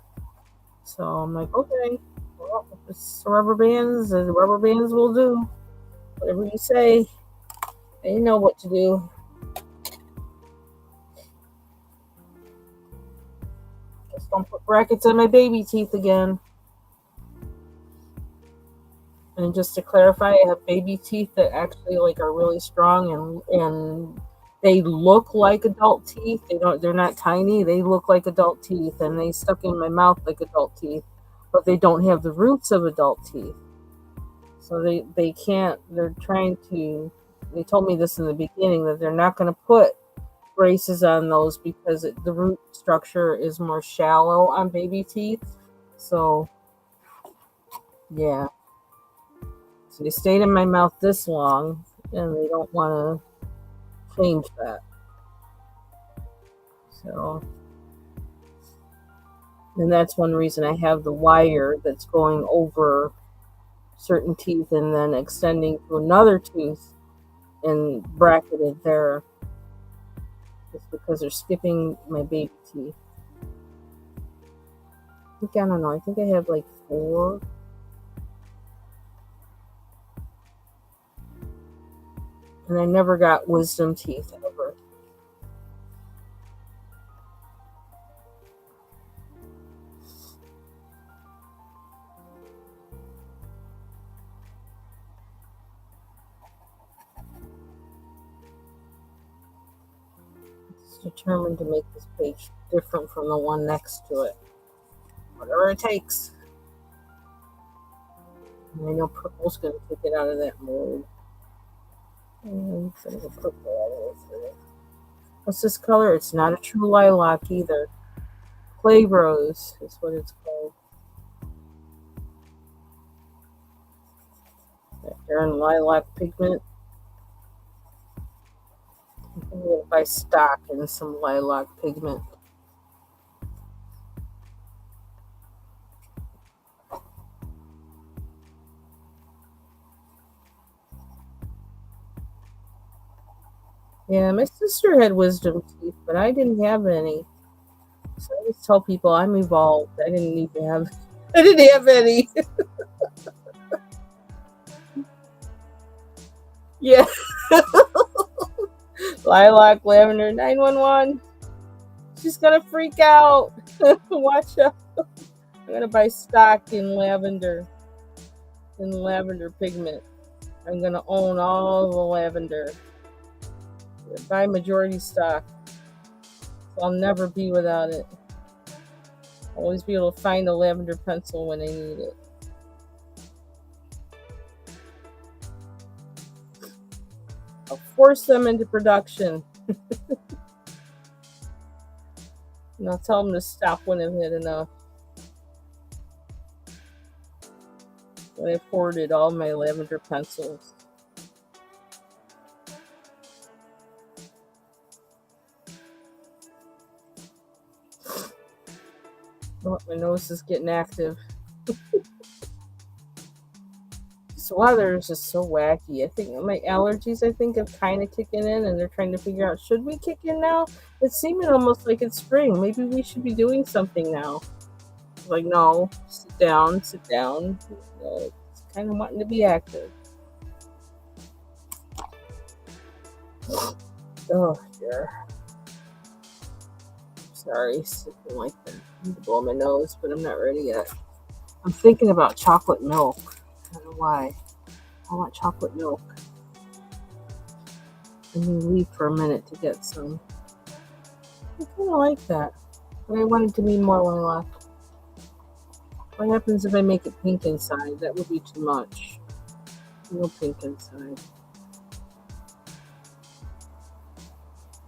So I'm like, okay, well, if it's rubber bands, the rubber bands will do. Whatever you say, they know what to do. Just don't put brackets on my baby teeth again. And just to clarify, I have baby teeth that actually like are really strong and they look like adult teeth. They're not tiny. They look like adult teeth and they stuck in my mouth like adult teeth, but they don't have the roots of adult teeth. So they can't they're trying to they told me this in the beginning that they're not going to put braces on those because the root structure is more shallow on baby teeth. So, yeah. So they stayed in my mouth this long, and they don't want to change that. So, and that's one reason I have the wire that's going over certain teeth and then extending to another tooth and bracketed there. It's because they're skipping my baby teeth. I don't know. I think I have like 4. And I never got wisdom teeth ever. Determined to make this page different from the one next to it. Whatever it takes. And I know purple's going to take it out of that mold. And I'm going to purple all over it. What's this color? It's not a true lilac either. Clay rose is what it's called. They're in lilac pigment. I'm going to buy stock in some lilac pigment. Yeah, my sister had wisdom teeth, but I didn't have any. So I just tell people I'm evolved. I didn't need to have. I didn't have any. Yeah. Lilac, lavender, 911. She's gonna freak out. Watch out. I'm gonna buy stock in lavender pigment. I'm gonna own all the lavender. Buy majority stock. So I'll never be without it. I'll always be able to find a lavender pencil when I need it. I'll force them into production. And I'll tell them to stop when I've had enough. When I've hoarded all my lavender pencils. Oh, my nose is getting active. This weather is just so wacky. I think my allergies, have kind of kicking in, and they're trying to figure out, should we kick in now? It's seeming almost like it's spring. Maybe we should be doing something now. Like, no, sit down, sit down. It's kind of wanting to be active. Oh, dear. Sorry, something like that. I need to blow my nose, but I'm not ready yet. I'm thinking about chocolate milk. I don't know why. I want chocolate milk. Let me leave for a minute to get some. I kind of like that, but I want it to be more lilac. What happens if I make it pink inside? That would be too much. No pink inside.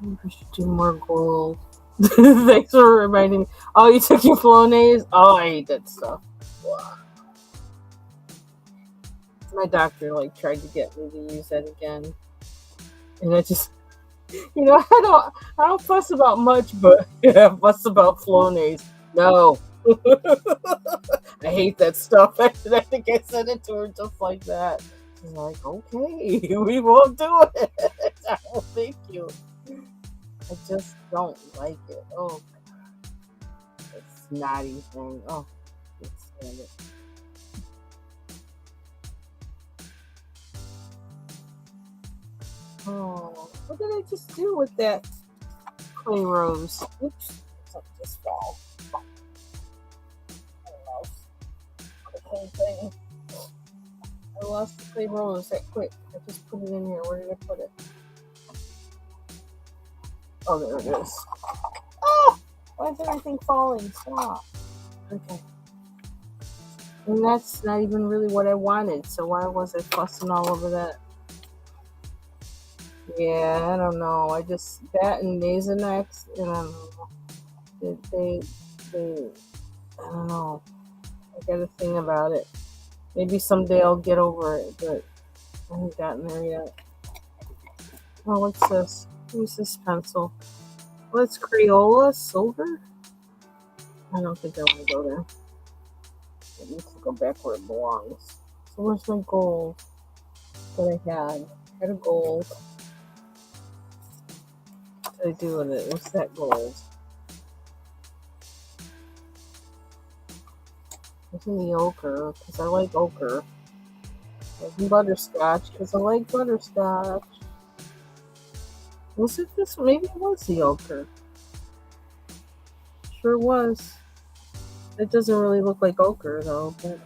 Maybe we should do more gold. Thanks for reminding me. Oh, you took your Flonase? Oh, I hate that stuff. Wow. My doctor like tried to get me to use that again, and I just, I don't fuss about much, but yeah, fuss about Flonase. No, I hate that stuff. I think I said it to her just like that. She's like, okay, we won't do it. Oh, thank you. I just don't like it. Oh, that snotty thing. Oh, I can't stand it. Oh, what did I just do with that clay rose? Oops, something just fell. I lost the whole thing. I lost the clay rose that quick. I just put it in here. Where did I put it? Oh, there it is. Oh, why is everything falling? Stop. Okay. And that's not even really what I wanted, so why was I fussing all over that? Yeah, I don't know. I just, that and Nasonex, and I don't know. They, I don't know. I got a thing about it. Maybe someday I'll get over it, but I haven't gotten there yet. Oh, what's this? Who's this pencil? Oh, it's Crayola Silver? I don't think I want to go there. It needs to go back where it belongs. So where's my gold that I had? I had a gold. What did I do with it? What's that gold? It's in the ochre, because I like ochre. And butterscotch, because I like butterscotch. Was it this? Maybe it was the ochre. Sure was. It doesn't really look like ochre, though, but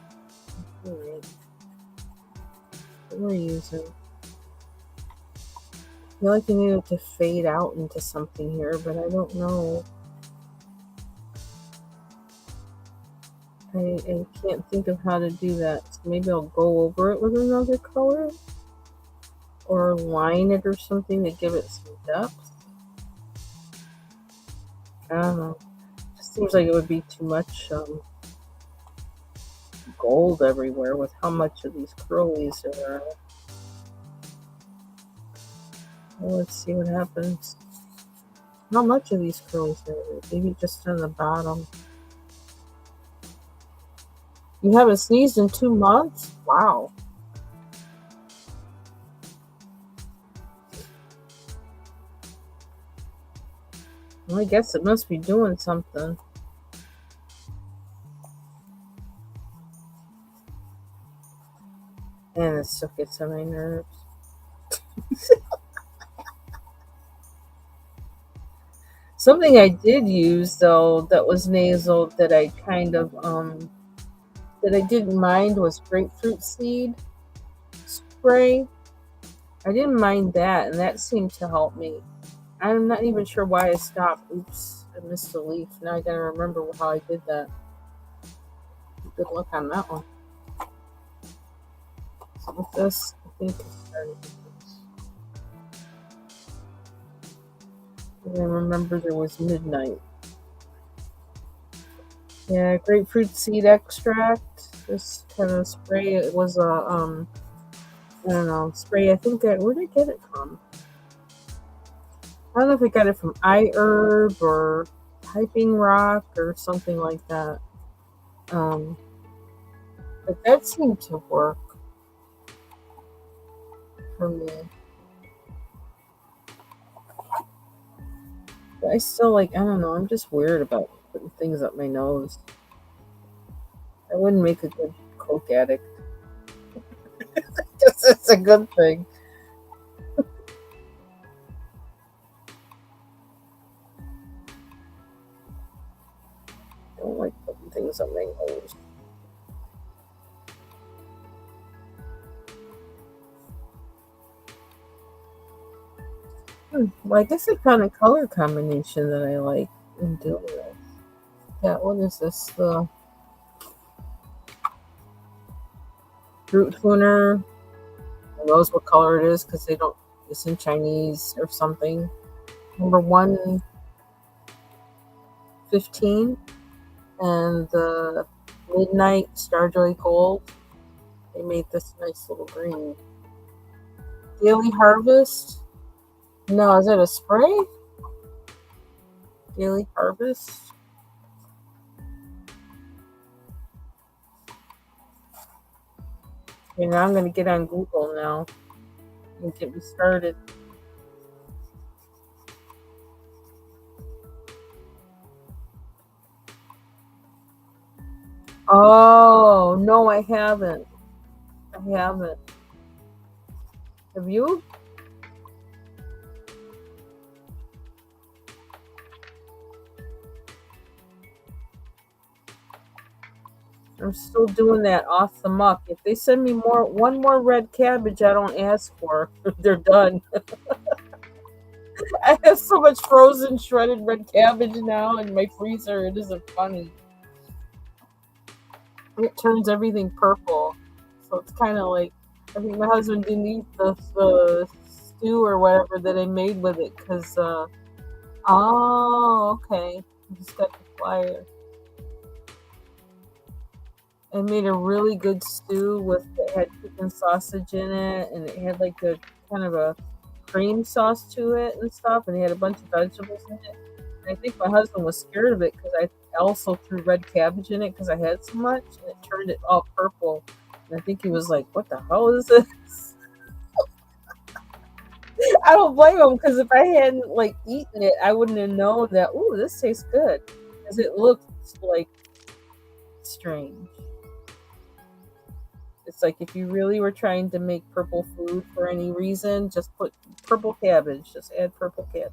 alright. What we're using. I feel like I need it to fade out into something here, but I don't know. I can't think of how to do that. So maybe I'll go over it with another color or line it or something to give it some depth. I don't know. It just seems like it would be too much gold everywhere with how much of these curlies there are. Well, let's see what happens. How much of these curlies are there? Maybe just on the bottom. You haven't sneezed in 2 months? Wow. Well, I guess it must be doing something. And it still gets on my nerves. Something I did use though that was nasal that I kind of that I didn't mind was grapefruit seed spray. I didn't mind that, and that seemed to help me. I'm not even sure why I stopped. Oops, I missed a leaf. Now I gotta remember how I did that. Good luck on that one. So with this, I think I started with this. And I remember there was midnight. Yeah, grapefruit seed extract. This kind of spray. It was a I don't know, spray. I think where did I get it from? I don't know if I got it from iHerb or Piping Rock or something like that. Um, but that seemed to work for me. But I still like, I don't know, I'm just weird about putting things up my nose. I wouldn't make a good coke addict. Guess that's a good thing. I don't like putting things on my nose. Well, I guess I found a color combination that I like in doing this. Yeah, what is this? The Fruit Hooner. Who knows what color it is because they don't. It's in Chinese or something. number 115, and the Midnight Starjoy Gold. They made this nice little green. Daily Harvest. No, is it a spray? Daily Harvest. Okay, now I'm going to get on Google now and get me started. Oh, no, I haven't. I haven't. Have you? I'm still doing that off the muck. If they send me one more red cabbage, I don't ask for. They're done. I have so much frozen shredded red cabbage now in my freezer. It isn't funny. It turns everything purple, so it's kind of like, I think my husband didn't eat the stew or whatever that I made with it because oh, okay, I just got the flyer. I made a really good stew with it had chicken sausage in it, and it had like a kind of a cream sauce to it and stuff, and it had a bunch of vegetables in it. And I think my husband was scared of it because I also threw red cabbage in it because I had so much, and it turned it all purple. And I think he was like, "What the hell is this?" I don't blame him because if I hadn't like eaten it, I wouldn't have known that. Ooh, this tastes good because it looked like strange. It's like if you really were trying to make purple food for any reason, just put purple cabbage. Just add purple cabbage.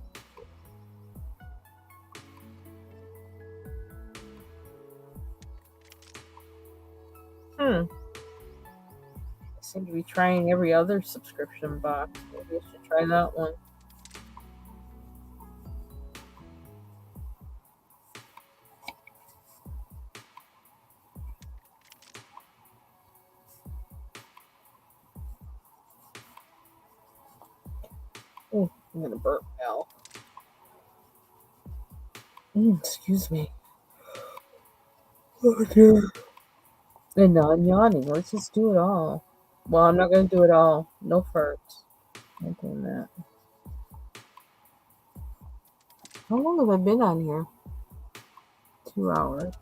I seem to be trying every other subscription box. Maybe I should try that one. Ooh, I'm gonna burp now. Excuse me. Oh dear. And now I'm yawning. Let's just do it all. Well, I'm not gonna do it all. No farts. I'm doing that. How long have I been on here? 2 hours.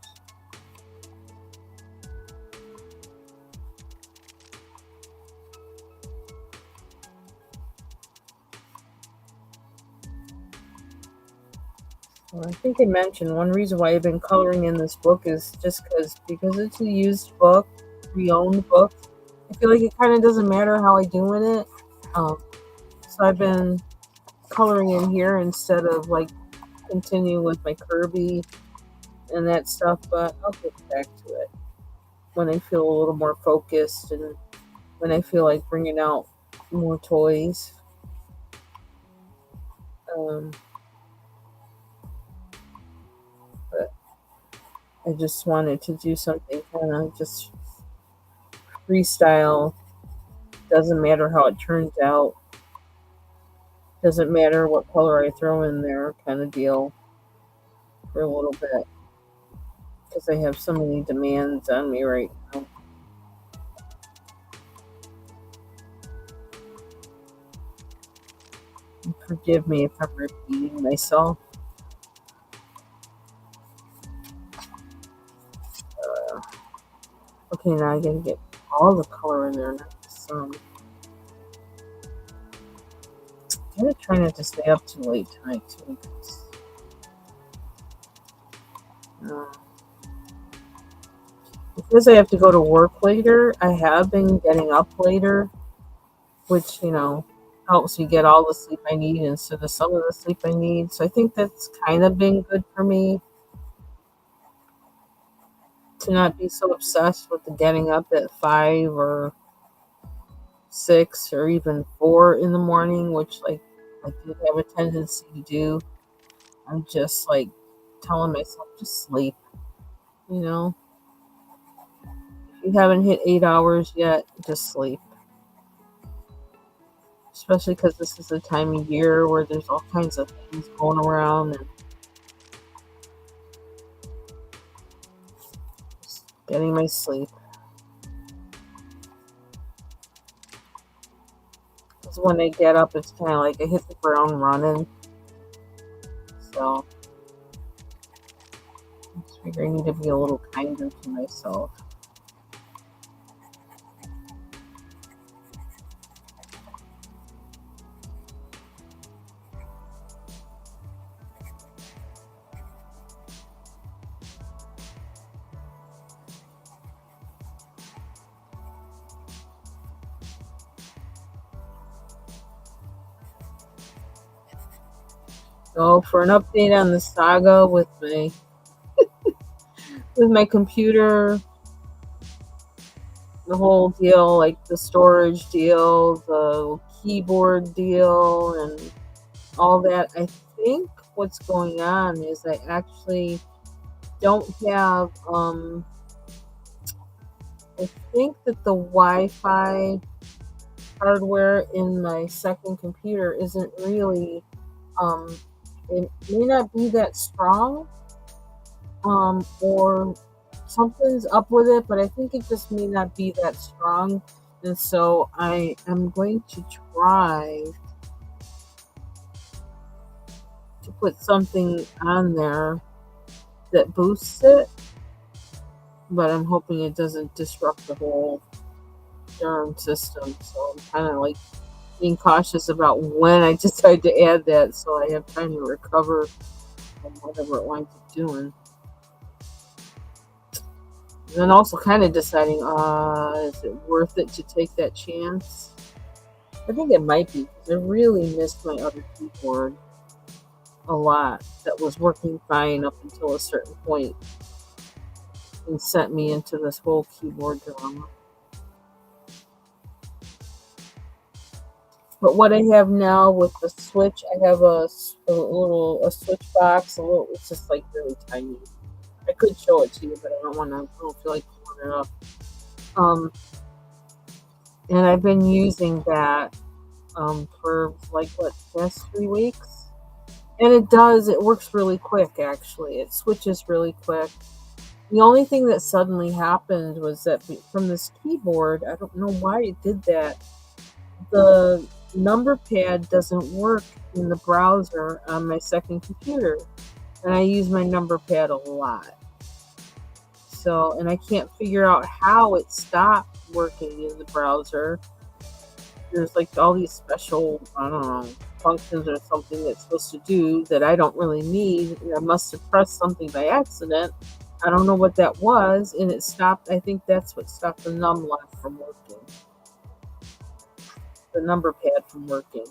Well, I think I mentioned one reason why I've been coloring in this book is just because it's a used book, pre-owned book. I feel like it kind of doesn't matter how I do in it. So I've been coloring in here instead of like continuing with my Kirby and that stuff. But I'll get back to it when I feel a little more focused and when I feel like bringing out more toys. Um, but I just wanted to do something kind of just freestyle. Doesn't matter how it turns out. Doesn't matter what color I throw in there, kind of deal for a little bit because I have so many demands on me right now. And forgive me if I'm repeating myself. Okay, now I gotta get all the color in there, not just some. I'm gonna try not to stay up too late tonight too. Uh, because I have to go to work later, I have been getting up later, which helps me get all the sleep I need instead of some of the sleep I need. So I think that's kind of been good for me to not be so obsessed with the getting up at 5 or 6 or even 4 in the morning, which like I do have a tendency to do. I'm just like telling myself just sleep. You know, if you haven't hit 8 hours yet, just sleep. especially because this is a time of year where there's all kinds of things going around and just getting my sleep. Because when I get up, it's kind of like I hit the ground running. So I just figure I need to be a little kinder to myself. So for an update on the saga with my computer, the whole deal, like the storage deal, the keyboard deal, and all that, I think what's going on is I actually don't have, I think that the Wi Fi hardware in my second computer isn't really, um, it may not be that strong, or something's up with it, but I think it just may not be that strong. And so I am going to try to put something on there that boosts it, but I'm hoping it doesn't disrupt the whole darn system. So I'm kind of like being cautious about when I decide to add that so I have time to recover from whatever it winds up doing. And then also kind of deciding, is it worth it to take that chance? I think it might be because I really missed my other keyboard a lot that was working fine up until a certain point and sent me into this whole keyboard drama. But what I have now with the Switch, I have a Switch box. It's just like really tiny. I could show it to you, but I don't want to. I don't feel like pulling it up. Um, and I've been using that for like what past 3 weeks, and it works really quick. Actually, it switches really quick. The only thing that suddenly happened was that from this keyboard, I don't know why it did that. The number pad doesn't work in the browser on my second computer, and I use my number pad a lot. So, and I can't figure out how it stopped working in the browser. There's like all these special, I don't know, functions or something that's supposed to do that I don't really need. I must have pressed something by accident. I don't know what that was, and it stopped. I think that's what stopped the num lock from working, the number pad from working.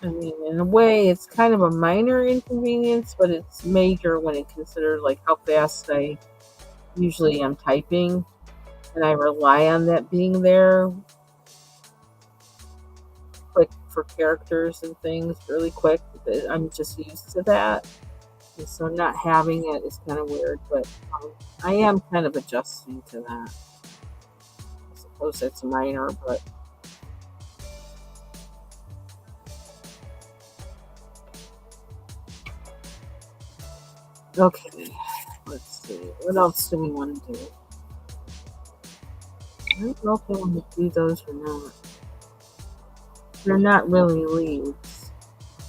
I mean, in a way, it's kind of a minor inconvenience, but it's major when it considers like how fast I usually am typing, and I rely on that being there, quick for characters and things, really quick. Because I'm just used to that, and so not having it is kind of weird. But I am kind of adjusting to that. I suppose it's minor, but okay. Let's see. What else do we want to do? I don't know if I want to do those or not. They're not really leaves.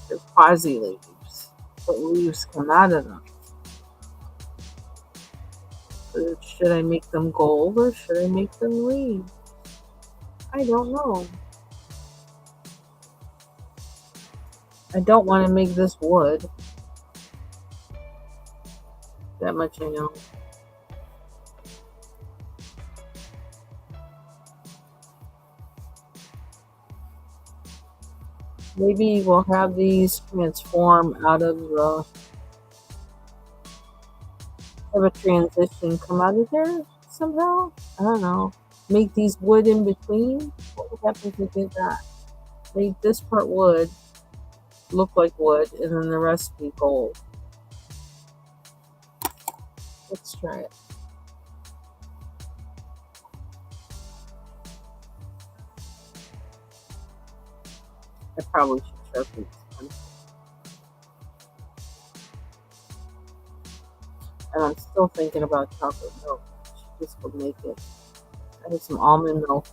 They're quasi leaves. But leaves come out of them. So should I make them gold or should I make them leaves? I don't know. I don't want to make this wood. That much I know. Maybe we'll have these transform out of the have a transition come out of there somehow. I don't know. Make these wood in between. What would happen if we did that? Make this part wood, look like wood, and then the rest be gold. Let's try it. I probably should sharpen this pencil. And I'm still thinking about chocolate milk. This would make it. I have some almond milk.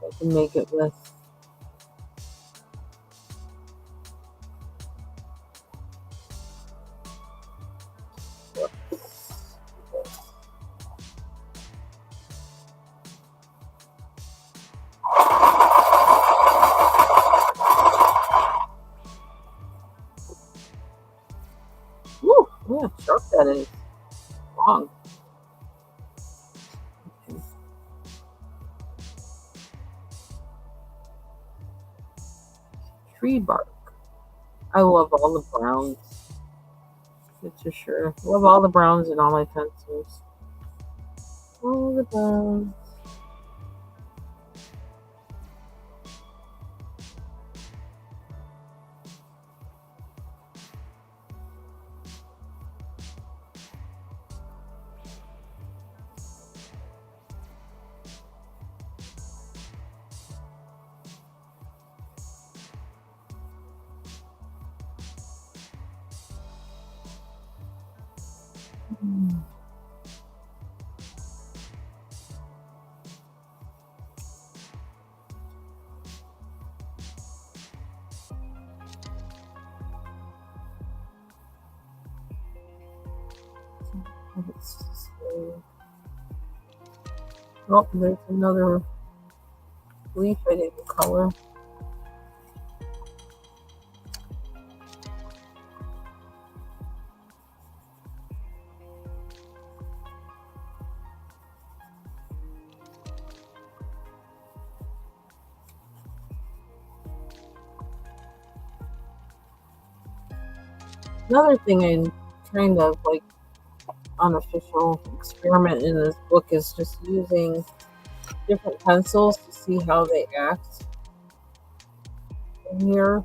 I can make it with. Woo! Yeah, sharp that is. Long. Okay. Tree bark. I love all the browns. That's for sure. Love all the browns in all my pencils. All the browns. Let's see. Oh, there's another leaf I didn't color. Another thing I'm kind of like unofficial experiment in this book is just using different pencils to see how they act in here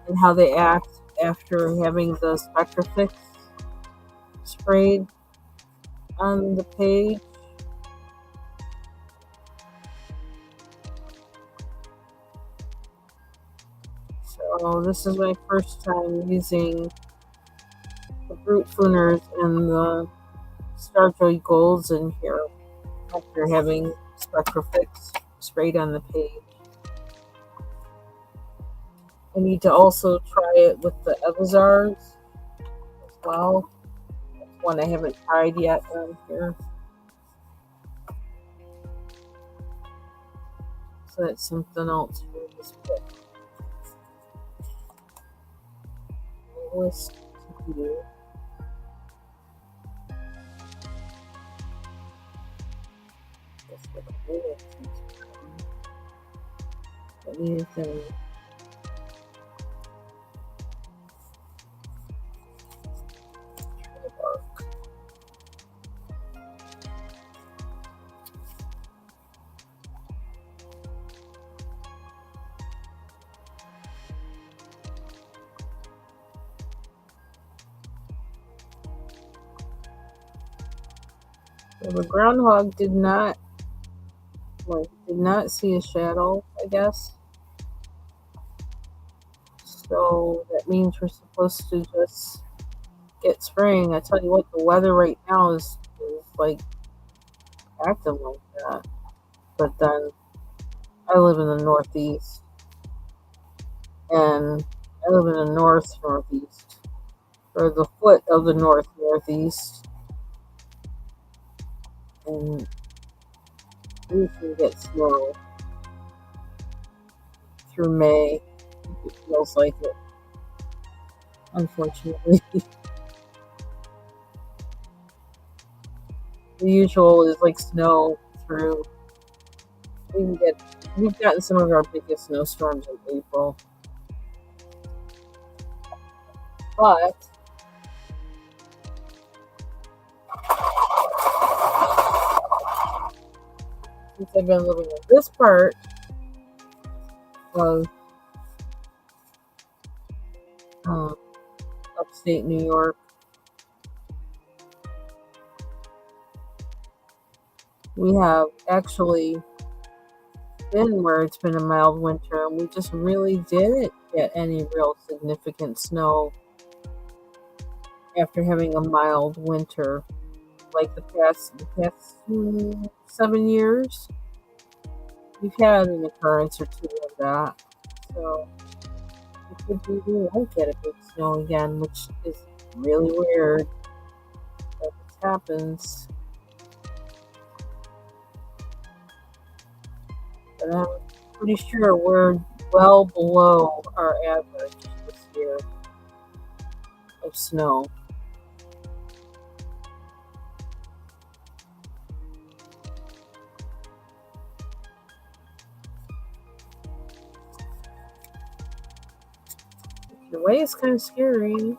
and how they act after having the Spectrafix sprayed on the page. So this is my first time using the Brute Fooners and the Starjoy Golds in here after having Spectrafix sprayed on the page. I need to also try it with the Evazars as well. That's one I haven't tried yet on here. So that's something else for this book. List to do. Anything. So the groundhog did not see a shadow, I guess. So that means we're supposed to just get spraying. I tell you what, the weather right now is like acting like that. But then I live in the Northeast, and I live in the Northeast, or the foot of the Northeast, and we can get snow through May. It feels like it, unfortunately. The usual is like snow through. We've gotten some of our biggest snowstorms in April, but since I've been living in this part of upstate New York, we have actually been where it's been a mild winter, and we just really didn't get any real significant snow after having a mild winter. Like the past 7 years, we've had an occurrence or two of that. So it could be we won't get a big snow again, which is really weird. But it happens. But I'm pretty sure we're well below our average this year of snow. In a way, it's kind of scary.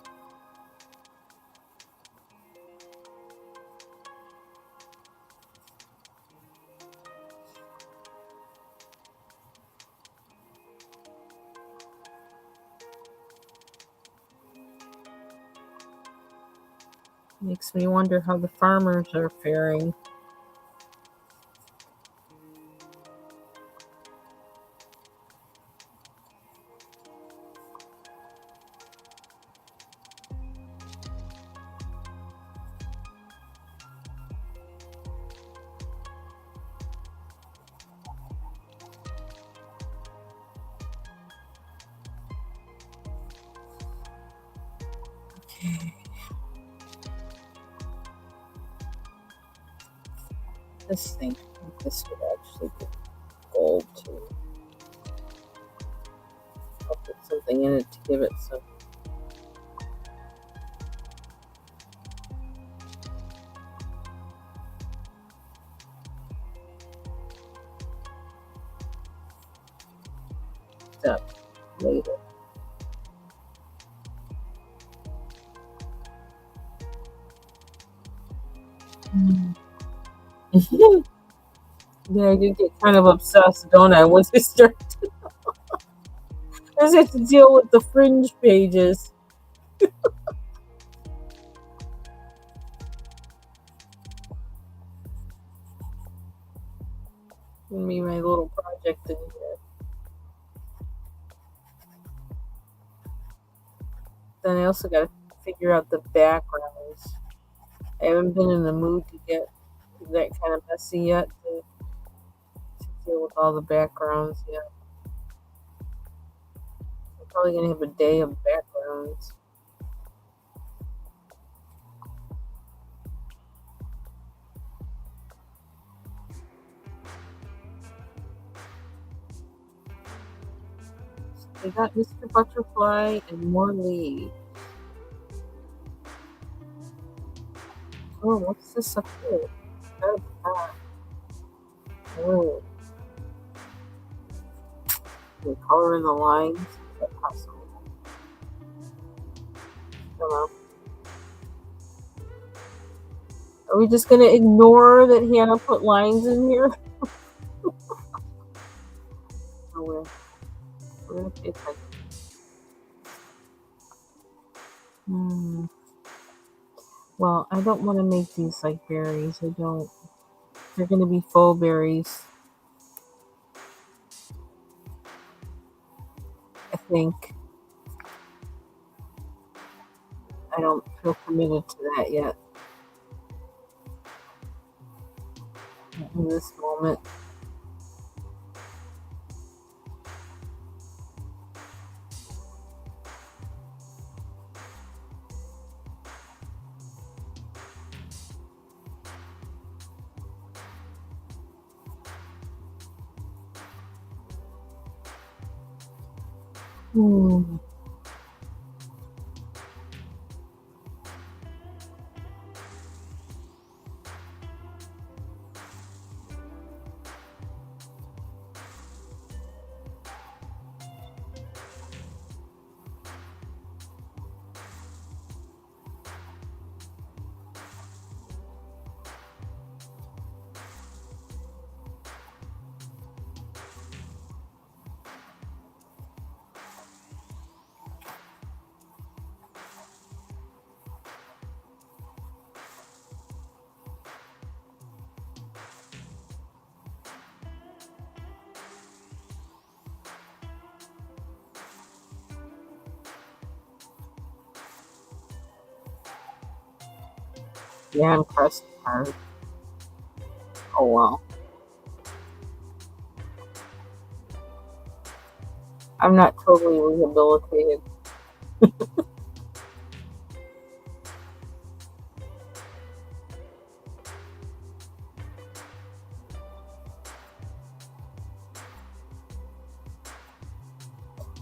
Makes me wonder how the farmers are faring. Okay. This thing, I think this would actually be gold too. I'll put something in it to give it some. Depth later. Yeah, I do get kind of obsessed, don't I? Once I start, I just have to deal with the fringe pages. Give me my little project in here. Then I also got to figure out the backgrounds. I haven't been in the mood to get that kind of messy yet to deal with all the backgrounds yet. I'm probably gonna have a day of backgrounds. We got Mr. Butterfly and more leaves. Oh, what's this up here? Ah, oh, the color in the lines. Is that possible? Hello. Are we just gonna ignore that Hannah put lines in here? Oh, we're gonna pay attention. Well, I don't want to make these like berries. I don't. They're gonna be faux berries. I think. I don't feel committed to that yet. In this moment. Hmm. Yeah, I'm pressing hard. Oh well. I'm not totally rehabilitated.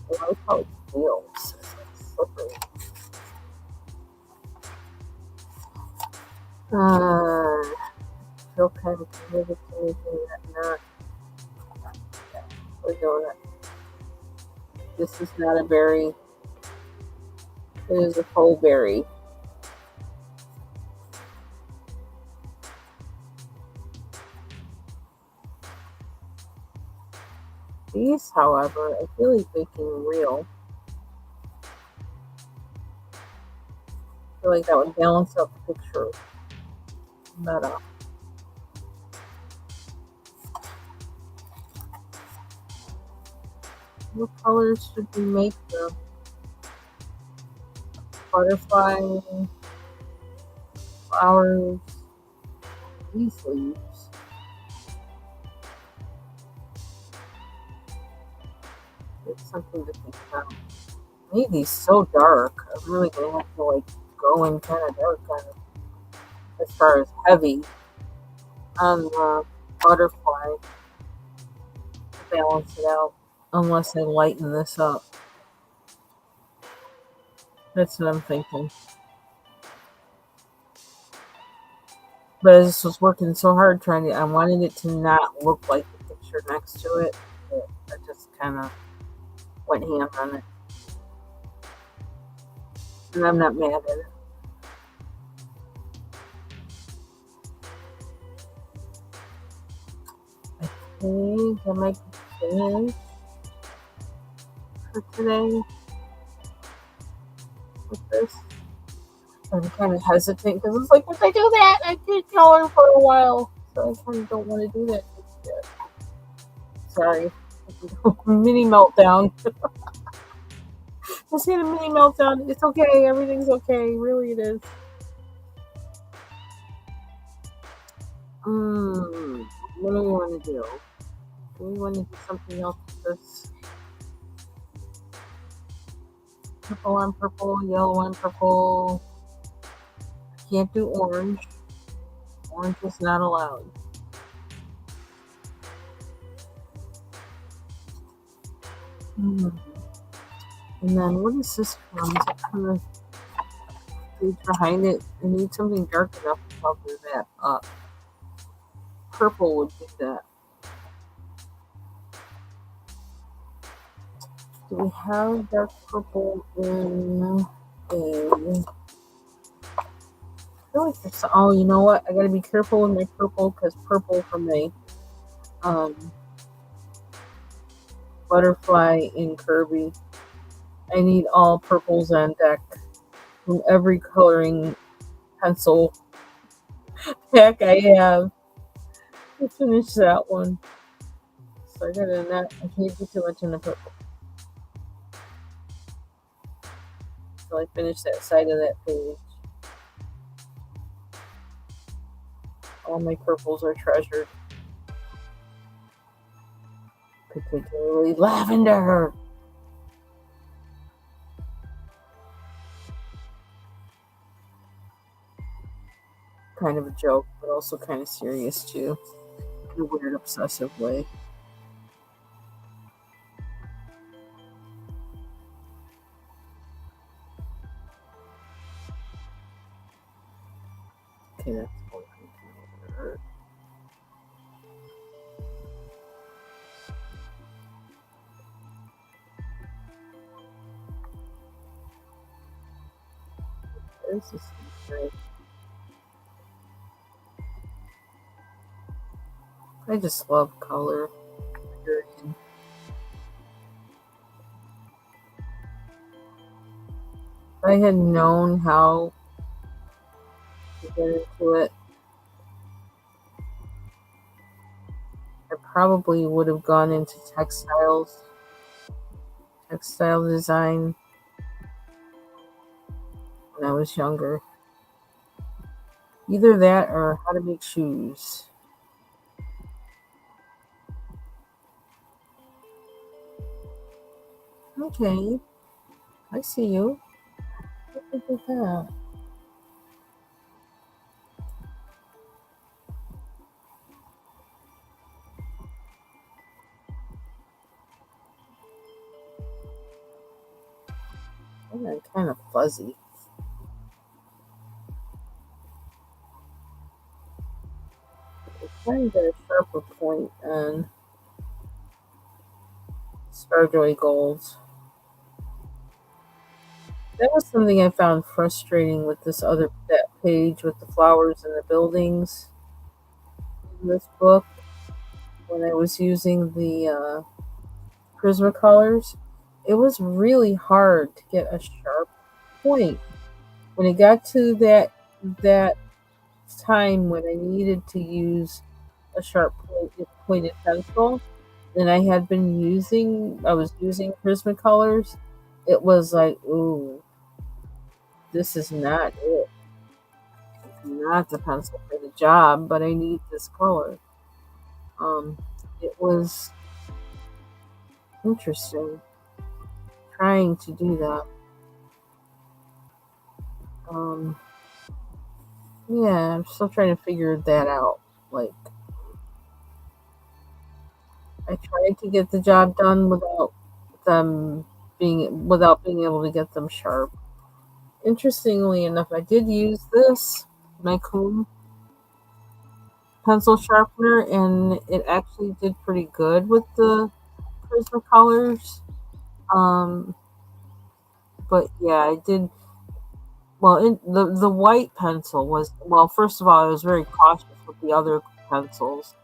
I like how it feels. It's like slippery. Feel kind of committed to making that not a donut. This is not a berry. It is a full berry. These, however, I feel like making real. I feel like that would balance out the picture better. What colors should we make the butterfly, flowers, these leaves? It's something to think about. I need these so dark. I'm really gonna have to like go in kind of dark on it as far as heavy on the butterfly to balance it out. Unless I lighten this up. That's what I'm thinking. But I just was working so hard trying to. I wanted it to not look like the picture next to it. But I just kind of went ham on it, and I'm not mad at it. I think I might be finished for today with this. I'm kind of hesitant because it's like, if I do that, I did color for a while, so I kind of don't want to do that just yet. Sorry, mini meltdown. Just had a mini meltdown. It's okay. Everything's okay. Really, it is. What do we want to do? Do we want to do something else with this? Purple on purple, yellow on purple. Can't do orange. Orange is not allowed. Hmm. And then what is this from? Is it from the page behind it? I need something dark enough to cover that up. Purple would do that. Do we have dark purple in a? I feel like there's. Oh, you know what? I gotta be careful with my purple because purple from a um, butterfly in Kirby. I need all purples on deck from every coloring pencil pack I have to finish that one. So I gotta not. I can't do too much in the purple until I finish that side of that page. All my purples are treasured, particularly lavender. Kind of a joke, but also kind of serious too, in a weird, obsessive way. Okay, that's one over. This is great. I just love color. Period. If I had known how to get into it, I probably would have gone into textile design when I was younger. Either that or how to make shoes. Okay, I see you. Look at that. Oh, kind of fuzzy. Trying to get a sharper point on Starjoy Golds. That was something I found frustrating with this other that page with the flowers and the buildings in this book when I was using the Prismacolors. It was really hard to get a sharp point. When it got to that time when I needed to use a sharp pointed pencil, and I was using Prismacolors, it was like, ooh, this is not it. It's not the pencil for the job, but I need this color. Um, it was interesting trying to do that. Um, yeah, I'm still trying to figure that out. Like, I tried to get the job done without being able to get them sharp. Interestingly enough, I did use this my comb pencil sharpener, and it actually did pretty good with the Prismacolors. Um, but yeah, I did well. The white pencil was well. First of all, I was very cautious with the other pencils.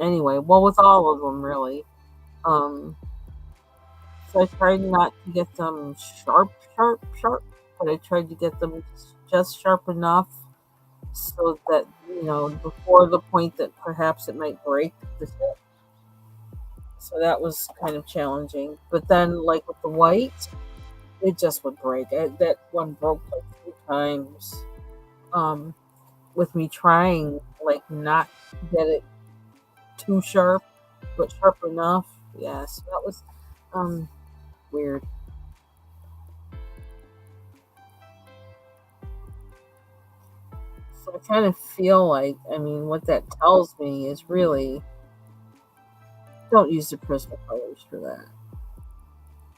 Anyway, well, with all of them really. Um, so I tried not to get them sharp, but I tried to get them just sharp enough so that before the point that perhaps it might break the tip. So that was kind of challenging. But then, like with the white, it just would break. That one broke like 3 times. Um, with me trying like not to get it too sharp, but sharp enough. Yes, that was um weird. So I kind of feel like, I mean, what that tells me is really don't use the Prismacolors for that.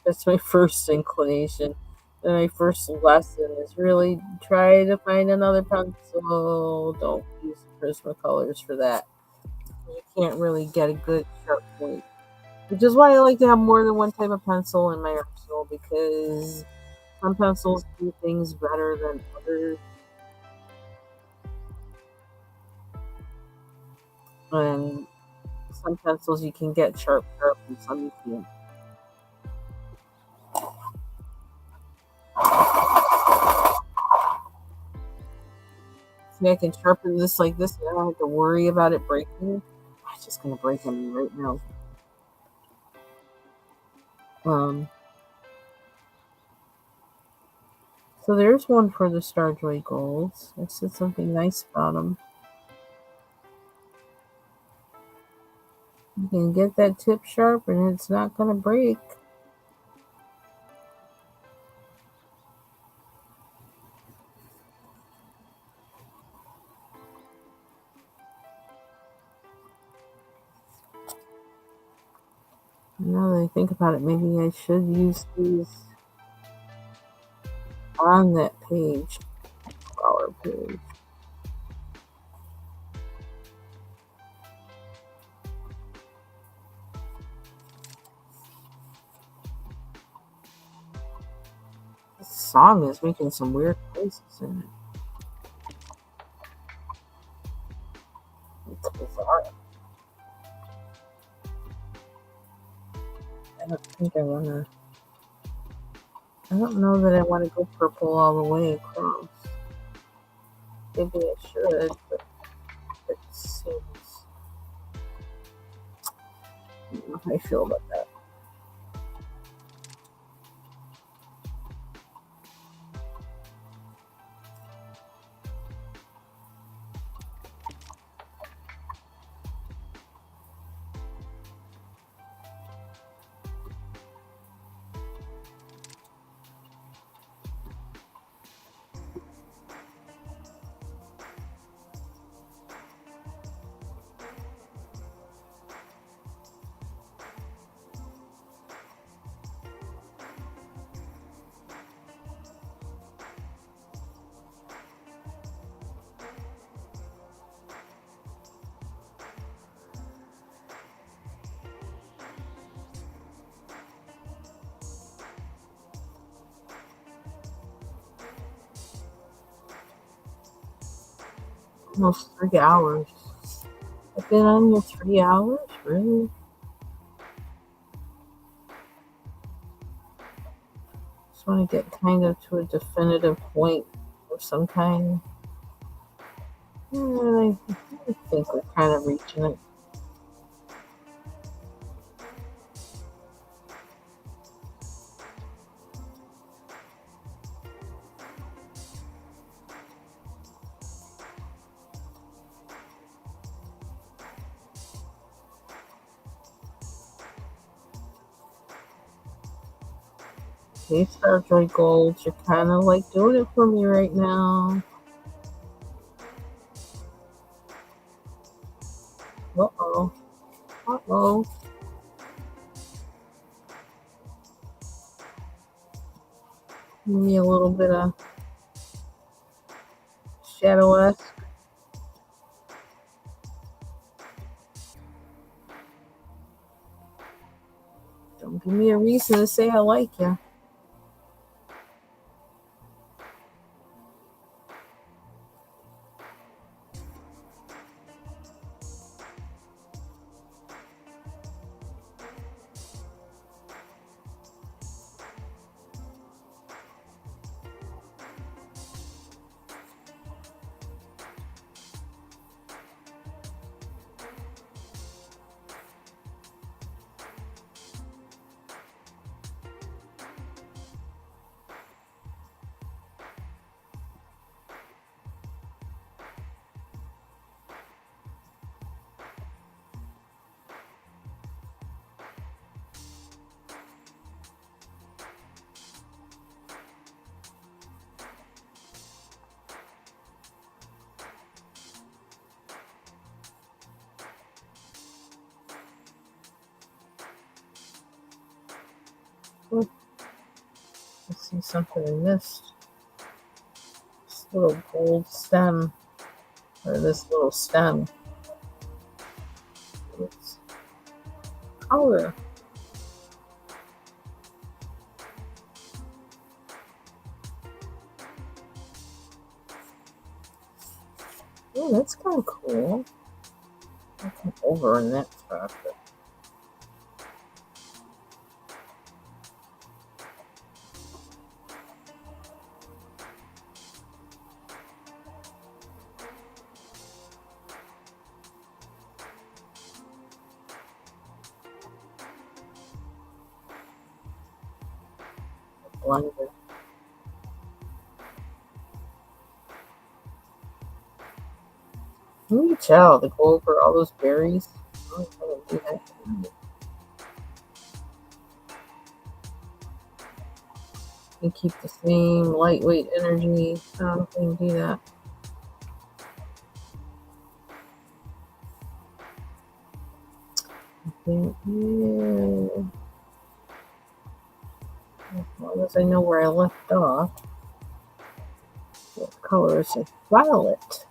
That's my first inclination. And my first lesson is really try to find another pencil. Don't use the Prismacolors for that. You can't really get a good sharp point. Which is why I like to have more than one type of pencil in my arsenal, because some pencils do things better than others. And some pencils you can get sharp, and some you can't. See, I can sharpen this like this, and I don't have to worry about it breaking. It's just gonna break on me right now. Um, so there's one for the Starjoy Golds. I said something nice about them. You can get that tip sharp, and it's not gonna break. Now that I think about it, maybe I should use these on that page, flower page. This song is making some weird noises in it. It's bizarre. I don't think I wanna. I don't know that I want to go purple all the way across. Maybe I should, but it seems. I don't know how I feel about that. Almost 3 hours. I've been on here 3 hours? Really? Just want to get kind of to a definitive point of some kind. And I think we're kind of reaching it. Hey, Starjoy Gold, you're kind of like doing it for me right now. Uh-oh. Uh-oh. Give me a little bit of shadow-esque. Don't give me a reason to say I like you. I see something in this little gold stem, or this little stem. It's color. Oh, that's kind of cool. I can over in that spot, but blender. Can you tell to go over all those berries? I'm gonna do that. And keep the same lightweight energy. I can do that. I think, yeah. As long as I know where I left off. What color is it? Violet.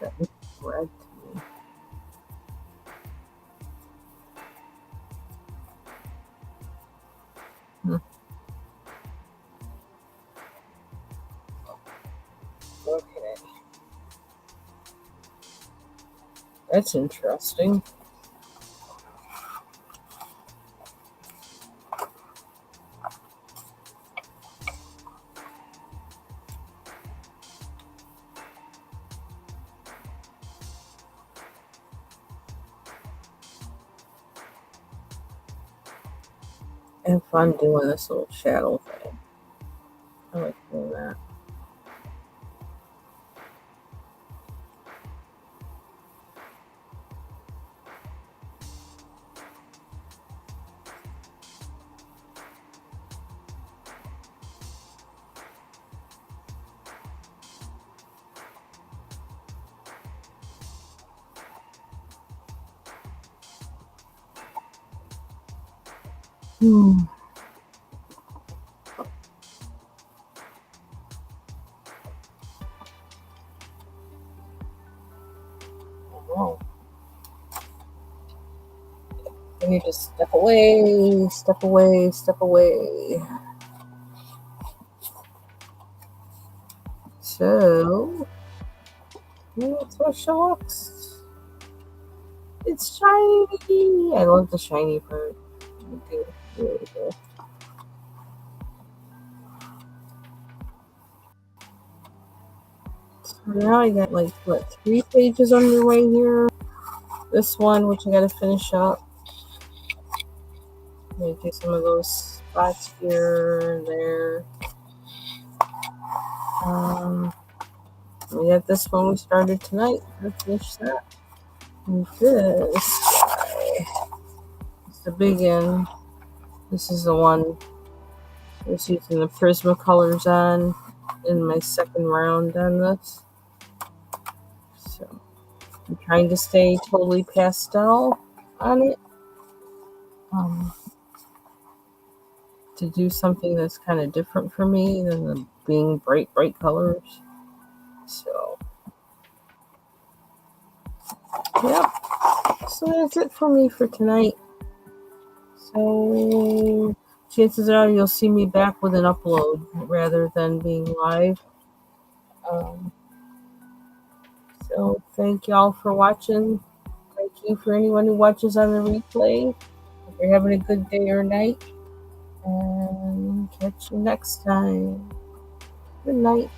That looks red to me. Okay. That's interesting. I have fun doing this little shadow thing. I like doing that. Hmm. Oh, I need to step away, step away, step away. So, what's what shocks? It's shiny. I love the shiny part. Okay, there we go. So now I got like what 3 pages underway here. This one, which I gotta finish up. I'm gonna do some of those spots here and there. Um, we got this one we started tonight. Let's finish that. And this guy, it's the big end. This is the one I was using the Prismacolors on in my second round on this. So I'm trying to stay totally pastel on it. To do something that's kind of different for me than the being bright, bright colors. So, yeah. So that's it for me for tonight. So, chances are you'll see me back with an upload rather than being live. Um, so, thank y'all for watching. Thank you for anyone who watches on the replay. Hope you're having a good day or night. And catch you next time. Good night.